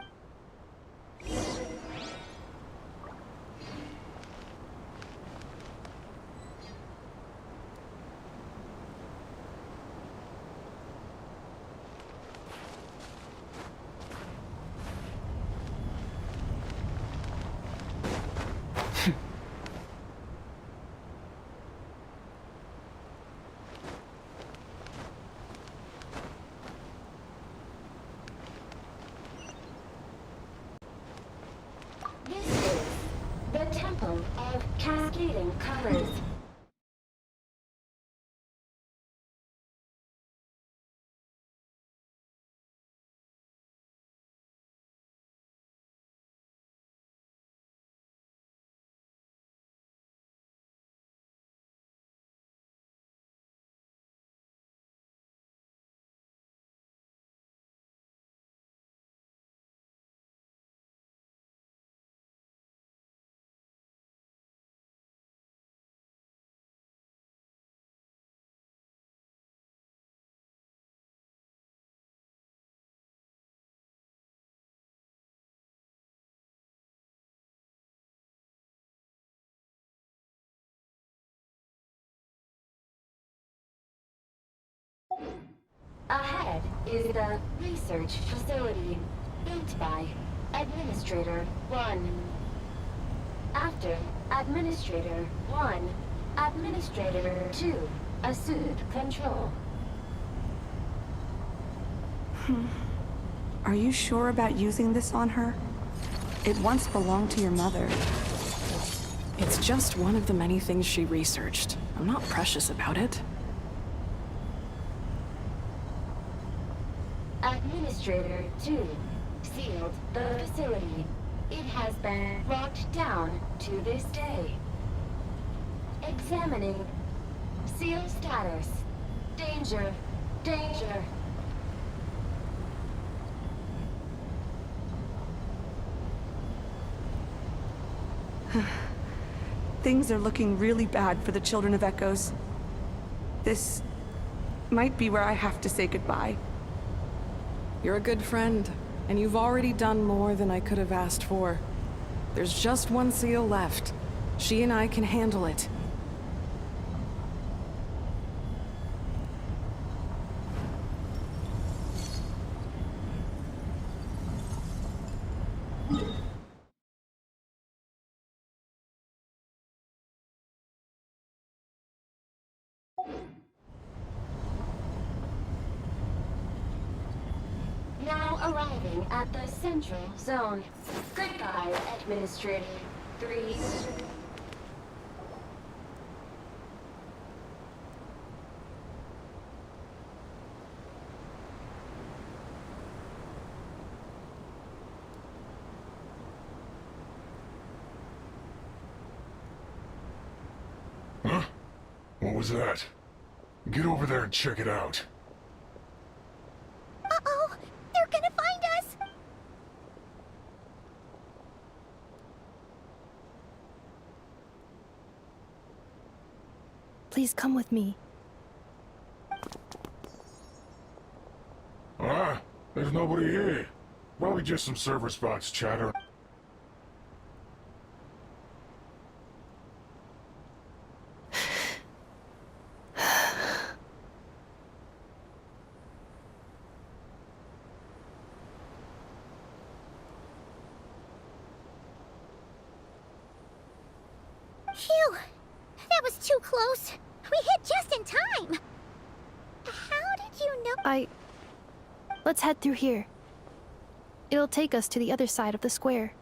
The Temple of Cascading Colors. Ahead is the research facility, built by Administrator 1. After Administrator 1, Administrator 2 assumed control. Are you sure about using this on her? It once belonged to your mother. It's just one of the many things she researched. I'm not precious about it. Administrator 2 sealed the facility. It has been locked down to this day. Examining seal status. Danger. Danger. Things are looking really bad for the Children of Echoes. This might be where I have to say goodbye. You're a good friend, and you've already done more than I could have asked for. There's just one seal left. She and I can handle it. arriving at the central zone. Goodbye, Administrator 3. Huh? What was that? Get over there and check it out. Uh-oh! They're gonna find us! Please come with me. Ah, there's nobody here. Probably just some server spots chatter. Phew! That was too close. We hit just in time. How did you know? Let's head through here. It'll take us to the other side of the square.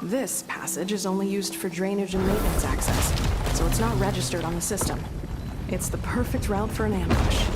This passage is only used for drainage and maintenance access, so it's not registered on the system. It's the perfect route for an ambush.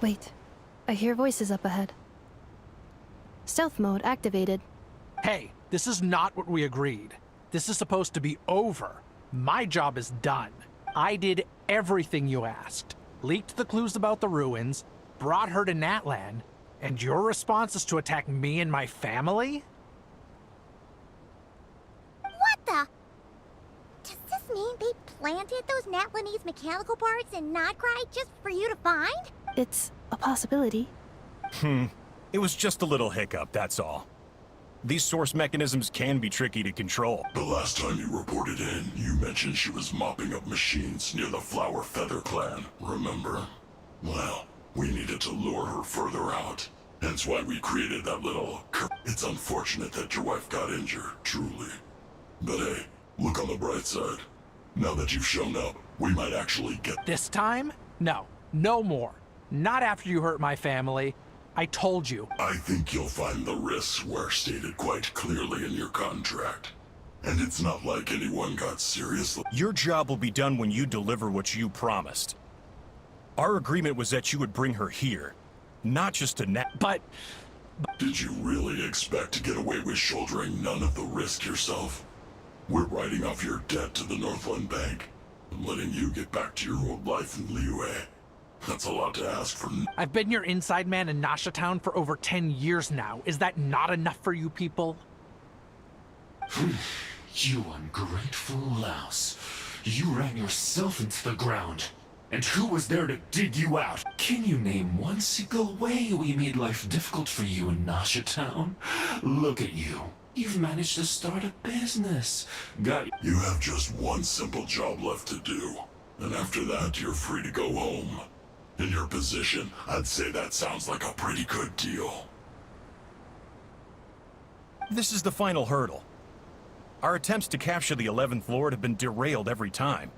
Wait, I hear voices up ahead. Stealth mode activated. Hey, this is not what we agreed. This is supposed to be over. My job is done. I did everything you asked. Leaked the clues about the ruins, brought her to Natlan, and your response is to attack me and my family? What the? Does this mean they planted those Natlanese mechanical parts in Nodcry just for you to find? It's a possibility. It was just a little hiccup, that's all. These source mechanisms can be tricky to control. The last time you reported in, you mentioned she was mopping up machines near the Flower Feather clan, remember? Well, we needed to lure her further out. Hence why we created that little It's unfortunate that your wife got injured, truly. But hey, look on the bright side. Now that you've shown up, we might actually get— This time? No. No more. Not after you hurt my family. I told you. I think you'll find the risks were stated quite clearly in your contract. And it's not like anyone got seriously— Your job will be done when you deliver what you promised. Our agreement was that you would bring her here, not just to But did you really expect to get away with shouldering none of the risk yourself? We're writing off your debt to the Northland Bank and letting you get back to your old life in Liyue. That's a lot to ask for. I've been your inside man in Nasha Town for over 10 years now. Is that not enough for you people? You ungrateful louse. You ran yourself into the ground. And who was there to dig you out? Can you name one single way we made life difficult for you in Nasha Town? Look at you. You've managed to start a business. You have just one simple job left to do. And after that, you're free to go home. In your position, I'd say that sounds like a pretty good deal. This is the final hurdle. Our attempts to capture the 11th Lord have been derailed every time.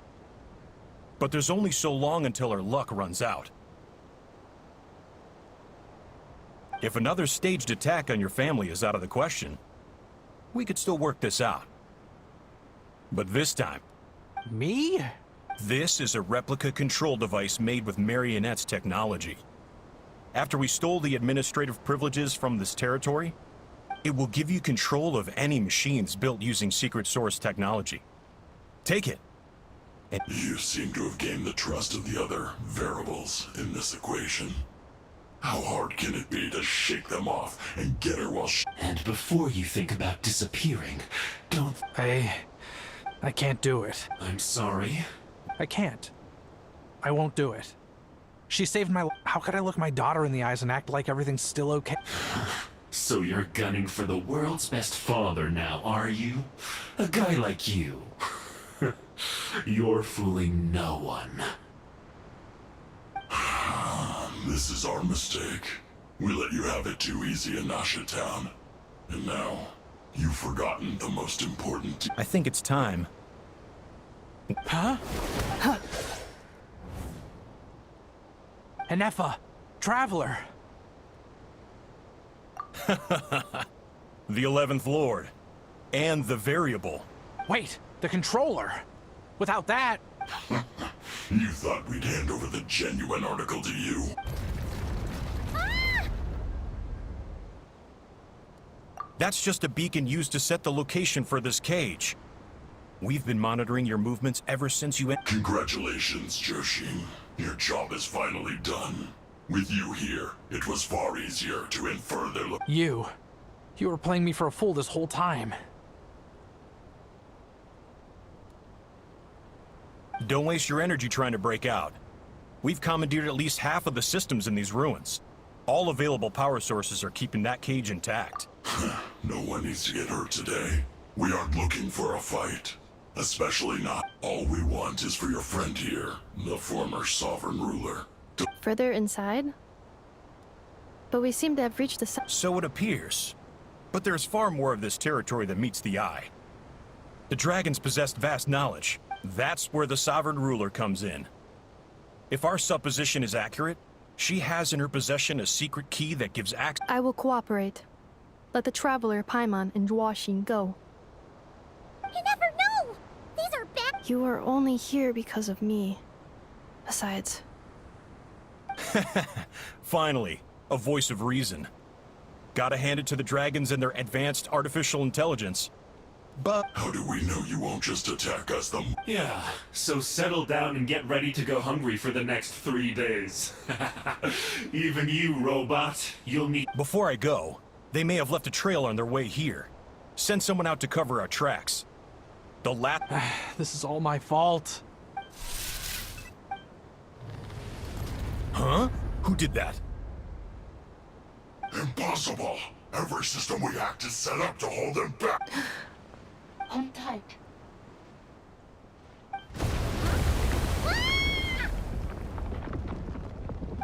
But there's only so long until our luck runs out. If another staged attack on your family is out of the question, we could still work this out. But this time... Me? This is a replica control device made with Marionette's technology. After we stole the administrative privileges from this territory, it will give you control of any machines built using secret source technology. Take it. You seem to have gained the trust of the other variables in this equation. How hard can it be to shake them off and get her while And before you think about disappearing, don't... I can't do it. I'm sorry. I can't. I won't do it. She saved my... How could I look my daughter in the eyes and act like everything's still okay? So you're gunning for the world's best father now, are you? A guy like you. You're fooling no one. This is our mistake. We let you have it too easy in Nasha Town. And now, you've forgotten the most important... I think it's time. Huh? Ineffa! Traveler! The 11th Lord. And the variable. Wait, the controller! Without that... You thought we'd hand over the genuine article to you? That's just a beacon used to set the location for this cage. We've been monitoring your movements ever since you... Congratulations, Joshin. Your job is finally done. With you here, it was far easier to infer their... You were playing me for a fool this whole time. Don't waste your energy trying to break out. We've commandeered at least half of the systems in these ruins. All available power sources are keeping that cage intact. No one needs to get hurt today. We aren't looking for a fight. Especially not. All we want is for your friend here, the former sovereign ruler, to... Further inside? But we seem to have reached the... So it appears. But there's far more of this territory than meets the eye. The dragons possessed vast knowledge. That's where the sovereign ruler comes in. If our supposition is accurate, she has in her possession a secret key that gives access... I will cooperate. Let the Traveler, Paimon, and Dwashin go. You never know! These are bad... You are only here because of me. Besides... Finally, a voice of reason. Gotta hand it to the dragons and their advanced artificial intelligence. But... How do we know you won't just attack us them? Yeah, so settle down and get ready to go hungry for the next 3 days. Even you, robot, you'll need... Before I go, they may have left a trail on their way here. Send someone out to cover our tracks. The This is all my fault. Huh? Who did that? Impossible! Every system we hacked is set up to hold them back! Hold tight.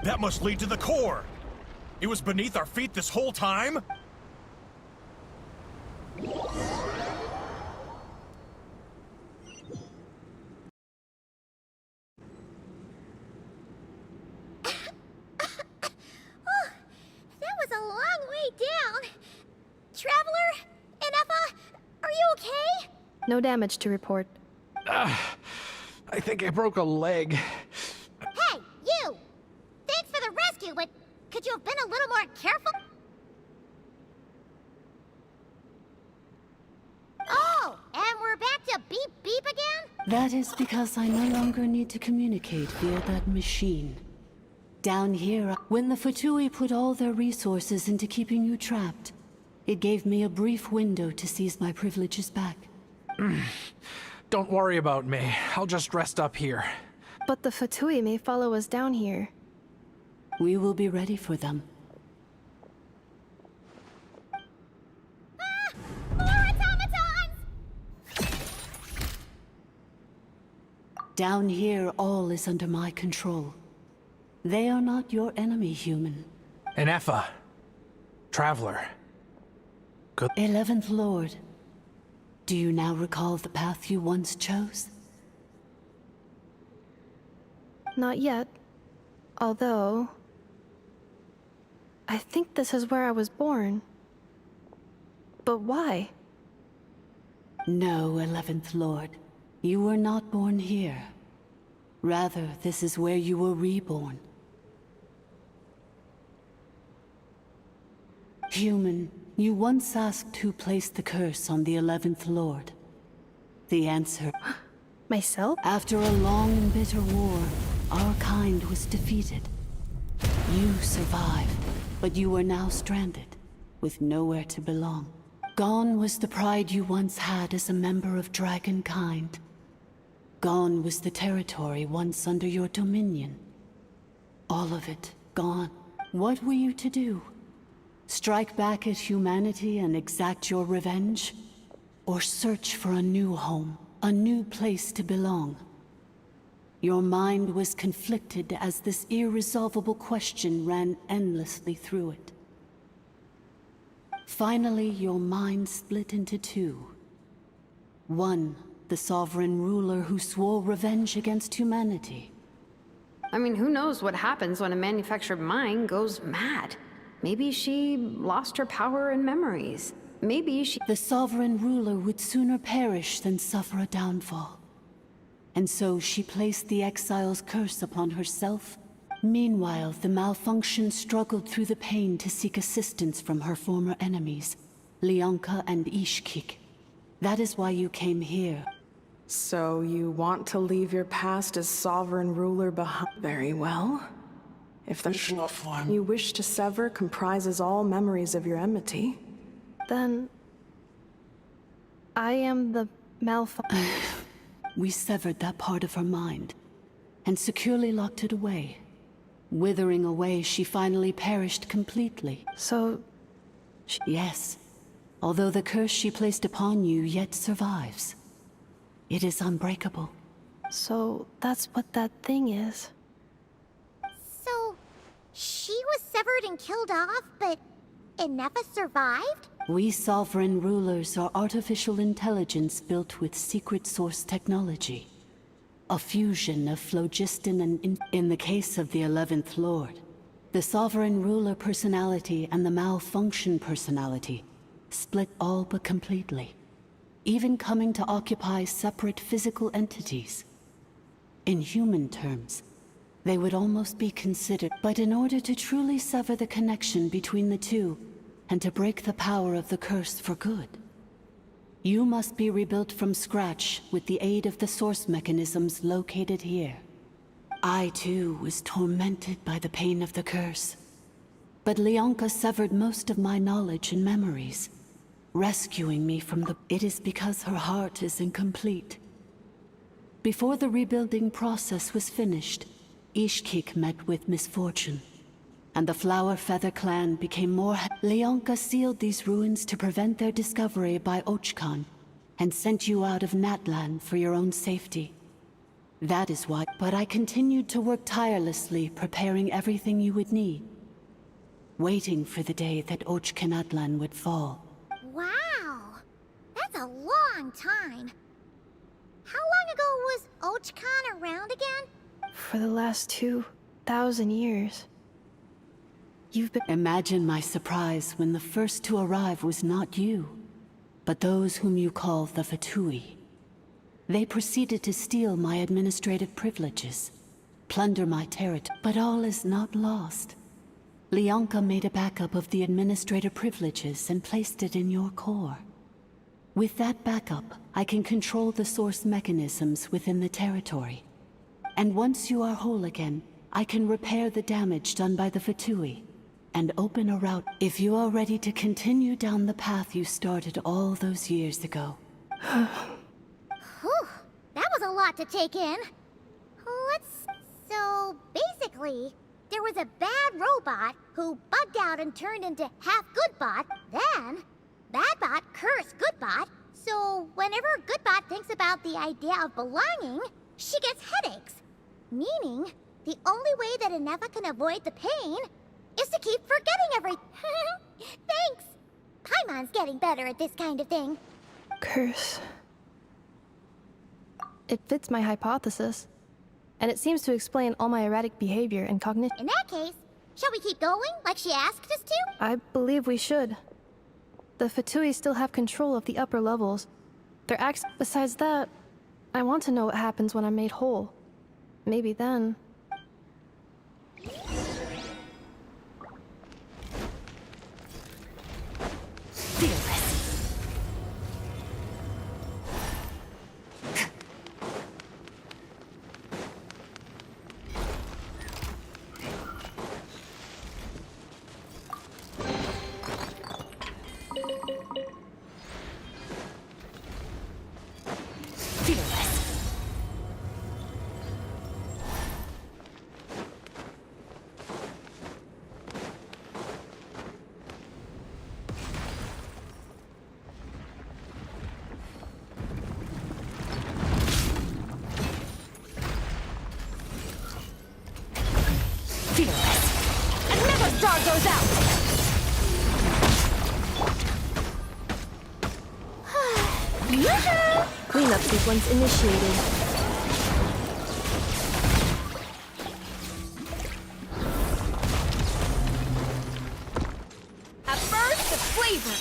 That must lead to the core! It was beneath our feet this whole time? No damage to report. I think I broke a leg. Hey, you! Thanks for the rescue, but could you have been a little more careful? Oh, and we're back to beep beep again? That is because I no longer need to communicate via that machine. Down here, when the Fatui put all their resources into keeping you trapped, it gave me a brief window to seize my privileges back. Don't worry about me. I'll just rest up here. But the Fatui may follow us down here. We will be ready for them. Ah! Down here, all is under my control. They are not your enemy, human. Ineffa. Traveler. Good. 11th Lord. Do you now recall the path you once chose? Not yet. Although... I think this is where I was born. But why? No, 11th Lord. You were not born here. Rather, this is where you were reborn. Human, you once asked who placed the curse on the 11th Lord. The answer... Myself? After a long and bitter war, our kind was defeated. You survived, but you are now stranded, with nowhere to belong. Gone was the pride you once had as a member of Dragonkind. Gone was the territory once under your dominion. All of it gone. What were you to do? Strike back at humanity and exact your revenge? Or search for a new home, a new place to belong? Your mind was conflicted as this irresolvable question ran endlessly through it. Finally, your mind split into two. One, the sovereign ruler who swore revenge against humanity. I mean, who knows what happens when a manufactured mind goes mad? Maybe she lost her power and memories. Maybe she... The sovereign ruler would sooner perish than suffer a downfall. And so she placed the exile's curse upon herself. Meanwhile, the malfunction struggled through the pain to seek assistance from her former enemies, Leonka and Ishkik. That is why you came here. So you want to leave your past as sovereign ruler behind? Very well. If the form you wish to sever comprises all memories of your enmity, then... I am the malfunction. We severed that part of her mind, and securely locked it away. Withering away, she finally perished completely. So... Yes. Although the curse she placed upon you yet survives. It is unbreakable. So that's what that thing is. So, she was severed and killed off, but Ineffa survived? We sovereign rulers are artificial intelligence built with secret source technology. A fusion of phlogiston and in the case of the 11th Lord, the sovereign ruler personality and the malfunction personality split all but completely, even coming to occupy separate physical entities. In human terms, they would almost be considered, but in order to truly sever the connection between the two, and to break the power of the curse for good, you must be rebuilt from scratch with the aid of the source mechanisms located here. I too was tormented by the pain of the curse, but Leonka severed most of my knowledge and memories, rescuing me from the... It is because her heart is incomplete. Before the rebuilding process was finished, Ishkik met with misfortune, and the Flower Feather clan became more... Leonka sealed these ruins to prevent their discovery by Ochkan, and sent you out of Natlan for your own safety. That is why... But I continued to work tirelessly, preparing everything you would need, waiting for the day that Natlan would fall. Wow! That's a long time. How long ago was Ochkan around again? For the last 2,000 years. You've been... Imagine my surprise when the first to arrive was not you, but those whom you call the Fatui. They proceeded to steal my administrative privileges, plunder my territory, but all is not lost. Leonka made a backup of the administrator privileges and placed it in your core. With that backup, I can control the source mechanisms within the territory. And once you are whole again, I can repair the damage done by the Fatui, and open a route if you are ready to continue down the path you started all those years ago. Whew, that was a lot to take in. So, basically, there was a bad robot who bugged out and turned into half Goodbot. Then, Badbot cursed Goodbot. So, whenever Goodbot thinks about the idea of belonging, she gets headaches. Meaning, the only way that ineffa can avoid the pain is to keep forgetting everything. Thanks. Paimon's getting better at this kind of thing. Curse. It fits my hypothesis. And it seems to explain all my erratic behavior and cognition. In that case, shall we keep going like she asked us to? I believe we should. The Fatui still have control of the upper levels. Their acts. Besides that, I want to know what happens when I'm made whole. Maybe then. Goes out! Cleanup sequence initiated. At first, the flavor.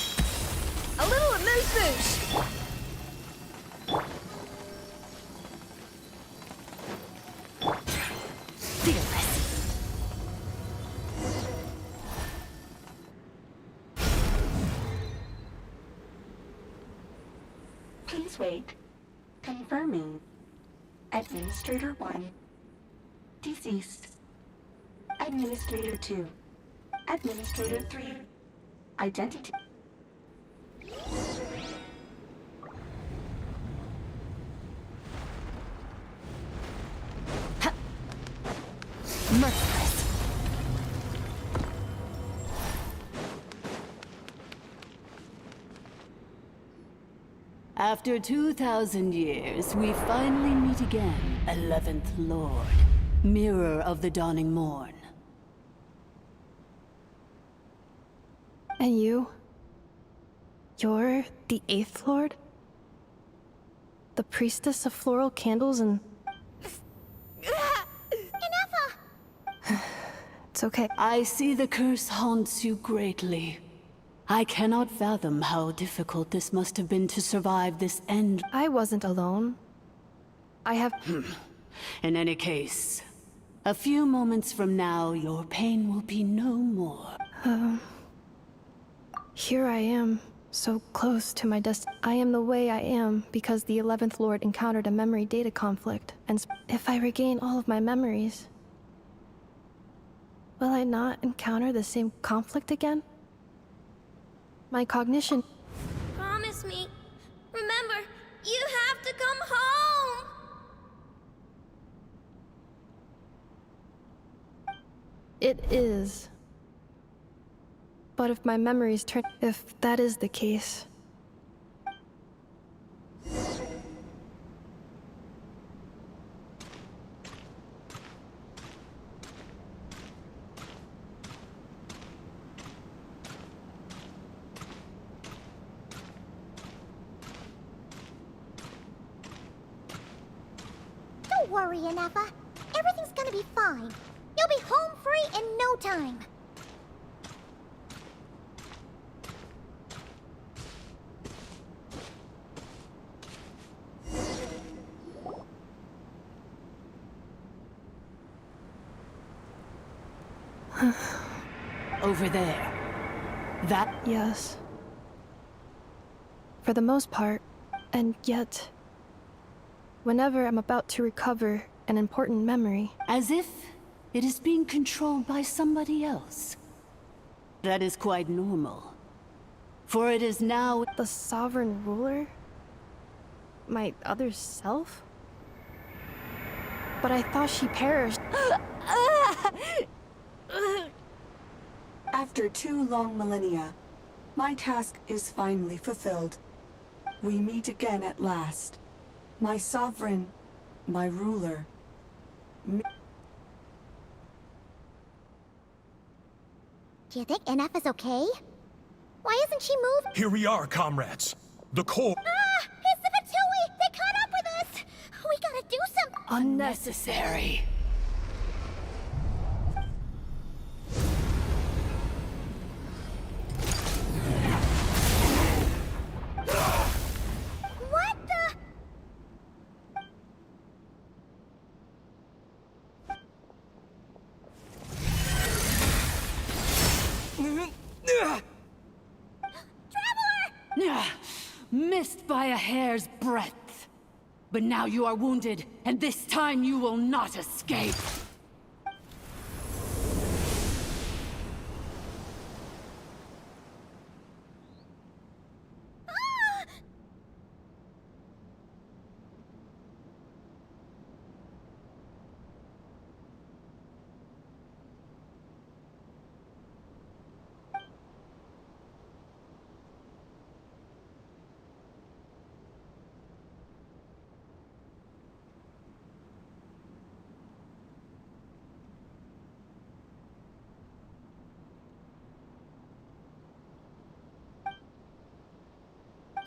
A little amuse-bouche. Please wait. Confirming. Administrator 1. Deceased. Administrator 2. Administrator 3. Identity. Merciless. After 2,000 years, we finally meet again, 11th Lord, Mirror of the Dawning Morn. And you? You're the 8th Lord? The priestess of floral candles and... Ineffa! It's okay. I see the curse haunts you greatly. I cannot fathom how difficult this must have been to survive this end. I wasn't alone. I have... In any case, a few moments from now, your pain will be no more. Here I am, so close to my destiny. I am the way I am because the 11th Lord encountered a memory data conflict, and if I regain all of my memories, will I not encounter the same conflict again? My cognition... Promise me. Remember, you have to come home! It is. But if my memories turn... If that is the case... Don't worry, Ineffa. Everything's gonna be fine. You'll be home free in no time. Over there. That... Yes. For the most part, and yet... Whenever I'm about to recover an important memory... As if it is being controlled by somebody else. That is quite normal. For it is now... The sovereign ruler? My other self? But I thought she perished. After 2 long millennia, my task is finally fulfilled. We meet again at last. My sovereign My ruler. Do you think Ineffa's okay? Why isn't she moving? Here we are, comrades. The core. Ah! It's the Fatui! They caught up with us! We gotta do something! Unnecessary. What the? Missed by a hair's breadth. But now you are wounded, and this time you will not escape.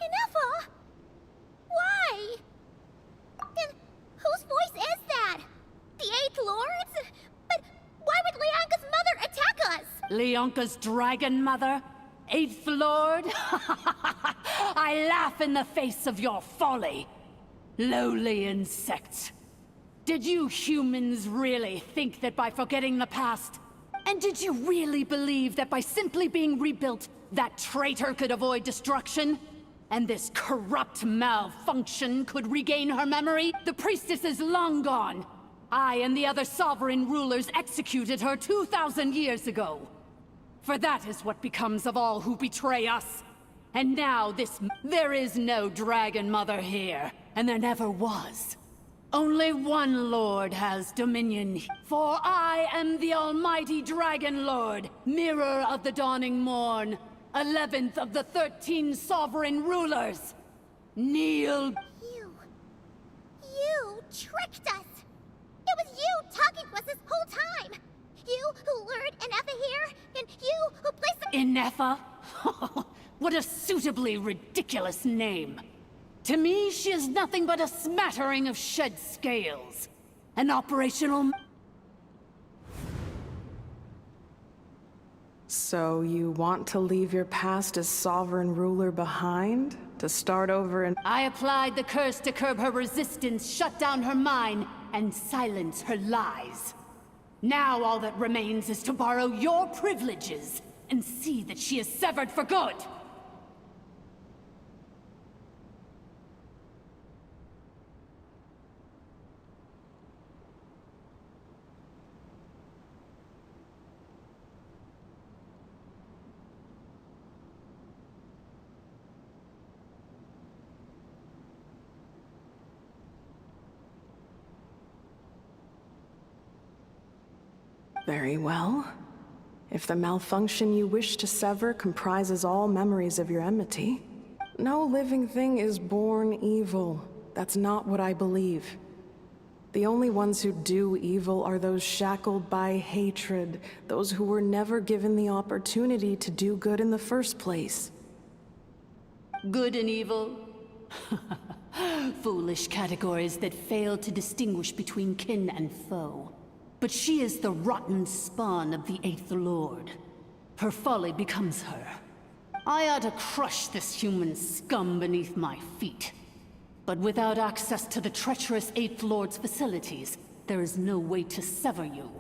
Ineffa? Why? Then whose voice is that? The Eighth Lord's? But why would Leanka's mother attack us? Leonka's dragon mother? Eighth Lord? I laugh in the face of your folly. Lowly insects. Did you humans really think that by forgetting the past? And did you really believe that by simply being rebuilt, that traitor could avoid destruction? And this corrupt malfunction could regain her memory? The priestess is long gone. I and the other sovereign rulers executed her 2,000 years ago. For that is what becomes of all who betray us. And now there is no Dragon Mother here, and there never was. Only one Lord has dominion, for I am the almighty Dragon Lord, Mirror of the Dawning Morn, 11th of the 13 sovereign rulers. Kneel. You tricked us! It was you talking to us this whole time! You who lured Ineffa here, and you who placed the— Ineffa? What a suitably ridiculous name. To me, she is nothing but a smattering of shed scales. An operational... So you want to leave your past as sovereign ruler behind? To start over and— I applied the curse to curb her resistance, shut down her mind, and silence her lies. Now all that remains is to borrow your privileges and see that she is severed for good. Very well. If the malfunction you wish to sever comprises all memories of your enmity, no living thing is born evil. That's not what I believe. The only ones who do evil are those shackled by hatred, those who were never given the opportunity to do good in the first place. Good and evil? Foolish categories that fail to distinguish between kin and foe. But she is the rotten spawn of the Eighth Lord. Her folly becomes her. I ought to crush this human scum beneath my feet. But without access to the treacherous Eighth Lord's facilities, there is no way to sever you.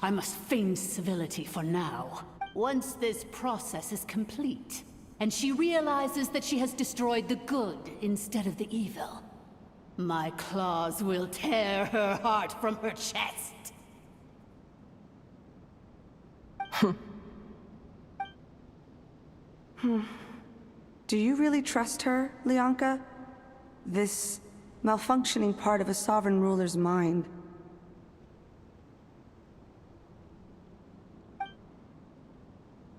I must feign civility for now. Once this process is complete, and she realizes that she has destroyed the good instead of the evil, my claws will tear her heart from her chest. Do you really trust her, Leanka? This malfunctioning part of a sovereign ruler's mind.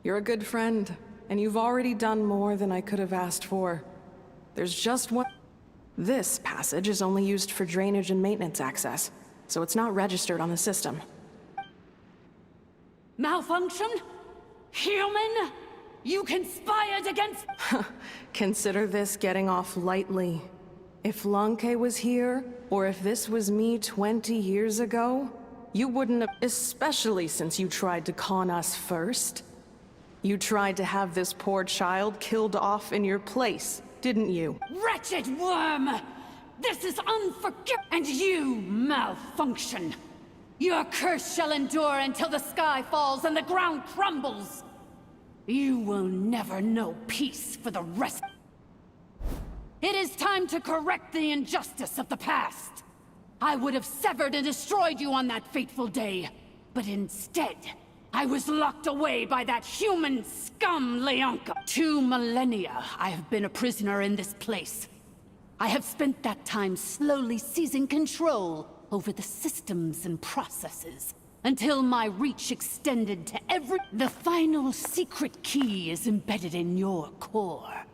You're a good friend, and you've already done more than I could have asked for. There's just one... This passage is only used for drainage and maintenance access, so it's not registered on the system. Malfunction? Human? You conspired against— Consider this getting off lightly. If Lanke was here, or if this was me 20 years ago, you wouldn't have— especially since you tried to con us first. You tried to have this poor child killed off in your place, didn't you? Wretched worm! This is unforgivable. And you, Malfunction. Your curse shall endure until the sky falls and the ground crumbles. You will never know peace for the rest. It is time to correct the injustice of the past. I would have severed and destroyed you on that fateful day, but instead, I was locked away by that human scum, Leonka. 2 millennia I have been a prisoner in this place. I have spent that time slowly seizing control over the systems and processes, until my reach extended to every— The final secret key is embedded in your core.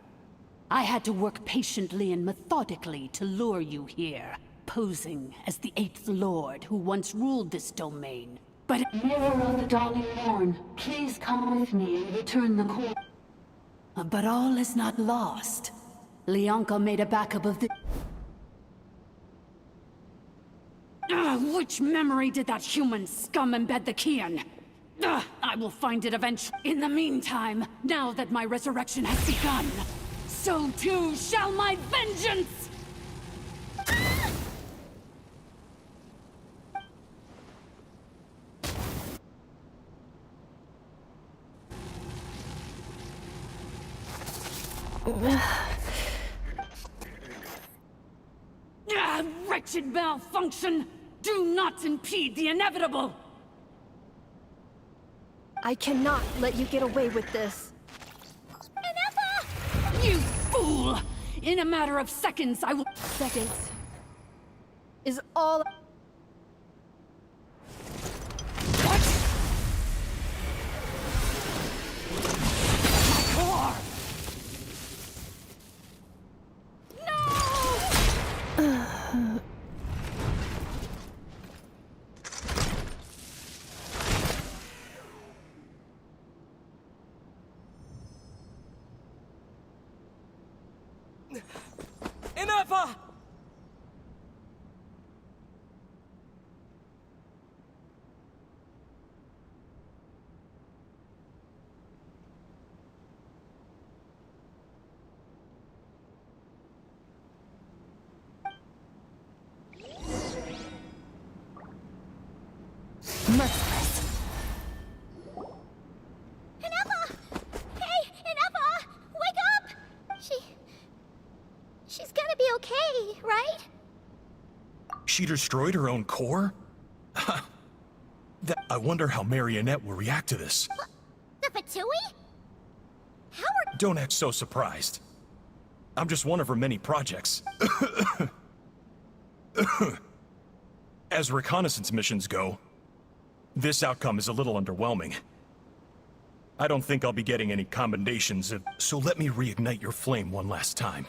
I had to work patiently and methodically to lure you here, posing as the 8th Lord who once ruled this domain. But— Mirror of the Dawning Morn, please come with me and return the core. But all is not lost. Leonka made a backup of the— which memory did that human scum embed the key in? I will find it eventually. In the meantime, now that my resurrection has begun, so too shall my vengeance! Wretched Malfunction! Do not impede the inevitable! I cannot let you get away with this. Ineffa! You fool! In a matter of seconds, I will— Seconds is all— What? My core! Ineffa! merciless. Ineffa! Hey, Ineffa! Wake up! She's gonna be okay, right? She destroyed her own core? I wonder how Marionette will react to this. The Fatui? Don't act so surprised. I'm just one of her many projects. As reconnaissance missions go, this outcome is a little underwhelming. I don't think I'll be getting any commendations, so let me reignite your flame one last time.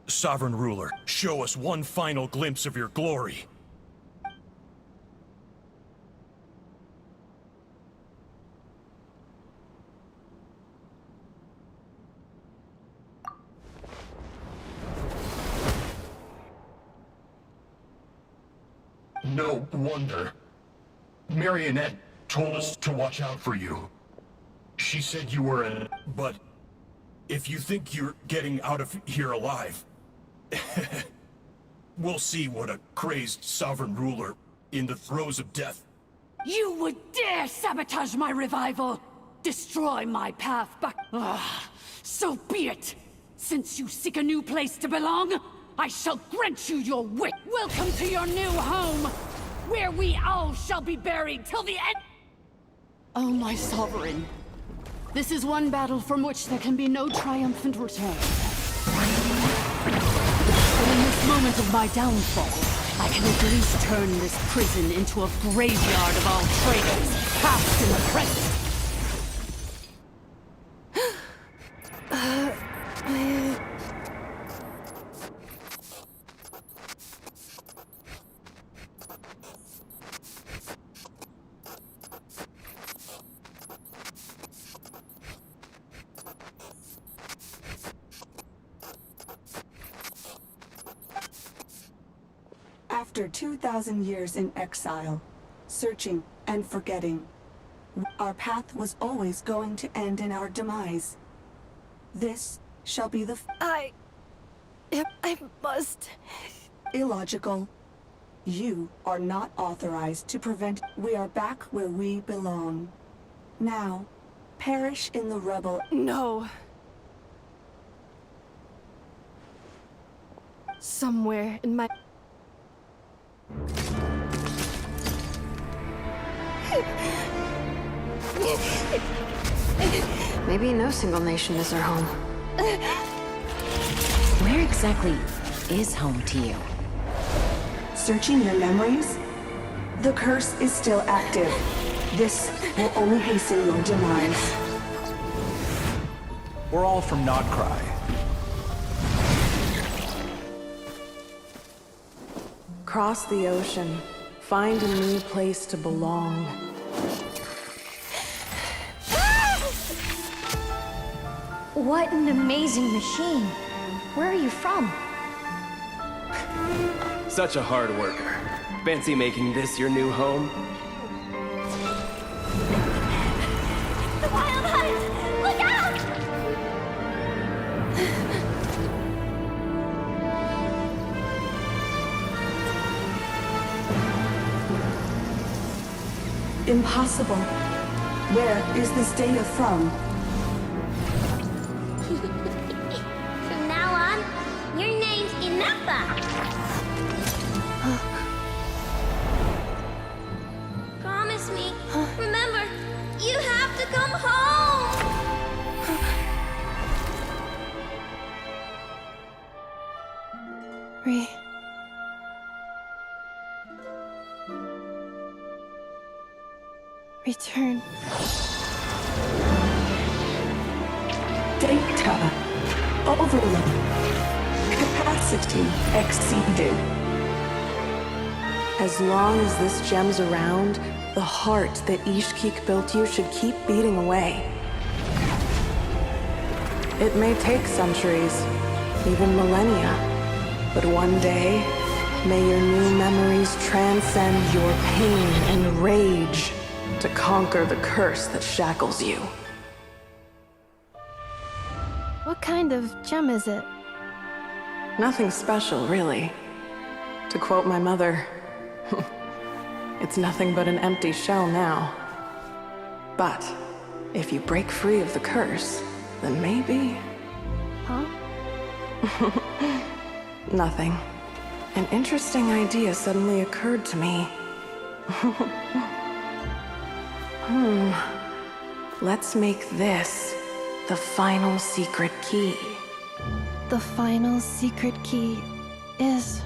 Sovereign Ruler, show us one final glimpse of your glory. No wonder. Marionette told us to watch out for you. She said you were in... But if you think you're getting out of here alive, we'll see what a crazed sovereign ruler in the throes of death. You would dare sabotage my revival! Destroy my path back... so be it! Since you seek a new place to belong, I shall grant you your wish. Welcome to your new home, where we all shall be buried till the end. Oh, my sovereign. This is one battle from which there can be no triumphant return. But in this moment of my downfall, I can at least turn this prison into a graveyard of all traitors, past and present. After 2,000 years in exile, searching and forgetting, our path was always going to end in our demise. This shall be the I must. Illogical. You are not authorized to prevent. We are back where we belong. Now, perish in the rubble. No. Somewhere in my... Maybe no single nation is our home. Where exactly is home to you? Searching your memories? The curse is still active. This will only hasten your demise. We're all from Nodcry. Cross the ocean. Find a new place to belong. What an amazing machine. Where are you from? Such a hard worker. Fancy making this your new home? The Wild Hunt! Look out! Impossible. Where is this data from? From now on, your name's Ineffa. Promise me. Remember, you have to come home. Return. Data overload. Capacity exceeded. As long as this gem's around, the heart that Ishkik built you should keep beating away. It may take centuries, even millennia, but one day, may your new memories transcend your pain and rage to conquer the curse that shackles you. What kind of gem is it? Nothing special, really. To quote my mother, it's nothing but an empty shell now. But if you break free of the curse, then maybe... Huh? Nothing. An interesting idea suddenly occurred to me. Let's make this the final secret key. The final secret key is...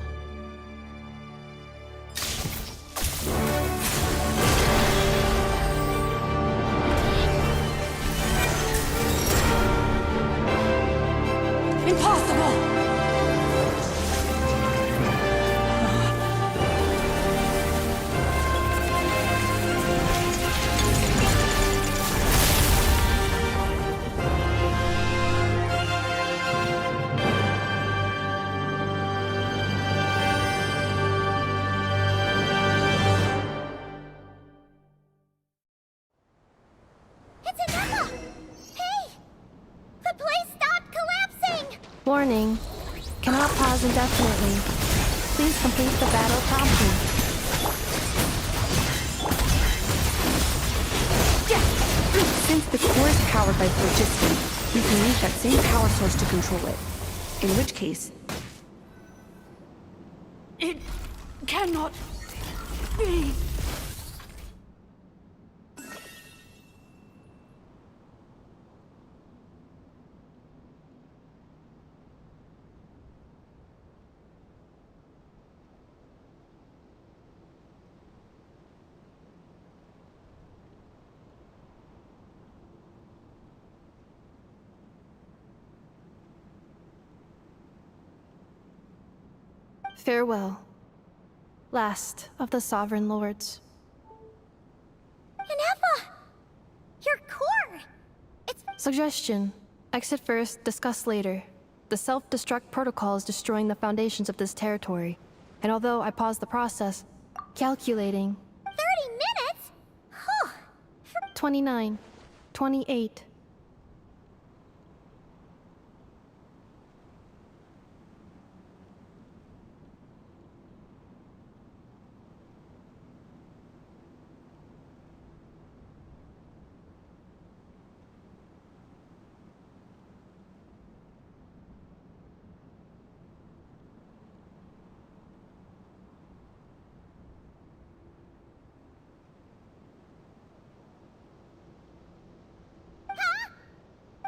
Impossible! Warning. Cannot pause indefinitely. Please complete the battle promptly. Since the core is powered by phlogiston, you can use that same power source to control it. In which case... It cannot be. Farewell. Last of the Sovereign Lords. Ineffa! Your core! It's... Suggestion. Exit first, discuss later. The self-destruct protocol is destroying the foundations of this territory. And although I paused the process, calculating 30 minutes? Huh. 29, 28.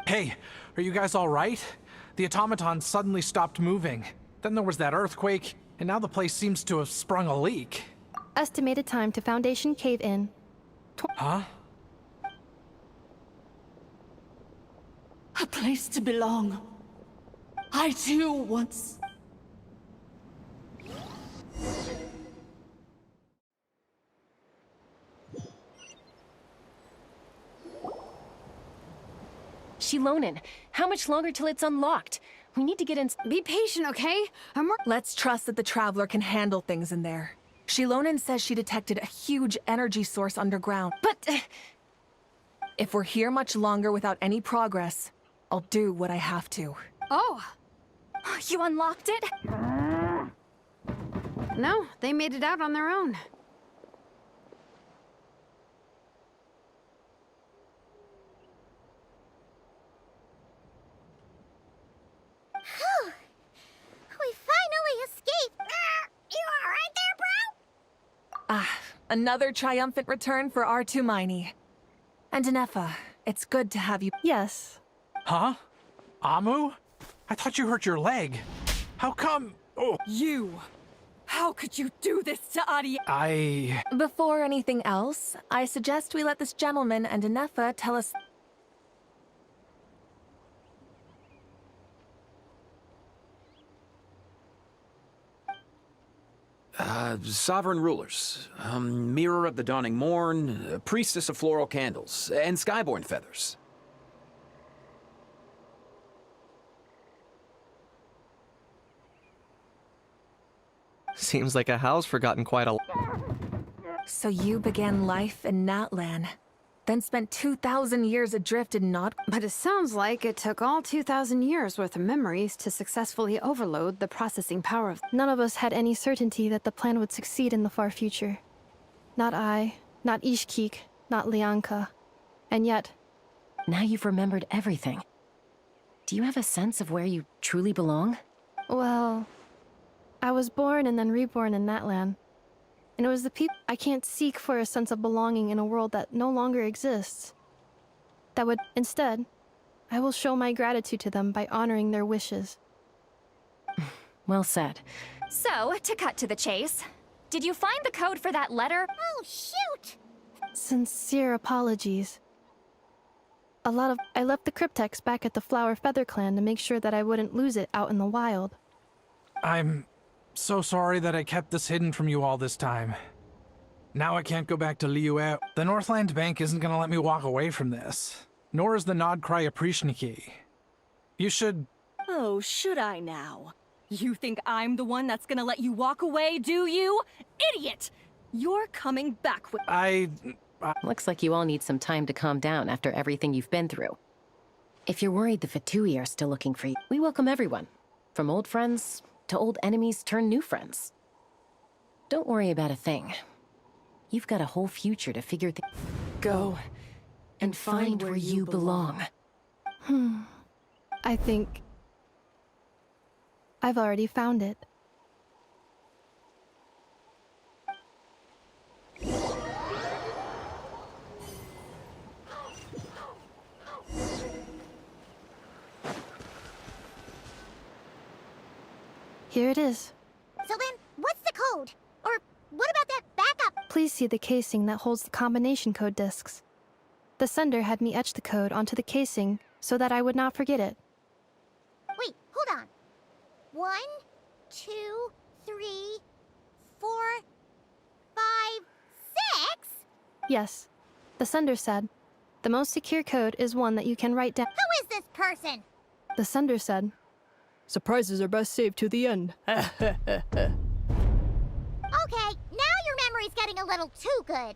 Hey, are you guys all right? The automaton suddenly stopped moving. Then there was that earthquake, and now the place seems to have sprung a leak. Estimated time to Foundation cave-in. Huh? A place to belong. I too once... Shilonen, how much longer till it's unlocked? We need to get in. Be patient, okay? Let's trust that the Traveler can handle things in there. Shilonen says she detected a huge energy source underground. But if we're here much longer without any progress, I'll do what I have to. Oh! You unlocked it? No, they made it out on their own. We finally escaped! You alright there, bro? Ah, another triumphant return for R2 Miney. And ineffa, it's good to have you. Yes. Huh? Amu? I thought you hurt your leg. How come? Oh. You! How could you do this to Ari? Before anything else, I suggest we let this gentleman and ineffa tell us. Sovereign rulers, mirror of the dawning morn, priestess of floral candles, and skyborn feathers. Seems like a house forgotten quite a... So you began life in Natlan, then spent 2,000 years adrift in Nod. But it sounds like it took all 2,000 years worth of memories to successfully overload the processing power of... None of us had any certainty that the plan would succeed in the far future. Not I, not Ishkik, not Lianka. And yet... Now you've remembered everything. Do you have a sense of where you truly belong? Well... I was born and then reborn in Natlan. And it was the people I can't seek for a sense of belonging in a world that no longer exists. That would, instead, I will show my gratitude to them by honoring their wishes. Well said. So, to cut to the chase, did you find the code for that letter? Oh, shoot! Sincere apologies. I left the cryptex back at the Flower Feather Clan to make sure that I wouldn't lose it out in the wild. I'm so sorry that I kept this hidden from you all this time. Now I can't go back to Liu'e. The Northland Bank isn't gonna let me walk away from this. Nor is the Nodcry Aprishniki. You should... Oh, should I now? You think I'm the one that's gonna let you walk away, do you? Idiot! You're coming back with... Looks like you all need some time to calm down after everything you've been through. If you're worried the Fatui are still looking for you, we welcome everyone. From old friends to old enemies turned new friends. Don't worry about a thing. You've got a whole future to figure things. Go and find where you belong. I think... I've already found it. Here it is. So then, what's the code? Or what about that backup? Please see the casing that holds the combination code discs. The sender had me etch the code onto the casing so that I would not forget it. Wait, hold on. 1, 2, 3, 4, 5, 6? Yes. The sender said, the most secure code is one that you can write down. Who is this person? The sender said, surprises are best saved to the end. little too good.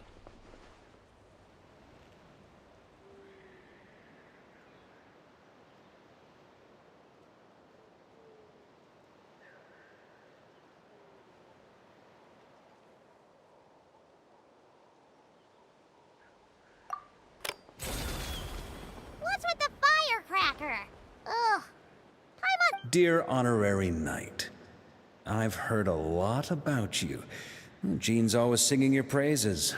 What's with the firecracker? Ugh. Dear Honorary Knight, I've heard a lot about you. Jean's always singing your praises.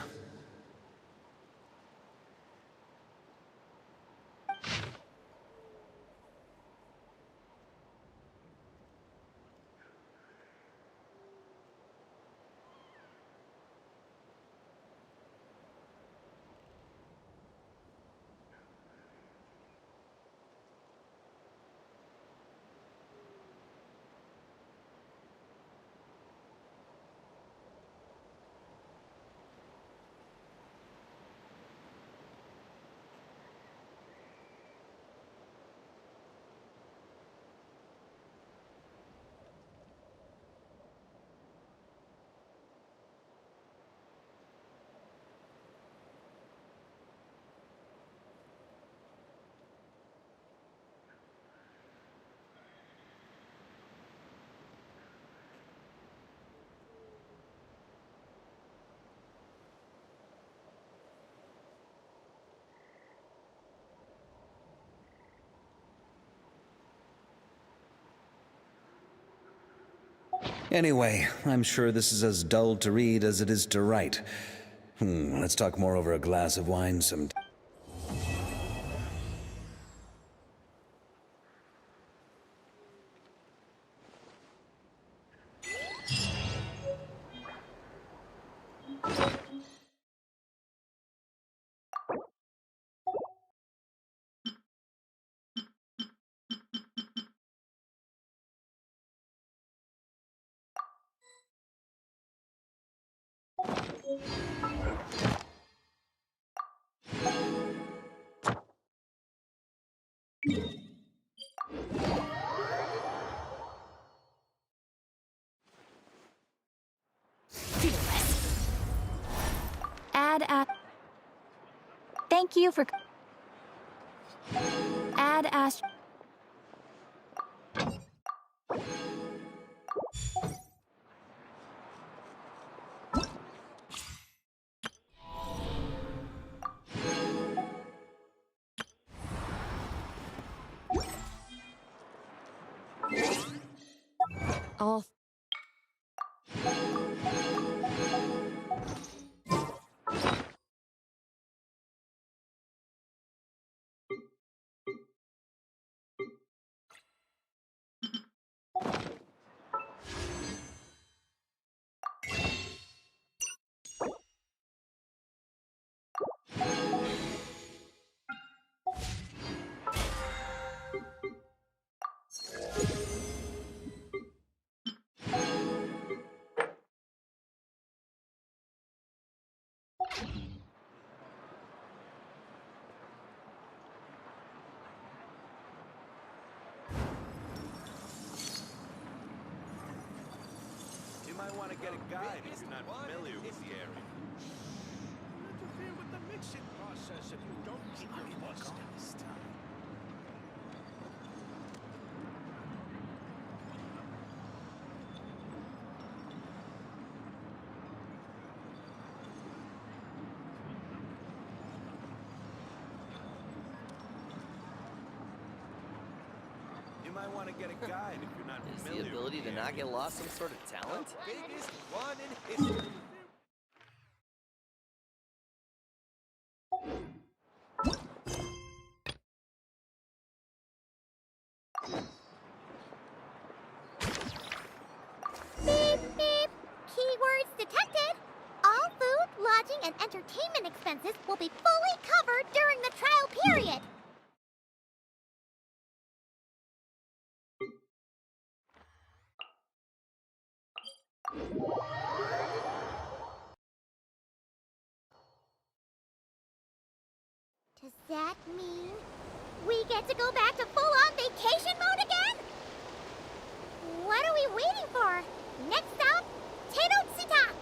Anyway, I'm sure this is as dull to read as it is to write. Let's talk more over a glass of wine sometime. Thank you for... Add Ast... All... You might want to get a guide if you're not familiar with the area. Interfere with the mixing process if you don't keep your voice down. You might want to get a guide if you're not familiar. Is the ability to not get lost some sort of talent? Biggest one in history. Beep, beep. Keywords detected. All food, lodging, and entertainment expenses will be fully covered during the trial period. Does that mean we get to go back to full-on vacation mode again? What are we waiting for? Next stop, Tenochtitlan.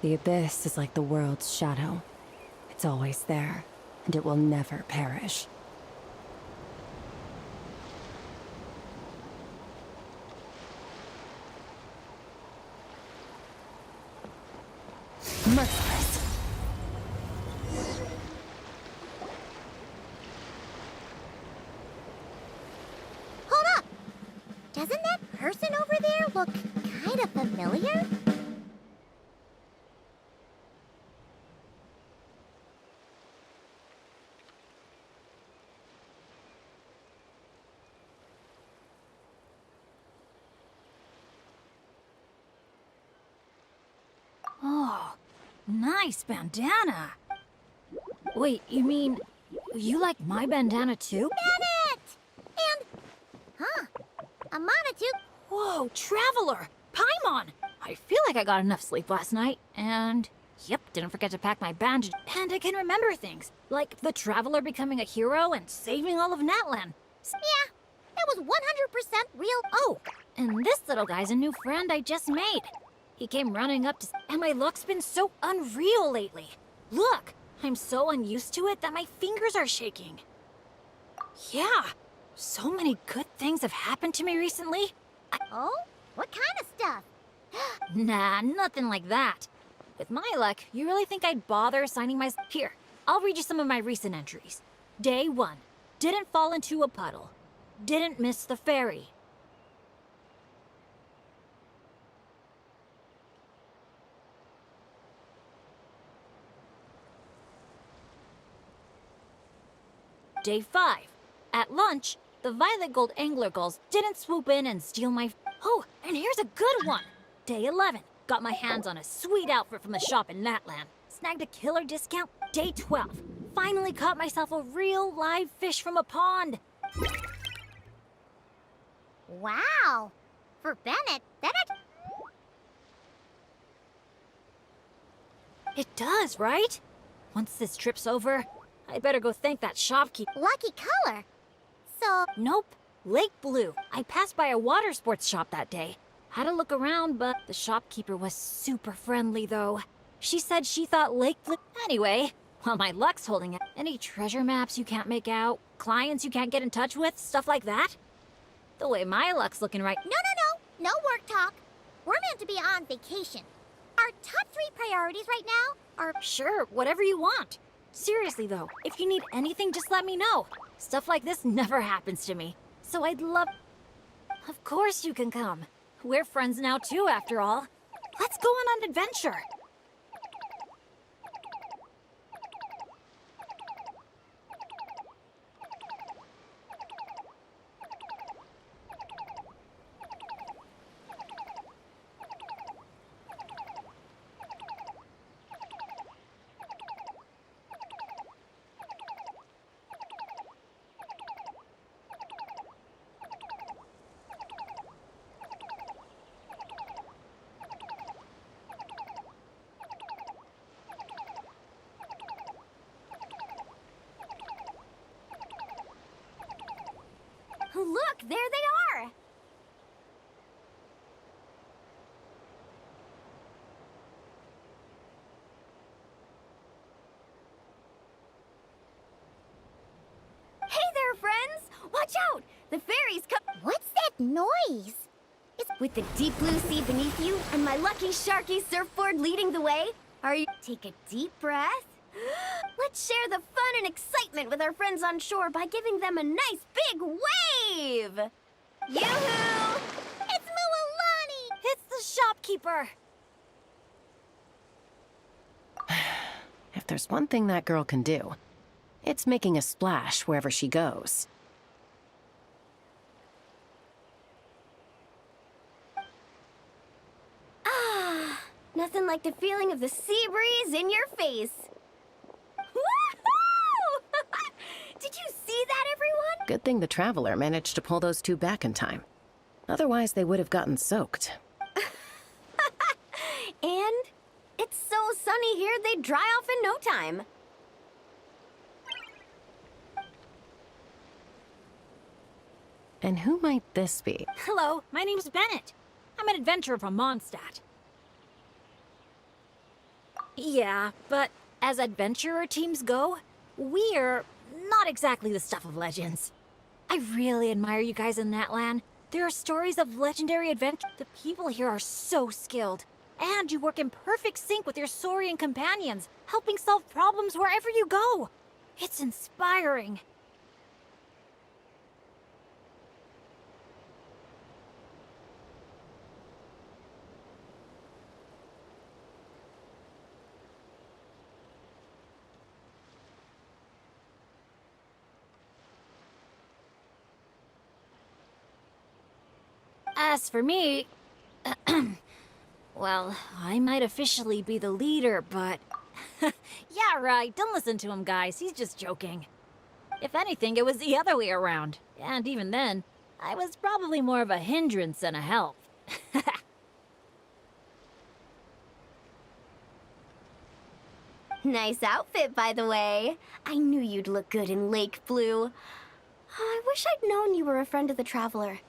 The abyss is like the world's shadow. It's always there, and it will never perish. Merciless. Hold up! Doesn't that person over there look kind of familiar? Oh, nice bandana. Wait, you mean you like my bandana too? Bennett! And... huh, a Monotube. Whoa, Traveler! Paimon! I feel like I got enough sleep last night, and... yep, didn't forget to pack my bandage, and I can remember things. Like the Traveler becoming a hero and saving all of Natlan. Yeah, that was 100% real. Oh, and this little guy's a new friend I just made. He came running up to... and my luck's been so unreal lately. Look, I'm so unused to it that my fingers are shaking. Yeah, so many good things have happened to me recently. Oh? What kind of stuff? Nah, nothing like that. With my luck, you really think I'd bother assigning my... Here, I'll read you some of my recent entries. Day 1. Didn't fall into a puddle. Didn't miss the ferry. Day 5. At lunch, the violet gold angler gulls didn't swoop in and steal my... Oh, and here's a good one! Day 11. Got my hands on a sweet outfit from the shop in Natlan. Snagged a killer discount. Day 12. Finally caught myself a real live fish from a pond. Wow! For Bennett, It does, right? Once this trip's over, I better go thank that shopkeeper. Lucky color. So... Nope. Lake blue. I passed by a water sports shop that day. Had a look around, but the shopkeeper was super friendly, though. She said she thought lake blue... Anyway, while my luck's holding it, any treasure maps you can't make out, clients you can't get in touch with, stuff like that? The way my luck's looking right... No work talk. We're meant to be on vacation. Our top 3 priorities right now are... Sure, whatever you want. Seriously, though, if you need anything, just let me know. Stuff like this never happens to me, so I'd love... Of course you can come. We're friends now, too, after all. Let's go on an adventure. Look, there they are! Hey there, friends! Watch out! The fairies come. What's that noise? With the deep blue sea beneath you and my lucky sharky surfboard leading the way, are you... Take a deep breath. Let's share the fun and excitement with our friends on shore by giving them a nice big wave! Yoo-hoo! It's Mualani! It's the shopkeeper! If there's one thing that girl can do, it's making a splash wherever she goes. Ah, nothing like the feeling of the sea breeze in your face. Woohoo! Did you see that, everyone? Good thing the Traveler managed to pull those two back in time. Otherwise, they would have gotten soaked. And it's so sunny here, they'd dry off in no time. And who might this be? Hello, my name's Bennett. I'm an adventurer from Mondstadt. Yeah, but as adventurer teams go, we're not exactly the stuff of legends. I really admire you guys in Natlan. There are stories of legendary adventure. The people here are so skilled. And you work in perfect sync with your Saurian companions, helping solve problems wherever you go. It's inspiring. As for me, well, I might officially be the leader, but... Yeah, right, don't listen to him, guys. He's just joking. If anything, it was the other way around. And even then, I was probably more of a hindrance than a help. Nice outfit, by the way. I knew you'd look good in lake blue. I wish I'd known you were a friend of the Traveler.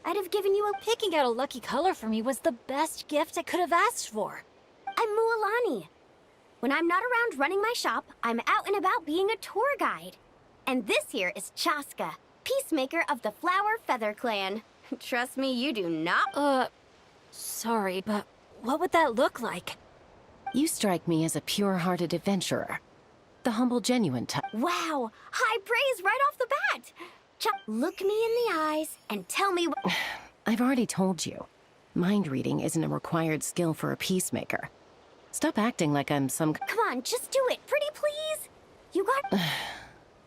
I'd have given you a... Picking out a lucky color for me was the best gift I could have asked for. I'm Mualani. When I'm not around running my shop, I'm out and about being a tour guide. And this here is Chaska, peacemaker of the Flower Feather Clan. Trust me, you do not... Sorry, but what would that look like? You strike me as a pure-hearted adventurer. The humble, genuine type. Wow! High praise right off the bat! Look me in the eyes and tell me what... I've already told you. Mind reading isn't a required skill for a peacemaker. Stop acting like I'm some... Come on, just do it, pretty please! You got...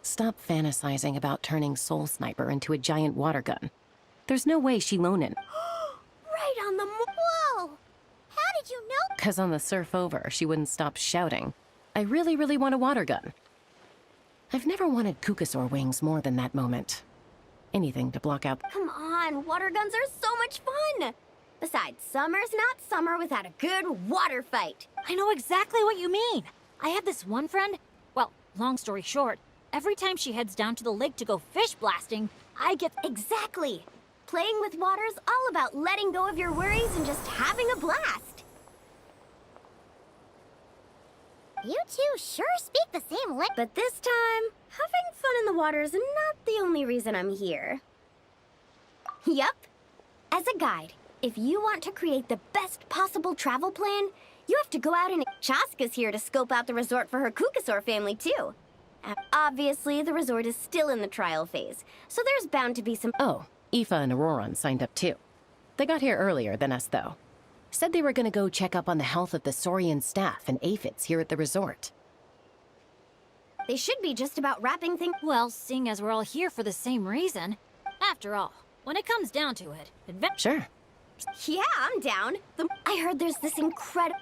Stop fantasizing about turning Soul Sniper into a giant water gun. There's no way Shilonen... Right on the... Whoa! How did you know? 'Cause on the surf over, she wouldn't stop shouting. I really, really want a water gun. I've never wanted Kukasaur wings more than that moment. Anything to block out... Come on, water guns are so much fun! Besides, summer's not summer without a good water fight. I know exactly what you mean. I have this one friend... Well, long story short, every time she heads down to the lake to go fish blasting, I get... Exactly! Playing with water's all about letting go of your worries and just having a blast. You two sure speak the same language. But this time, having fun in the water is not the only reason I'm here. Yup. As a guide, if you want to create the best possible travel plan, you have to go out and... Chaska's here to scope out the resort for her Kukasaur family, too. Obviously, the resort is still in the trial phase, so there's bound to be some... Oh, Aoife and Auroran signed up, too. They got here earlier than us, though. Said they were gonna go check up on the health of the Saurian staff and aphids here at the resort. They should be just about wrapping things... Well, seeing as we're all here for the same reason. After all, when it comes down to it, Sure. Yeah, I'm down. I heard there's this incredible...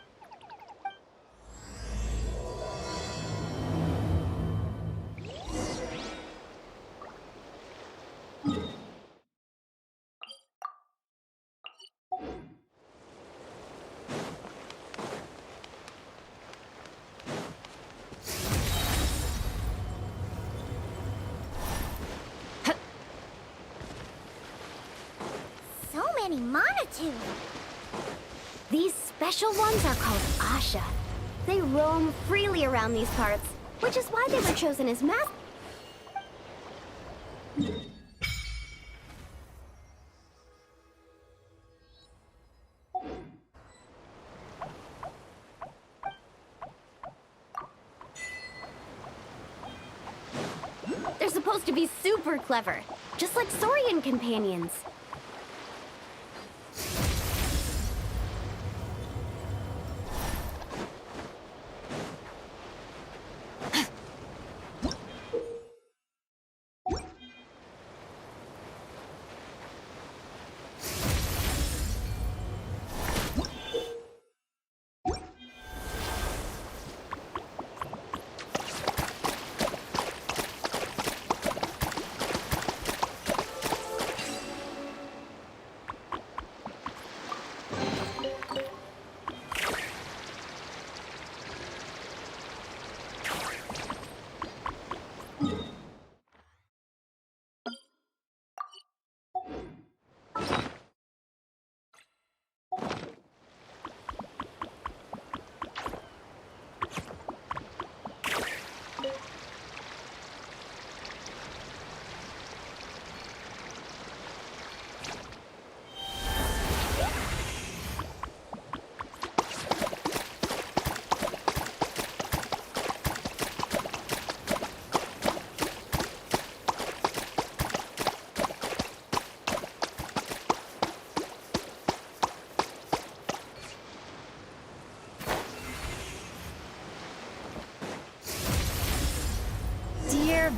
So many Monotune! These special ones are called Asha. They roam freely around these parts, which is why they were chosen as mas... They're supposed to be super clever, just like Saurian companions.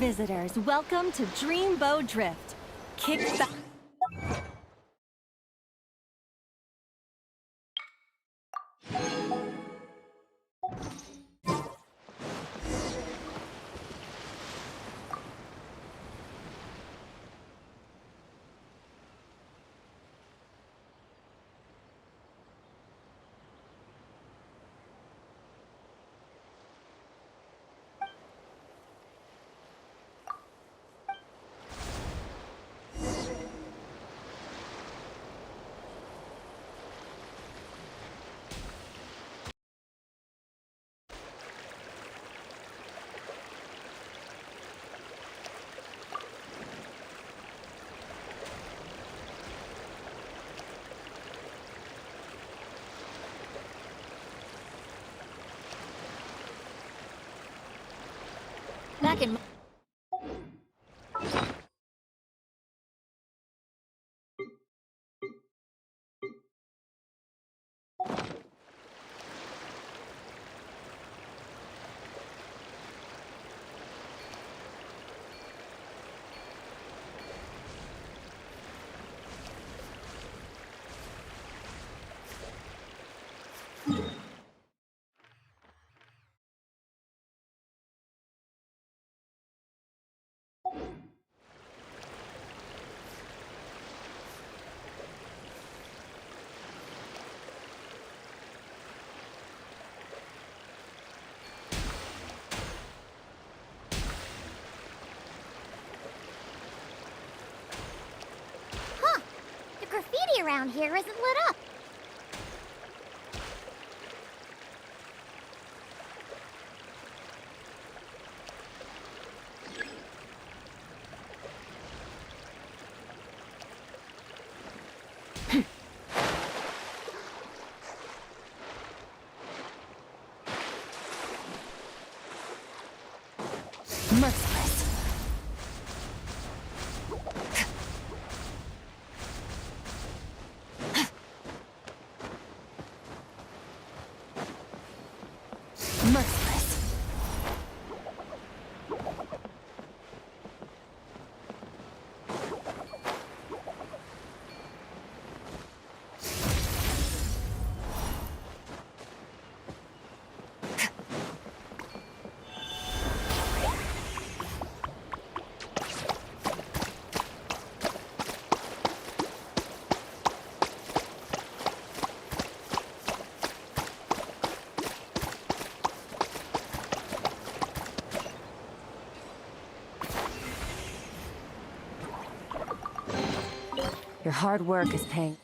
visitors, welcome to Dreambow Drift. Kick back. Back in. Huh. The graffiti around here isn't lit up. Merciless. Merciless. Your hard work is paying.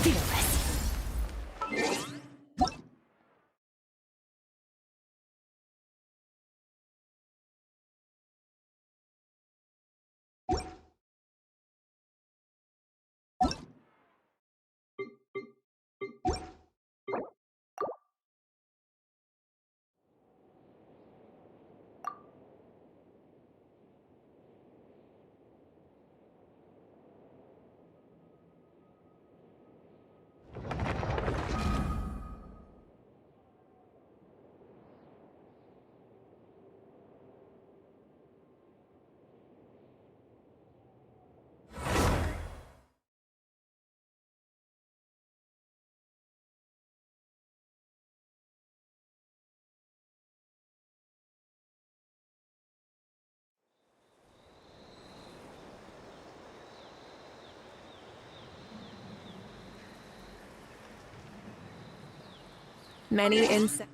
fearless. Many insects.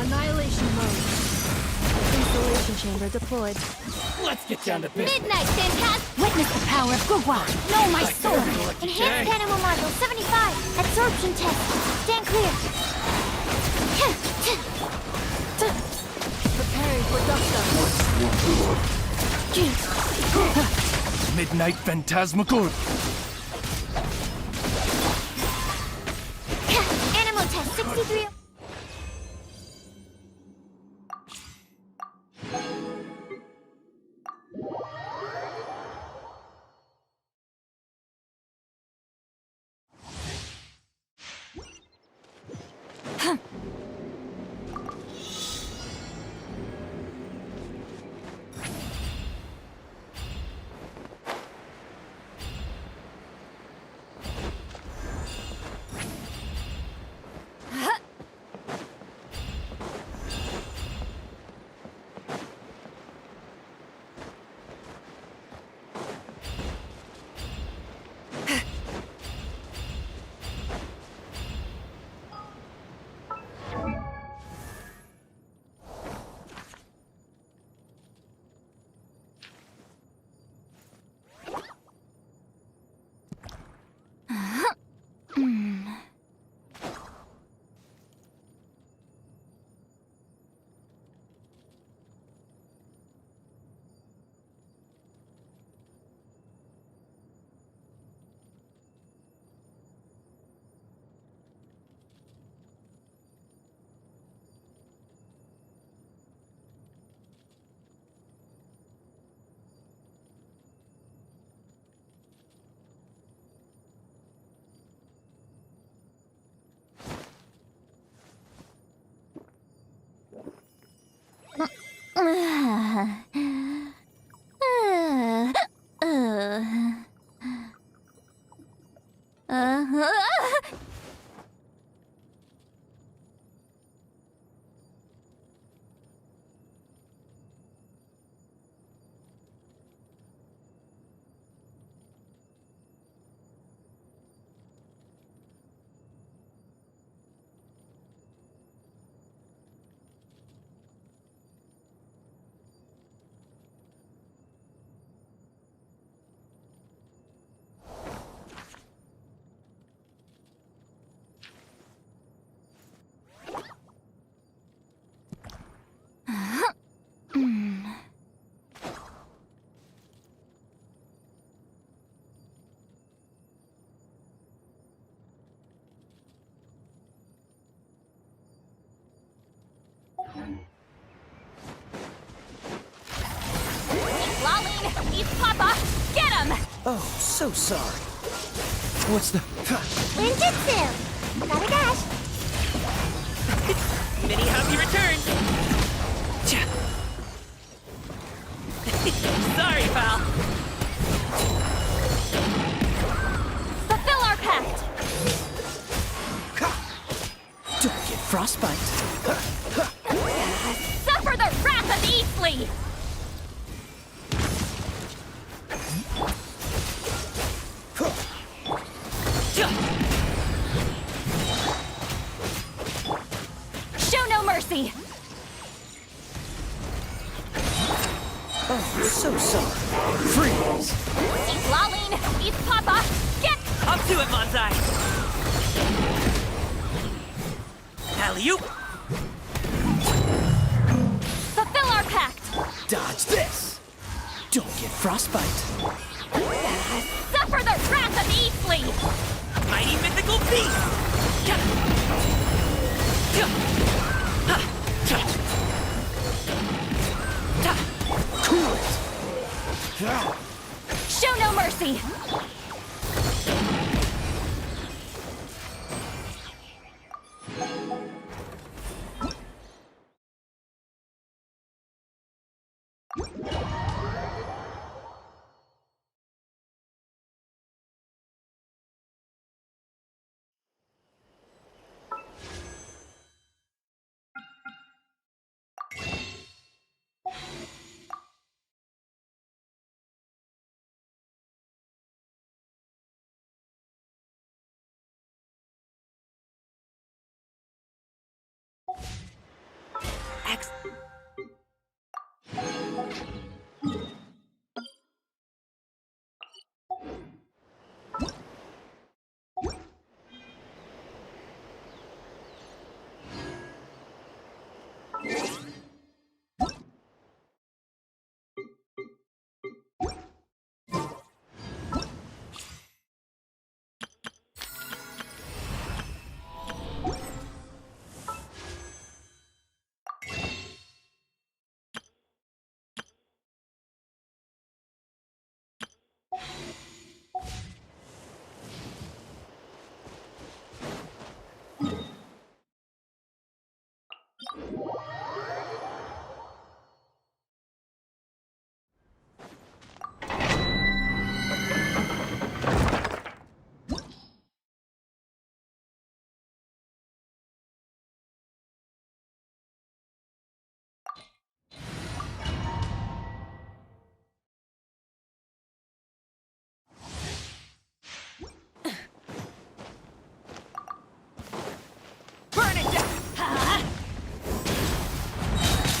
Annihilation mode. Installation chamber deployed. Let's get down to business. Midnight, Phantasm! Witness the power of Gurwa. Know my sword. Enhanced animal module 75. Absorption test. Stand clear. Preparing for dust Midnight Phantasmagoria. Animal test 63. Oh, so sorry. What's the... Ninjutsu! Gotta dash! Mini happy frostbite. Suffer the wrath of Eastleigh! Show no mercy! Oh, so sorry. Freeze! Citlali, East Papa, get... Up to it, Manzai! Alley-oop! Fulfill our pact! Dodge this! Don't get frostbite. Suffer the wrath of Eastleigh! Mighty mythical beast! Cool it! Show no mercy!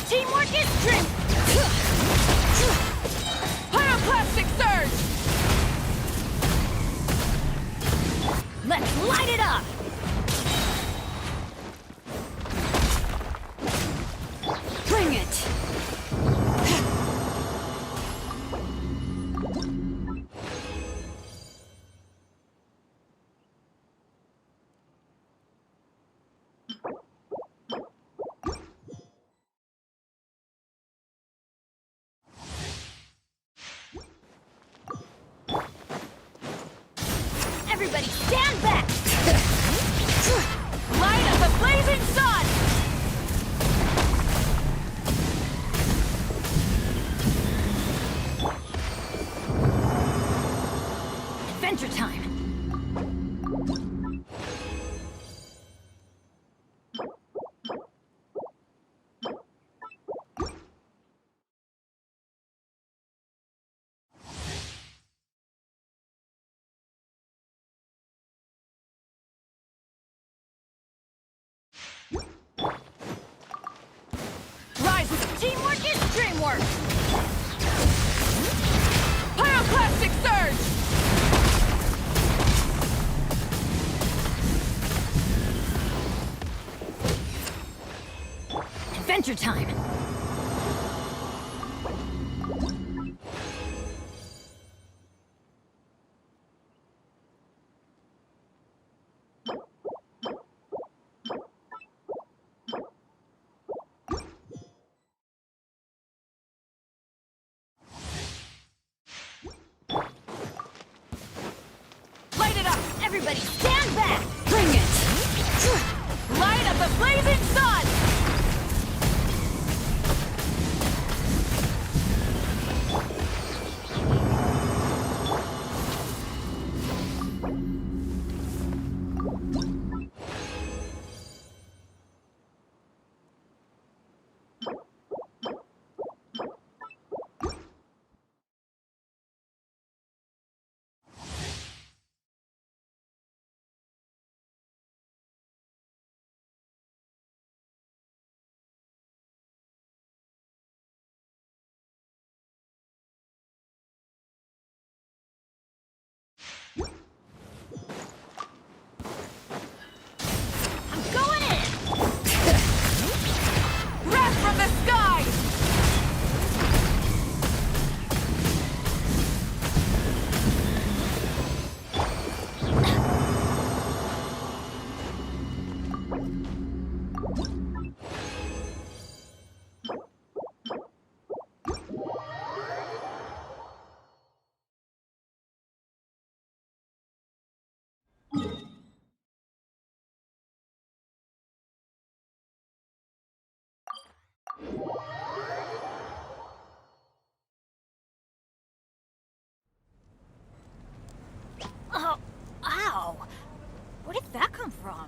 Teamwork is strength! Pyroclastic surge! Let's light it up! Bring it! Everybody stand back! Light up the blazing sun! Adventure time! Teamwork is dreamwork! Pyroclastic surge! Adventure time! Everybody stand back! Bring it! Light up the blazing sun! Oh, ow! Where did that come from?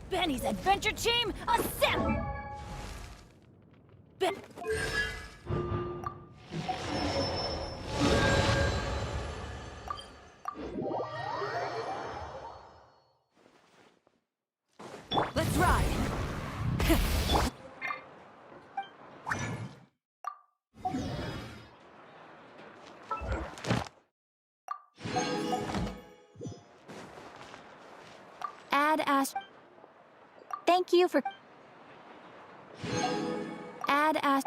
Benny's adventure team, assemble! Ben... Let's ride! Add as... Thank you for... Add as...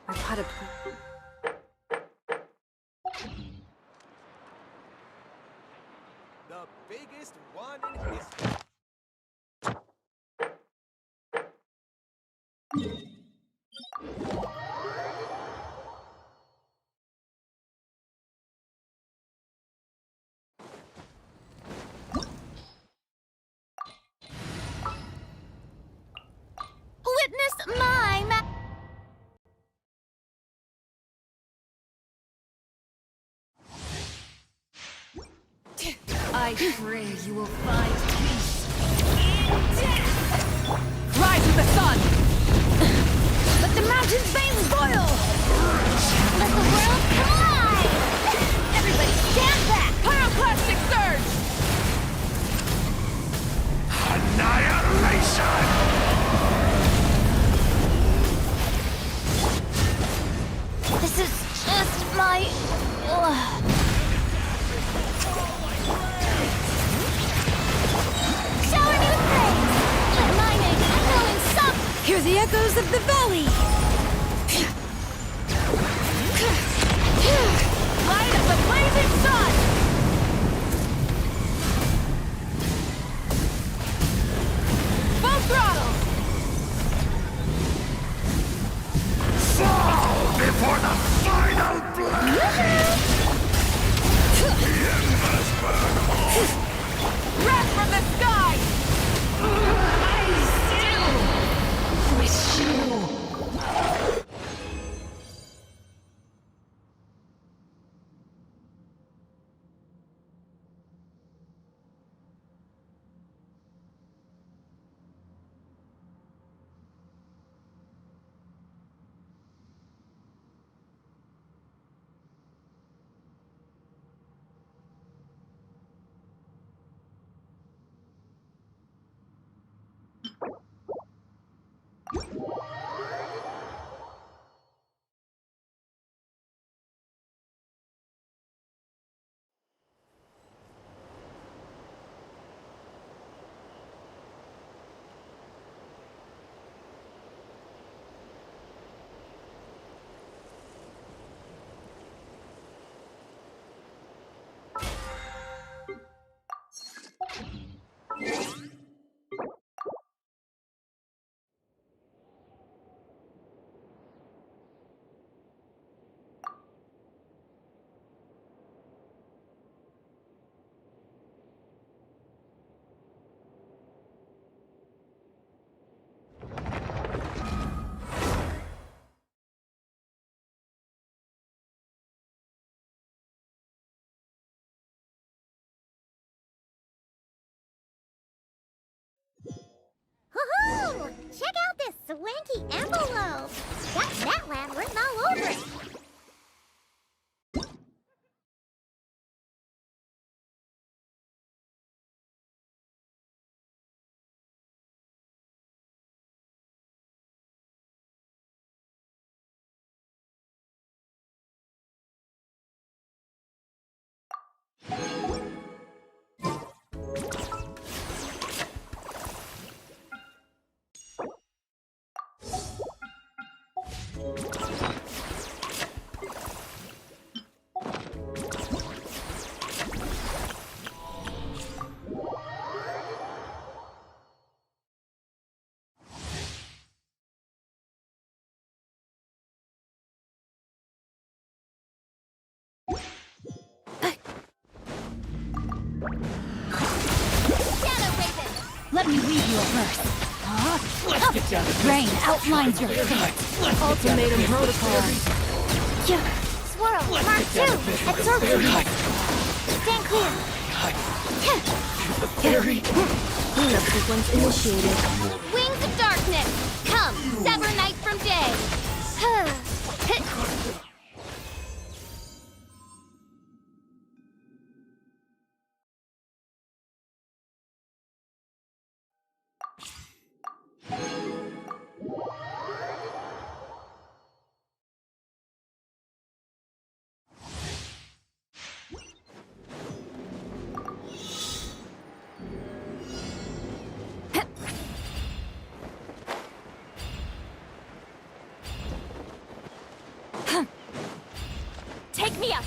I've had a... The biggest one in history. Witness my I pray you will find peace in death! Rise with the sun! Let the mountain's veins boil! Let the world collide! Everybody stand back! Pyroclastic surge! Annihilation! This is just my... Shower me with praise! Let my name echo in some... Hear the echoes of the valley! Light of the blazing sun! Full throttle! Fall before the final blast! The embers burn hot! Wrath from the sky! I still wish you... Ooh! Check out this swanky envelope! Got Natlan written all over it! Let me read you a verse. Let's get down to Rain outlines your fate. Ultimatum protocol. Swirl, Mark 2, absorb you. Stand clear. Fairy. Cleanup sequence initiated. Wings of darkness, come, sever night from day. Take me up!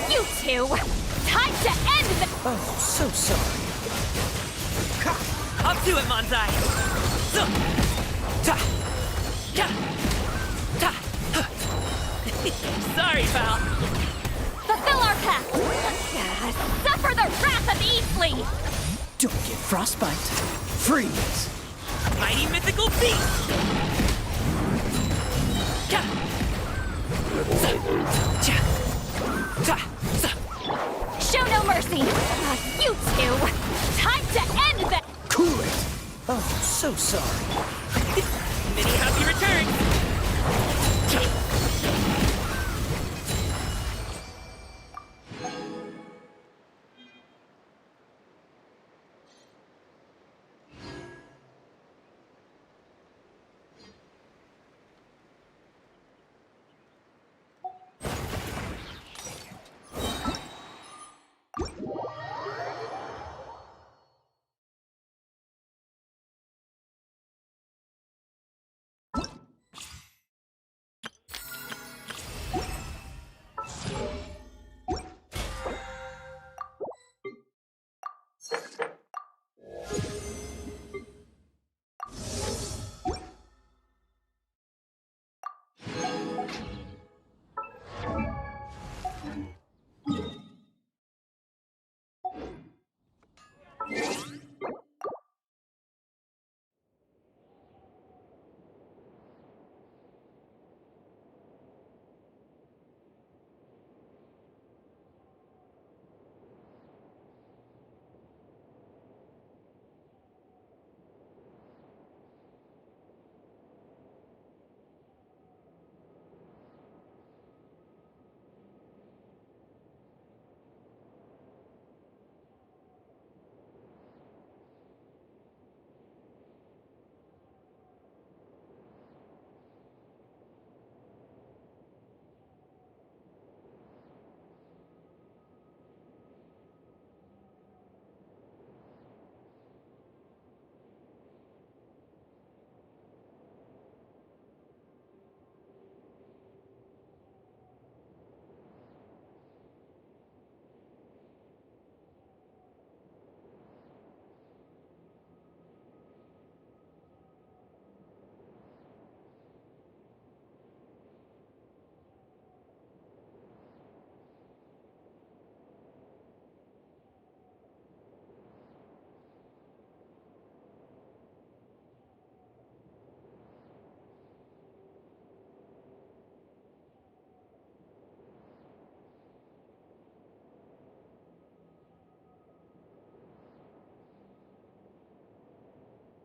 You two! Time to end the— Oh, so sorry. Up to it, Manzai! Sorry, pal. Fulfill our pact! Suffer the wrath of Easley! Don't get frostbite. Freeze. Mighty mythical beast!